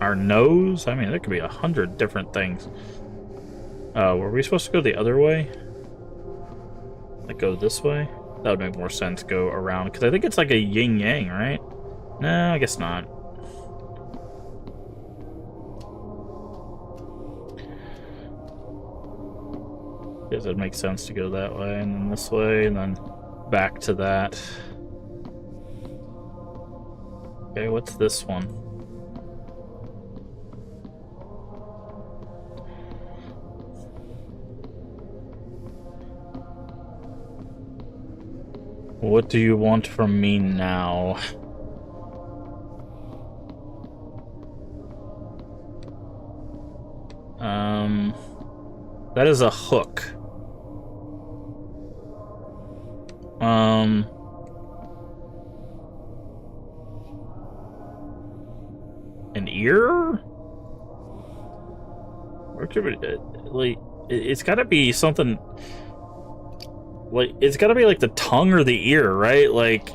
Speaker 1: Our nose? I mean, there could be 100 different things. Were we supposed to go the other way? Like, go this way? That would make more sense, go around. Because I think it's like a yin-yang, right? No, I guess not. Guess it makes sense to go that way, and then this way, and then back to that. Okay, what's this one? What do you want from me now? That is a hook. An ear? Where could it, like, it's gotta be something. Like, it's gotta be like the tongue or the ear, right? Like,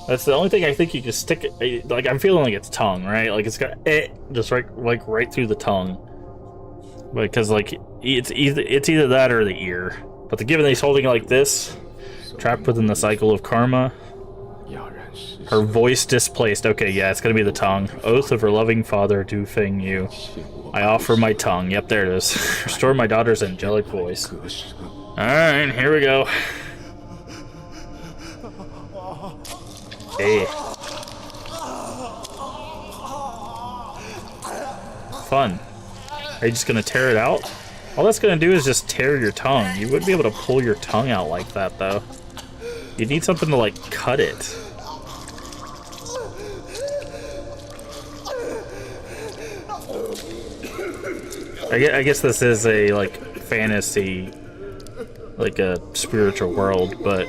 Speaker 1: that's the only thing I think you can stick it. Like, I'm feeling like it's tongue, right? Like, it's got just right through the tongue. Because like it's either that or the ear. But given that he's holding it like this, trapped within the cycle of karma. Her voice displaced. Okay, yeah, it's gonna be the tongue. Oath of her loving father, Du Feng Yu. I offer my tongue. Yep, there it is. Restore my daughter's angelic voice. Alright, here we go. Hey. Fun. Are you just gonna tear it out? All that's gonna do is just tear your tongue. You wouldn't be able to pull your tongue out like that, though. You need something to, like, cut it. I guess this is a, like, fantasy, like a spiritual world, but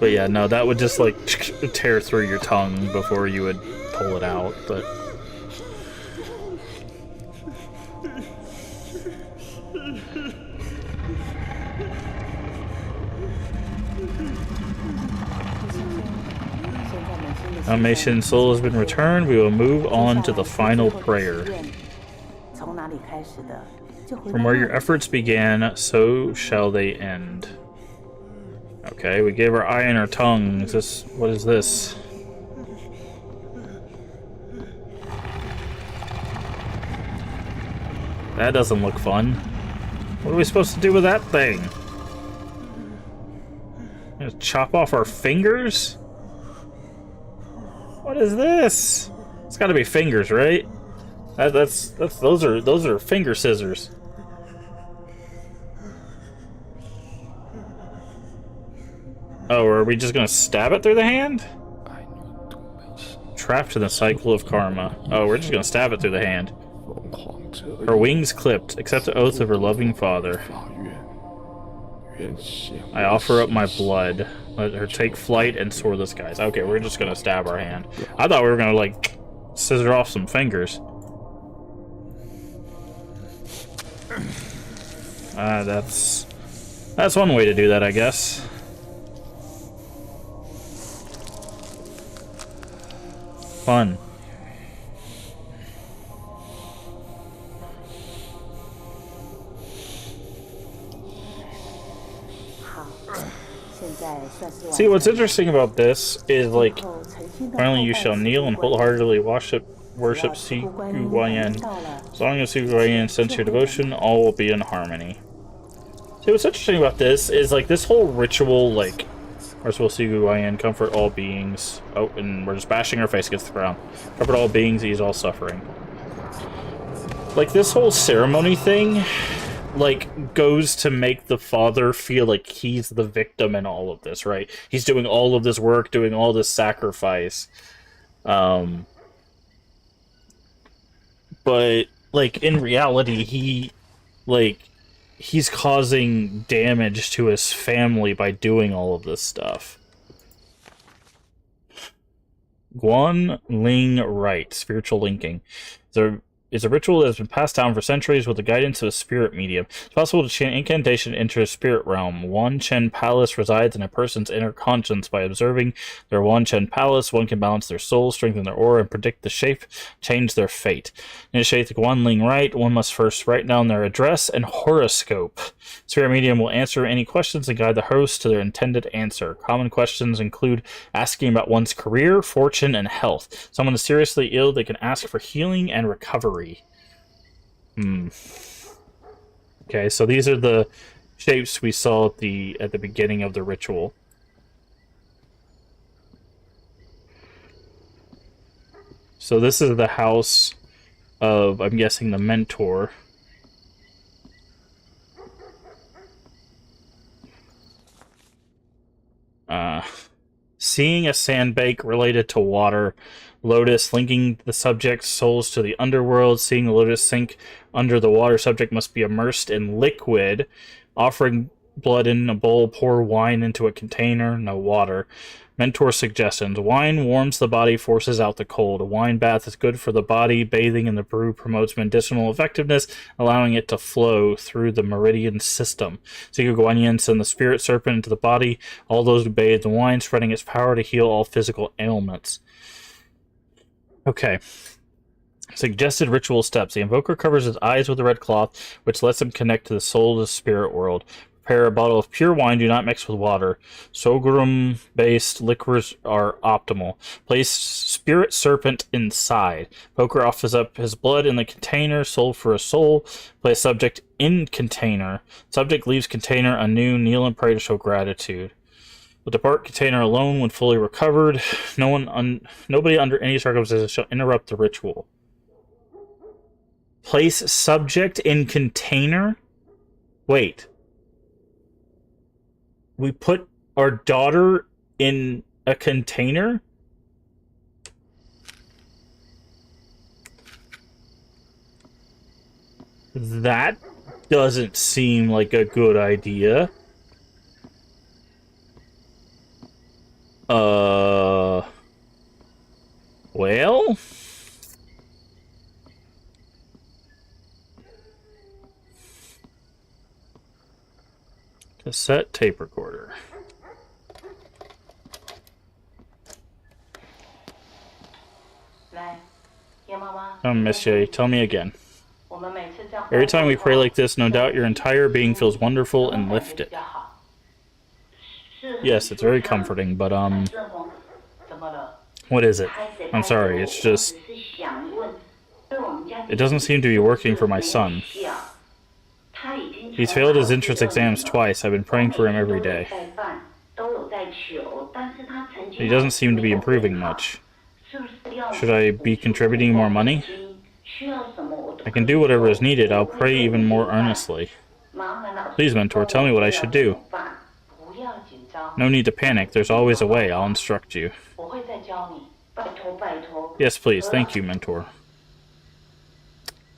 Speaker 1: yeah, no, that would just, like, tear through your tongue before you would pull it out, but... Animation soul has been returned. We will move on to the final prayer. From where your efforts began, so shall they end. Okay, we gave our eye and our tongue. What is this? That doesn't look fun. What are we supposed to do with that thing? Just chop off our fingers? What is this? It's got to be fingers, right? Those are finger scissors. Oh, are we just gonna stab it through the hand? Trapped in the cycle of karma. Oh, we're just gonna stab it through the hand. Her wings clipped. Accept the oath of her loving father. I offer up my blood. Let her take flight and soar the skies. Okay, we're just gonna stab our hand. I thought we were gonna, like, scissor off some fingers. That's one way to do that, I guess. Fun. See, what's interesting about this is, like, finally you shall kneel and wholeheartedly worship Si Guanyin. As long as Si Guanyin sends your devotion, all will be in harmony. See, what's interesting about this is, like, this whole ritual, like, First, we'll see Guayan comfort all beings. Oh, and we're just bashing our face against the ground. Comfort all beings, ease all suffering. Like, this whole ceremony thing, like, goes to make the father feel like he's the victim in all of this, right? He's doing all of this work, doing all this sacrifice. But, like, in reality, he's causing damage to his family by doing all of this stuff. Guan Ling Rite, spiritual linking. It's a ritual that has been passed down for centuries with the guidance of a spirit medium. It's possible to chant incantation into a spirit realm. Wan Chen Palace resides in a person's inner conscience. By observing their Wan Chen Palace, one can balance their soul, strengthen their aura, and predict the shape, change their fate. To initiate the Guanling Rite, one must first write down their address and horoscope. Spirit medium will answer any questions and guide the host to their intended answer. Common questions include asking about one's career, fortune, and health. Someone is seriously ill, they can ask for healing and recovery. Okay, so these are the shapes we saw at the beginning of the ritual. So this is the house of, I'm guessing, the mentor. Seeing a sandbank related to water. Lotus, linking the subject's souls to the underworld. Seeing the lotus sink under the water, subject must be immersed in liquid. Offering blood in a bowl, pour wine into a container, no water. Mentor suggestions. Wine warms the body, forces out the cold. A wine bath is good for the body. Bathing in the brew promotes medicinal effectiveness, allowing it to flow through the meridian system. Siku Guanyin send the spirit serpent into the body. All those who bathe in wine, spreading its power to heal all physical ailments. Okay. Suggested ritual steps. The invoker covers his eyes with a red cloth, which lets him connect to the soul of the spirit world. Prepare a bottle of pure wine. Do not mix with water. Sogurum-based liquors are optimal. Place spirit serpent inside. Invoker offers up his blood in the container. Soul for a soul. Place subject in container. Subject leaves container anew. Kneel and pray to show gratitude. Will depart container alone when fully recovered. Nobody under any circumstances shall interrupt the ritual. Place subject in container? Wait. We put our daughter in a container? That doesn't seem like a good idea. Well? Cassette tape recorder. Monsieur, tell me again. Every time we pray like this, no doubt your entire being feels wonderful and lifted. Yes, it's very comforting, but, what is it? I'm sorry, it's just... It doesn't seem to be working for my son. He's failed his entrance exams twice. I've been praying for him every day. He doesn't seem to be improving much. Should I be contributing more money? I can do whatever is needed. I'll pray even more earnestly. Please, Mentor, tell me what I should do. No need to panic. There's always a way. I'll instruct you. Yes, please. Thank you, Mentor.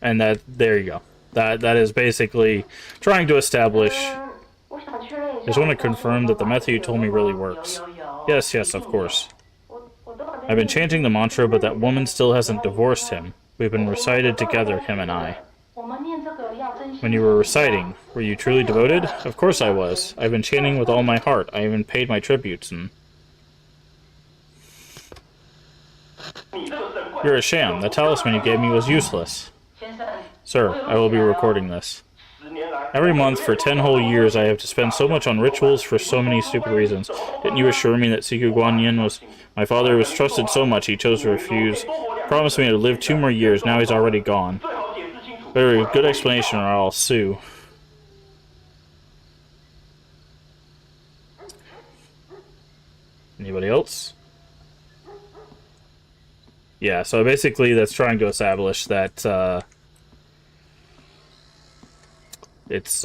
Speaker 1: And there you go. That is basically trying to establish... I just want to confirm that the method you told me really works. Yes, of course. I've been chanting the mantra, but that woman still hasn't divorced him. We've been recited together, him and I. When you were reciting, were you truly devoted? Of course I was. I've been chanting with all my heart. I even paid my tributes, and... You're a sham. The talisman you gave me was useless. Sir, I will be recording this. Every month for 10 whole years I have to spend so much on rituals for so many stupid reasons. Didn't you assure me that Siku Guanyin was... My father was trusted so much he chose to refuse. Promised me to live 2 more years, now he's already gone. Very good explanation or I'll sue. Anybody else? Yeah, so basically that's trying to establish that it's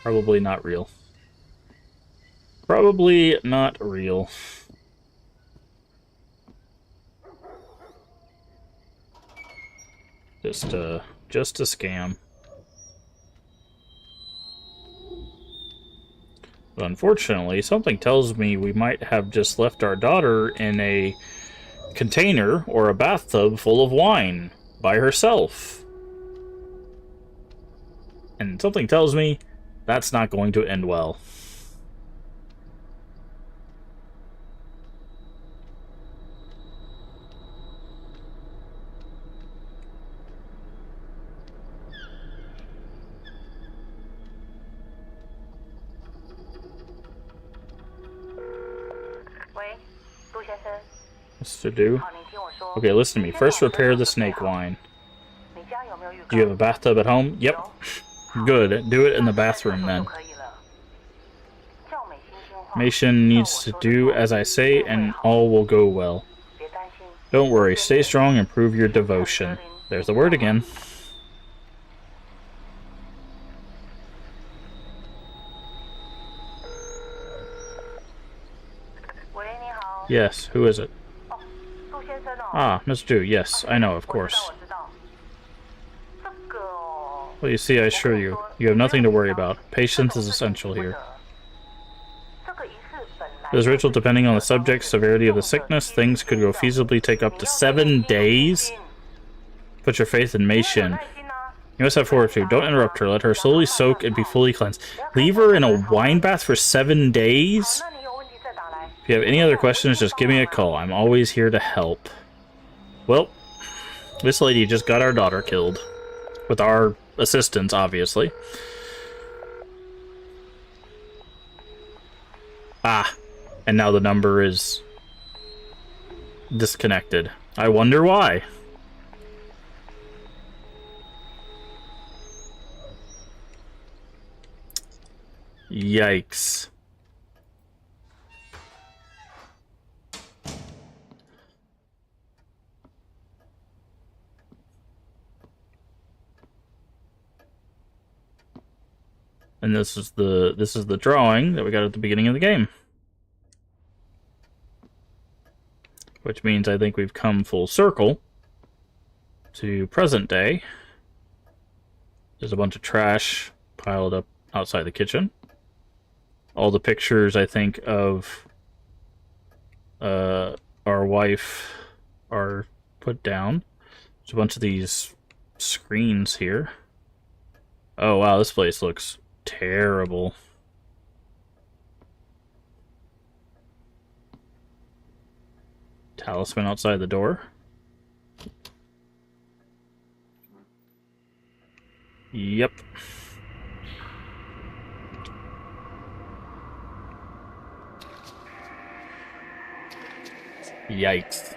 Speaker 1: probably not real. Probably not real. Just a scam. But unfortunately, something tells me we might have just left our daughter in a container or a bathtub full of wine by herself. And something tells me that's not going to end well. What's to do? Okay, listen to me. First, repair the snake wine. Do you have a bathtub at home? Yep. Good. Do it in the bathroom then. Mason needs to do as I say, and all will go well. Don't worry. Stay strong and prove your devotion. There's the word again. Yes, who is it? Ah, Miss Zhu, yes, I know, of course. Well, you see, I assure you, you have nothing to worry about. Patience is essential here. This ritual, depending on the subject, severity of the sickness, things could go feasibly take up to 7 days. Put your faith in Mei Xin. You must have fortitude. Don't interrupt her. Let her slowly soak and be fully cleansed. Leave her in a wine bath for 7 days? If you have any other questions, just give me a call. I'm always here to help. Well, this lady just got our daughter killed. With our assistance, obviously. Ah, and now the number is disconnected. I wonder why. Yikes. And this is the drawing that we got at the beginning of the game. Which means I think we've come full circle to present day. There's a bunch of trash piled up outside the kitchen. All the pictures, I think, of our wife are put down. There's a bunch of these screens here. Oh wow, this place looks terrible. Talisman outside the door. Yep. Yikes.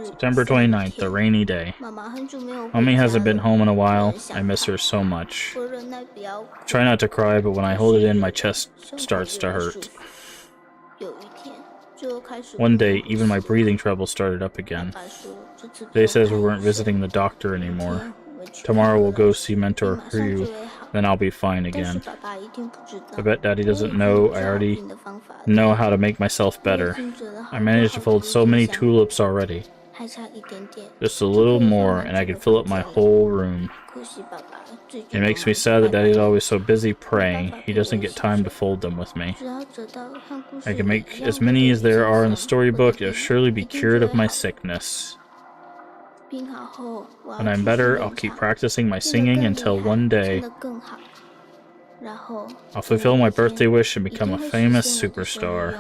Speaker 1: September 29th, a rainy day. Mommy hasn't been home in a while. I miss her so much. Try not to cry, but when I hold it in, my chest starts to hurt. One day, even my breathing trouble started up again. They says we weren't visiting the doctor anymore. Tomorrow we'll go see Mentor Hu, then I'll be fine again. I bet Daddy doesn't know I already know how to make myself better. I managed to fold so many tulips already. Just a little more and I could fill up my whole room. It makes me sad that Daddy's always so busy praying, he doesn't get time to fold them with me. I can make as many as there are in the storybook, it'll surely be cured of my sickness. When I'm better, I'll keep practicing my singing until one day I'll fulfill my birthday wish and become a famous superstar.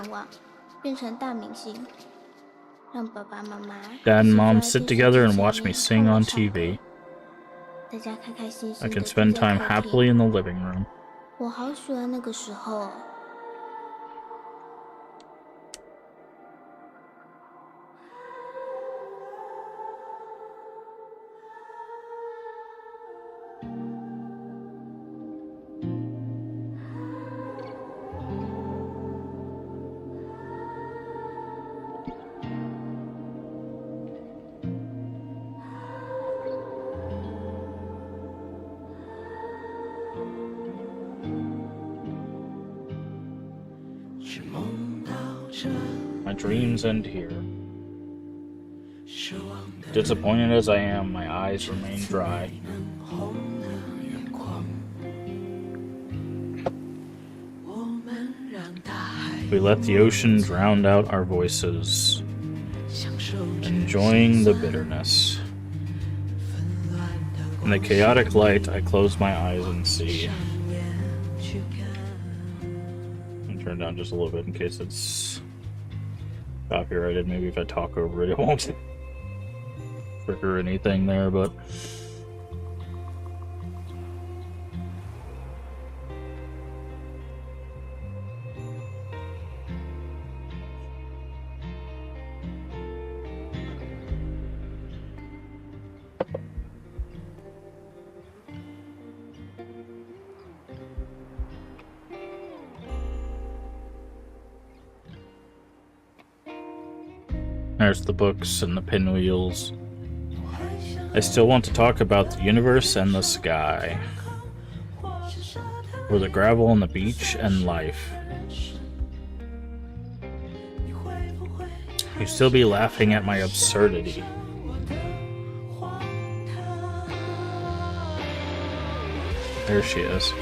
Speaker 1: Dad and Mom sit together and watch me sing on TV. I can spend time happily in the living room. dreams end here. Disappointed as I am, my eyes remain dry. We let the ocean drown out our voices, enjoying the bitterness. In the chaotic light, I close my eyes and see. I'll turn it down just a little bit in case it's copyrighted. Maybe if I talk over it, it won't trigger anything there, but... There's the books and the pinwheels. I still want to talk about the universe and the sky. Or the gravel on the beach and life. You still be laughing at my absurdity. There she is.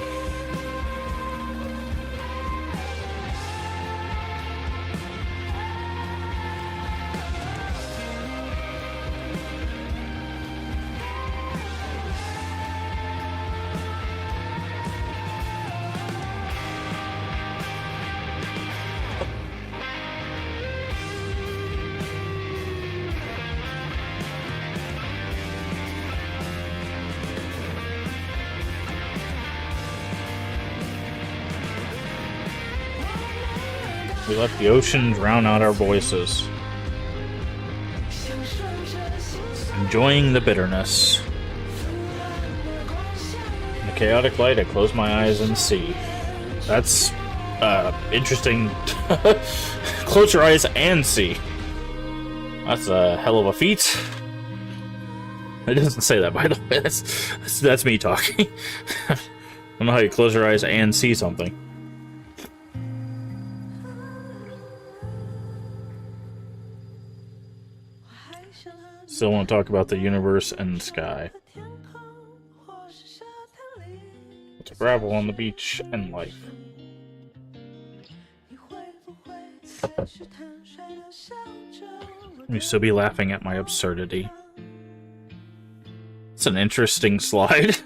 Speaker 1: We let the ocean drown out our voices, enjoying the bitterness. In the chaotic light, I close my eyes and see. That's interesting. Close your eyes and see. That's a hell of a feat. It doesn't say that, by the way. That's me talking. I don't know how you close your eyes and see something. Still want to talk about the universe and the sky. It's gravel on the beach and life. You still be laughing at my absurdity. It's an interesting slide.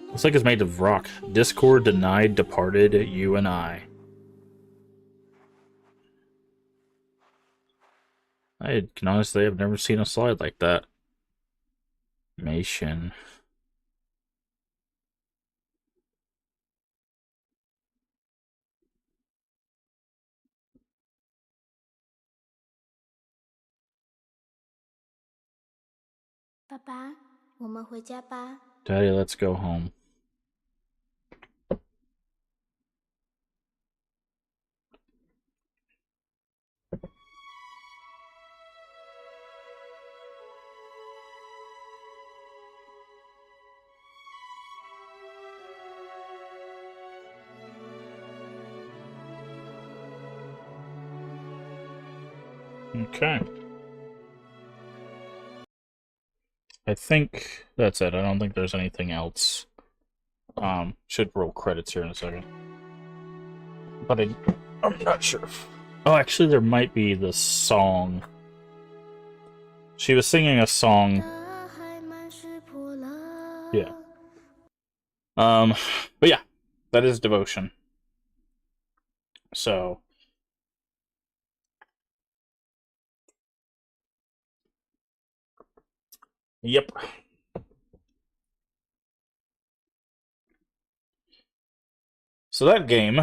Speaker 1: Looks like it's made of rock. Discord denied, departed, you and I. I can honestly have never seen a slide like that. Nation. Daddy, let's go home. Okay. I think that's it. I don't think there's anything else. Should roll credits here in a second. But I'm not sure. Oh, actually, there might be the song. She was singing a song. Yeah. But yeah, that is Devotion. So. Yep. So that game,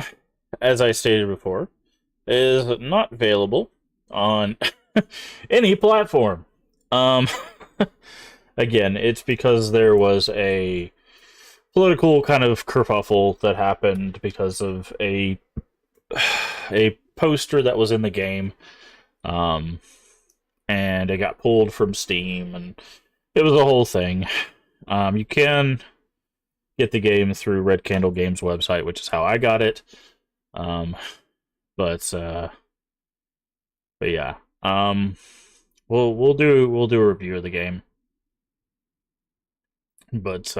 Speaker 1: as I stated before, is not available on any platform. Again, it's because there was a political kind of kerfuffle that happened because of a poster that was in the game, and it got pulled from Steam, and it was a whole thing. You can get the game through Red Candle Games website, which is how I got it. But But yeah, we'll do a review of the game. But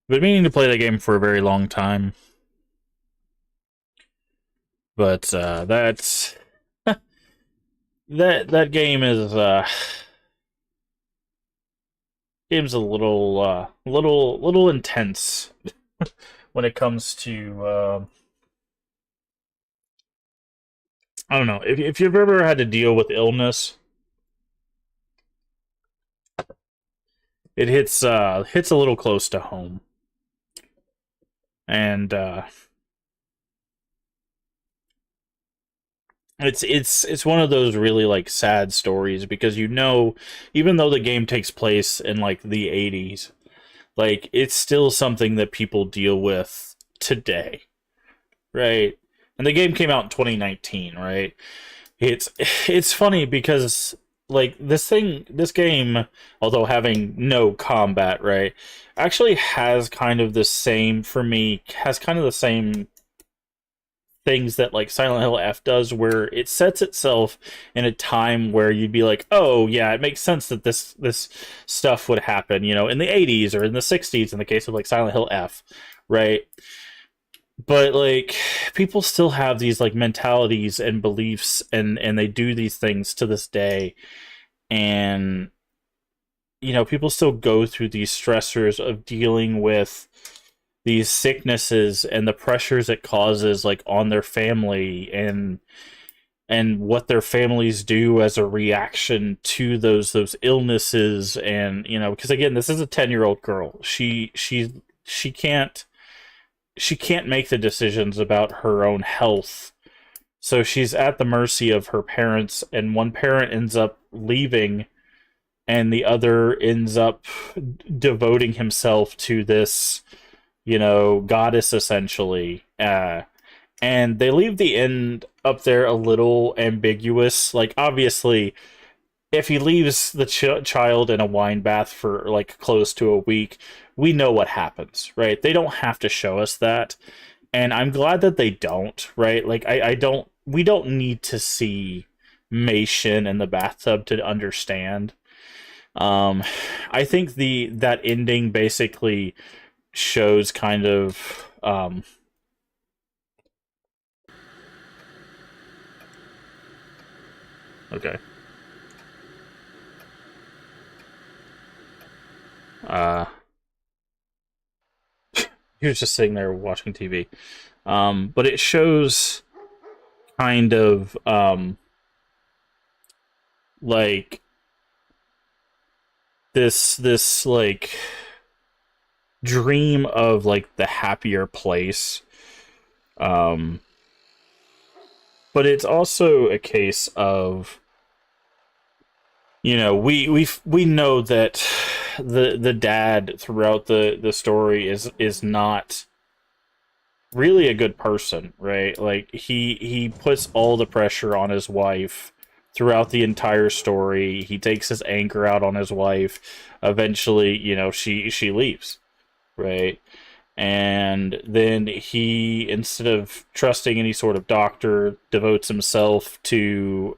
Speaker 1: been meaning to play the game for a very long time. But that's that game is game's a little intense when it comes to I don't know, if you've ever had to deal with illness, it hits a little close to home. And it's one of those really like sad stories, because even though the game takes place in like the 80s, like it's still something that people deal with today, right? And the game came out in 2019, right? It's funny because like this game, although having no combat, right, actually has kind of the same, for me, has kind of the same things that like Silent Hill F does, where it sets itself in a time where you'd be like, oh yeah, it makes sense that this stuff would happen, in the 80s or in the 60s in the case of like Silent Hill F, right? But like people still have these like mentalities and beliefs, and they do these things to this day, and people still go through these stressors of dealing with these sicknesses and the pressures it causes like on their family, and what their families do as a reaction to those illnesses. And because again, this is a 10-year-old girl. She can't make the decisions about her own health, so she's at the mercy of her parents, and one parent ends up leaving and the other ends up devoting himself to this goddess, essentially. And they leave the end up there a little ambiguous. Like, obviously, if he leaves the child in a wine bath for, like, close to a week, we know what happens, right? They don't have to show us that. And I'm glad that they don't, right? Like, we don't need to see Mei Shin in the bathtub to understand. I think that ending basically shows kind of okay. He was just sitting there watching TV. But it shows kind of like this like dream of like the happier place. But it's also a case of we know that the dad throughout the story is not really a good person, right? Like he puts all the pressure on his wife throughout the entire story. He takes his anger out on his wife. Eventually, she leaves, right? And then he, instead of trusting any sort of doctor, devotes himself to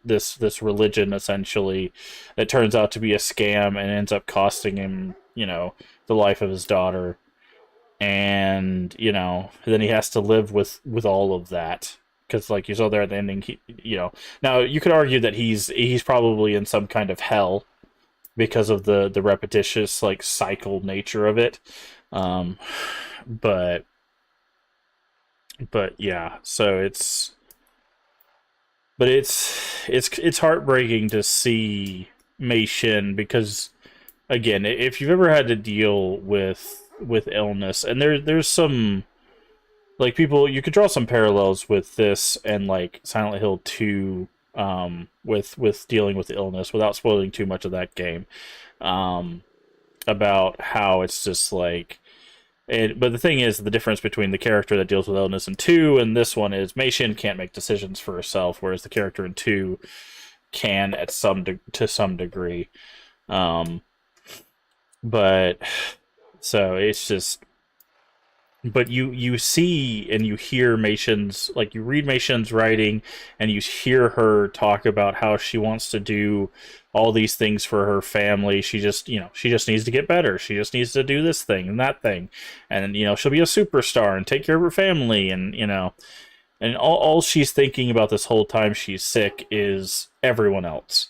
Speaker 1: this religion, essentially, that turns out to be a scam and ends up costing him the life of his daughter. And then he has to live with all of that, because like you saw there at the ending, now you could argue that he's probably in some kind of hell because of the repetitious like cycle nature of it. But yeah, so it's heartbreaking to see Mei Shin, because again, if you've ever had to deal with illness, and there's some like people, you could draw some parallels with this and like Silent Hill 2, with dealing with illness, without spoiling too much of that game, about how it's just like, but the thing is, the difference between the character that deals with illness in 2 and this one is Mei Shin can't make decisions for herself, whereas the character in 2 can to some degree. But so it's just, but you see and you hear Mation's, like, you read Mation's writing and you hear her talk about how she wants to do all these things for her family. She just, she just needs to get better. She just needs to do this thing and that thing, and she'll be a superstar and take care of her family, and and all she's thinking about this whole time she's sick is everyone else.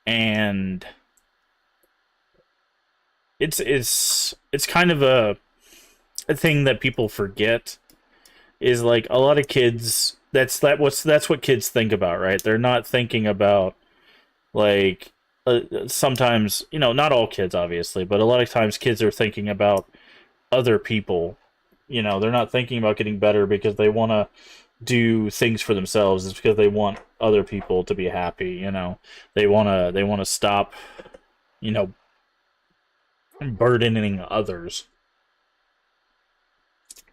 Speaker 1: And it's kind of a thing that people forget, is like a lot of kids, that's what kids think about, right? They're not thinking about, like, sometimes, not all kids obviously, but a lot of times kids are thinking about other people. They're not thinking about getting better because they want to do things for themselves. It's because they want other people to be happy. They want to stop burdening others.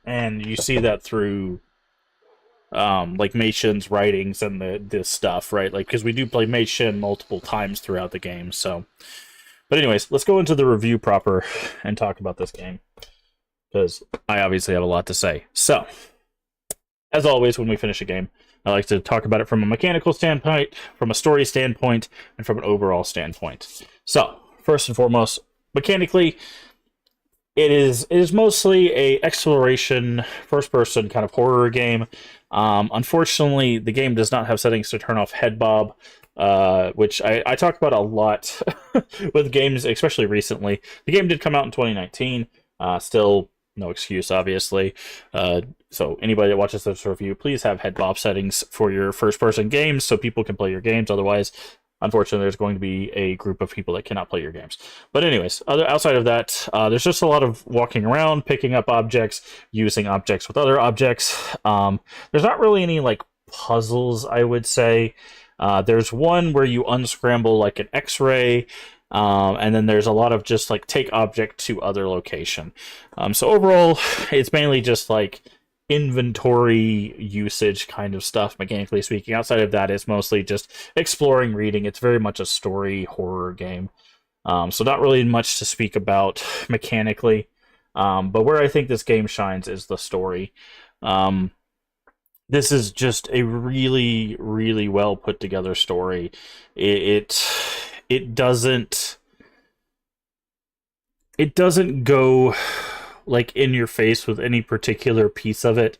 Speaker 1: And you see that through like Mei Shin's writings and this stuff, right? Like, because we do play Mei Shin multiple times throughout the game. So, but anyways, let's go into the review proper and talk about this game, because I obviously have a lot to say. So, as always, when we finish a game, I like to talk about it from a mechanical standpoint, from a story standpoint, and from an overall standpoint. So, first and foremost, mechanically, it is mostly a exploration, first-person kind of horror game. Unfortunately, the game does not have settings to turn off head bob, which I talk about a lot with games, especially recently. The game did come out in 2019. Still no excuse, obviously. So anybody that watches this review, please have head bob settings for your first-person games so people can play your games. Otherwise, unfortunately, there's going to be a group of people that cannot play your games. But anyways, outside of that, there's just a lot of walking around, picking up objects, using objects with other objects. There's not really any, like, puzzles, I would say. There's one where you unscramble, like, an X-ray, and then there's a lot of just, like, take object to other location. So overall, it's mainly just, like, inventory usage kind of stuff, mechanically speaking. Outside of that, it's mostly just exploring, reading. It's very much a story horror game. So not really much to speak about mechanically. But where I think this game shines is the story. This is just a really, really well put together story. It doesn't go like in your face with any particular piece of it.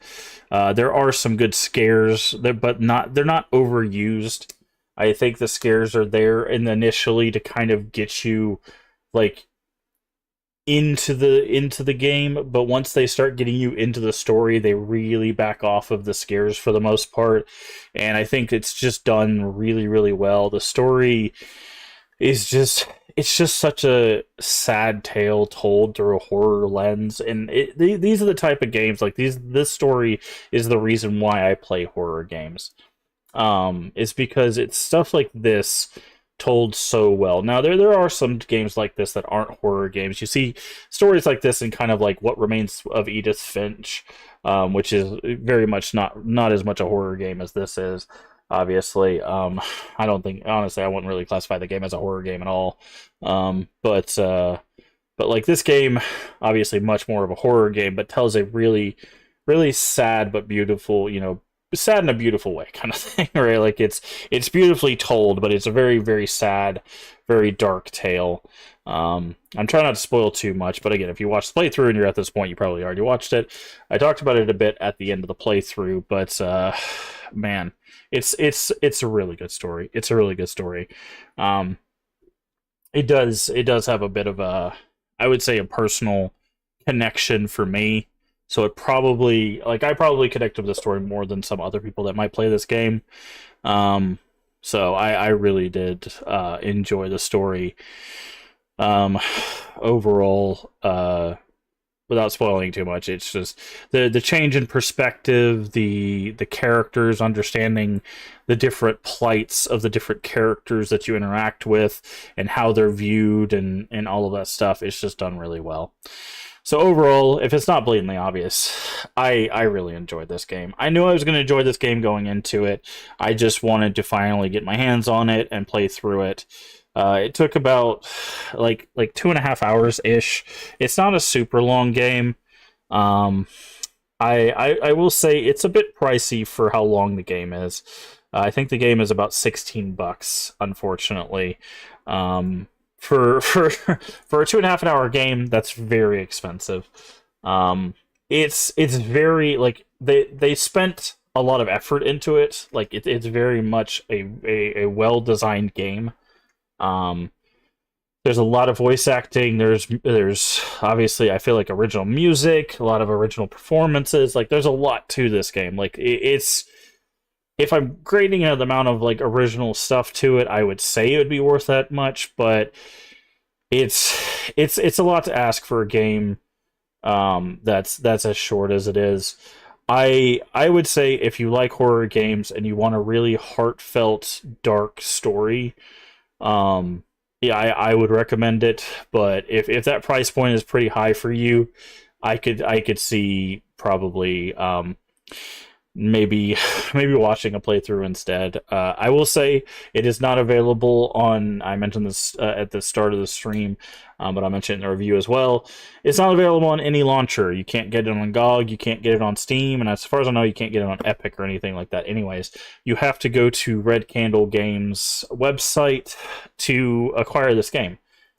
Speaker 1: There are some good scares there, but they're not overused. I think the scares are there initially to kind of get you, like, into the game, but once they start getting you into the story, they really back off of the scares for the most part. And I think it's just done really, really well. The story is it's just such a sad tale told through a horror lens, and these are the type of games, like, this story is the reason why I play horror games. Is because it's stuff like this told so well. Now, there are some games like this that aren't horror games. You see stories like this in kind of like What Remains of Edith Finch, which is very much not as much a horror game as this is. Obviously, I don't think, honestly, I wouldn't really classify the game as a horror game at all. But like, this game, obviously much more of a horror game, but tells a really, really sad but beautiful, sad in a beautiful way kind of thing, right? Like, it's beautifully told, but it's a very, very sad, very dark tale. I'm trying not to spoil too much, but again, if you watch the playthrough and you're at this point, you probably already watched it. I talked about it a bit at the end of the playthrough, but man, it's a really good story. It's a really good story. It does have a bit of a, I would say, a personal connection for me. So it probably, like, I probably connect with the story more than some other people that might play this game. So I really did enjoy the story. Overall, without spoiling too much, it's just the change in perspective, the characters, understanding the different plights of the different characters that you interact with and how they're viewed, and all of that stuff is just done really well. So overall, if it's not blatantly obvious, I really enjoyed this game. I knew I was going to enjoy this game going into it. I just wanted to finally get my hands on it and play through it. It took about like 2.5 hours ish. It's not a super long game. Um, I will say it's a bit pricey for how long the game is. I think the game is about $16, unfortunately. For a 2.5 hour game, that's very expensive. It's very like they spent a lot of effort into it. Like it's very much a well designed game. Um, there's a lot of voice acting. There's obviously, I feel like, original music, a lot of original performances. Like there's a lot to this game. Like it's, if I'm grading the amount of like original stuff to it, I would say it would be worth that much, but it's a lot to ask for a game that's as short as it is. I would say if you like horror games and you want a really heartfelt, dark story, yeah, I would recommend it. But if that price point is pretty high for you, I could see probably maybe maybe watching a playthrough instead. I will say it is not available on. I mentioned this at the start of the stream, but I'll mention it in the review as well. It's not available on any launcher. You can't get it on GOG. You can't get it on Steam, and as far as I know, you can't get it on Epic or anything like that. Anyways, you have to go to Red Candle Games website to acquire this game.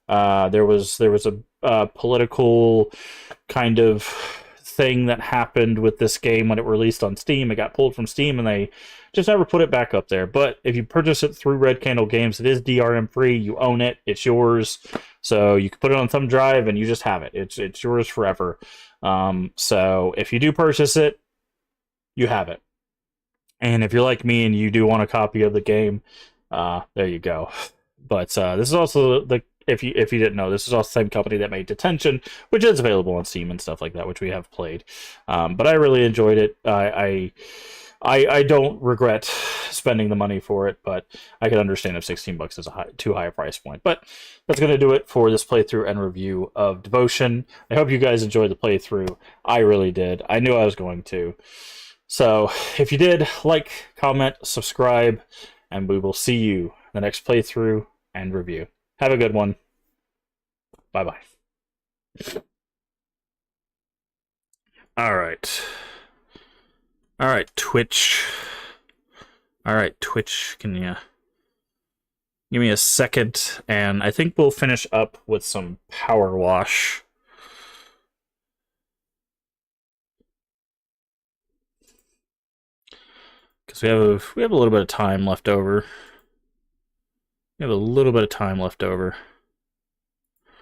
Speaker 1: There was a political kind of thing that happened with this game when it released on Steam. It got pulled from Steam and they just never put it back up there. But if you purchase it through Red Candle Games, it is DRM free. You own it. It's yours. So you can put it on thumb drive and you just have it. It's yours forever. So if you do purchase it, you have it. And if you're like me and you do want a copy of the game, there you go. But this is also the if you didn't know, this is also the same company that made Detention, which is available on Steam and stuff like that, which we have played. But I really enjoyed it. I don't regret spending the money for it, but I can understand if $16 is too high a price point. But that's going to do it for this playthrough and review of Devotion. I hope you guys enjoyed the playthrough. I really did. I knew I was going to. So if you did, like, comment, subscribe, and we will see you in the next playthrough and review. Have a good one. Bye-bye. Alright. Alright, Twitch. Alright, Twitch, can you give me a second? And I think we'll finish up with some Power Wash. Because we have a little bit of time left over. We have a little bit of time left over.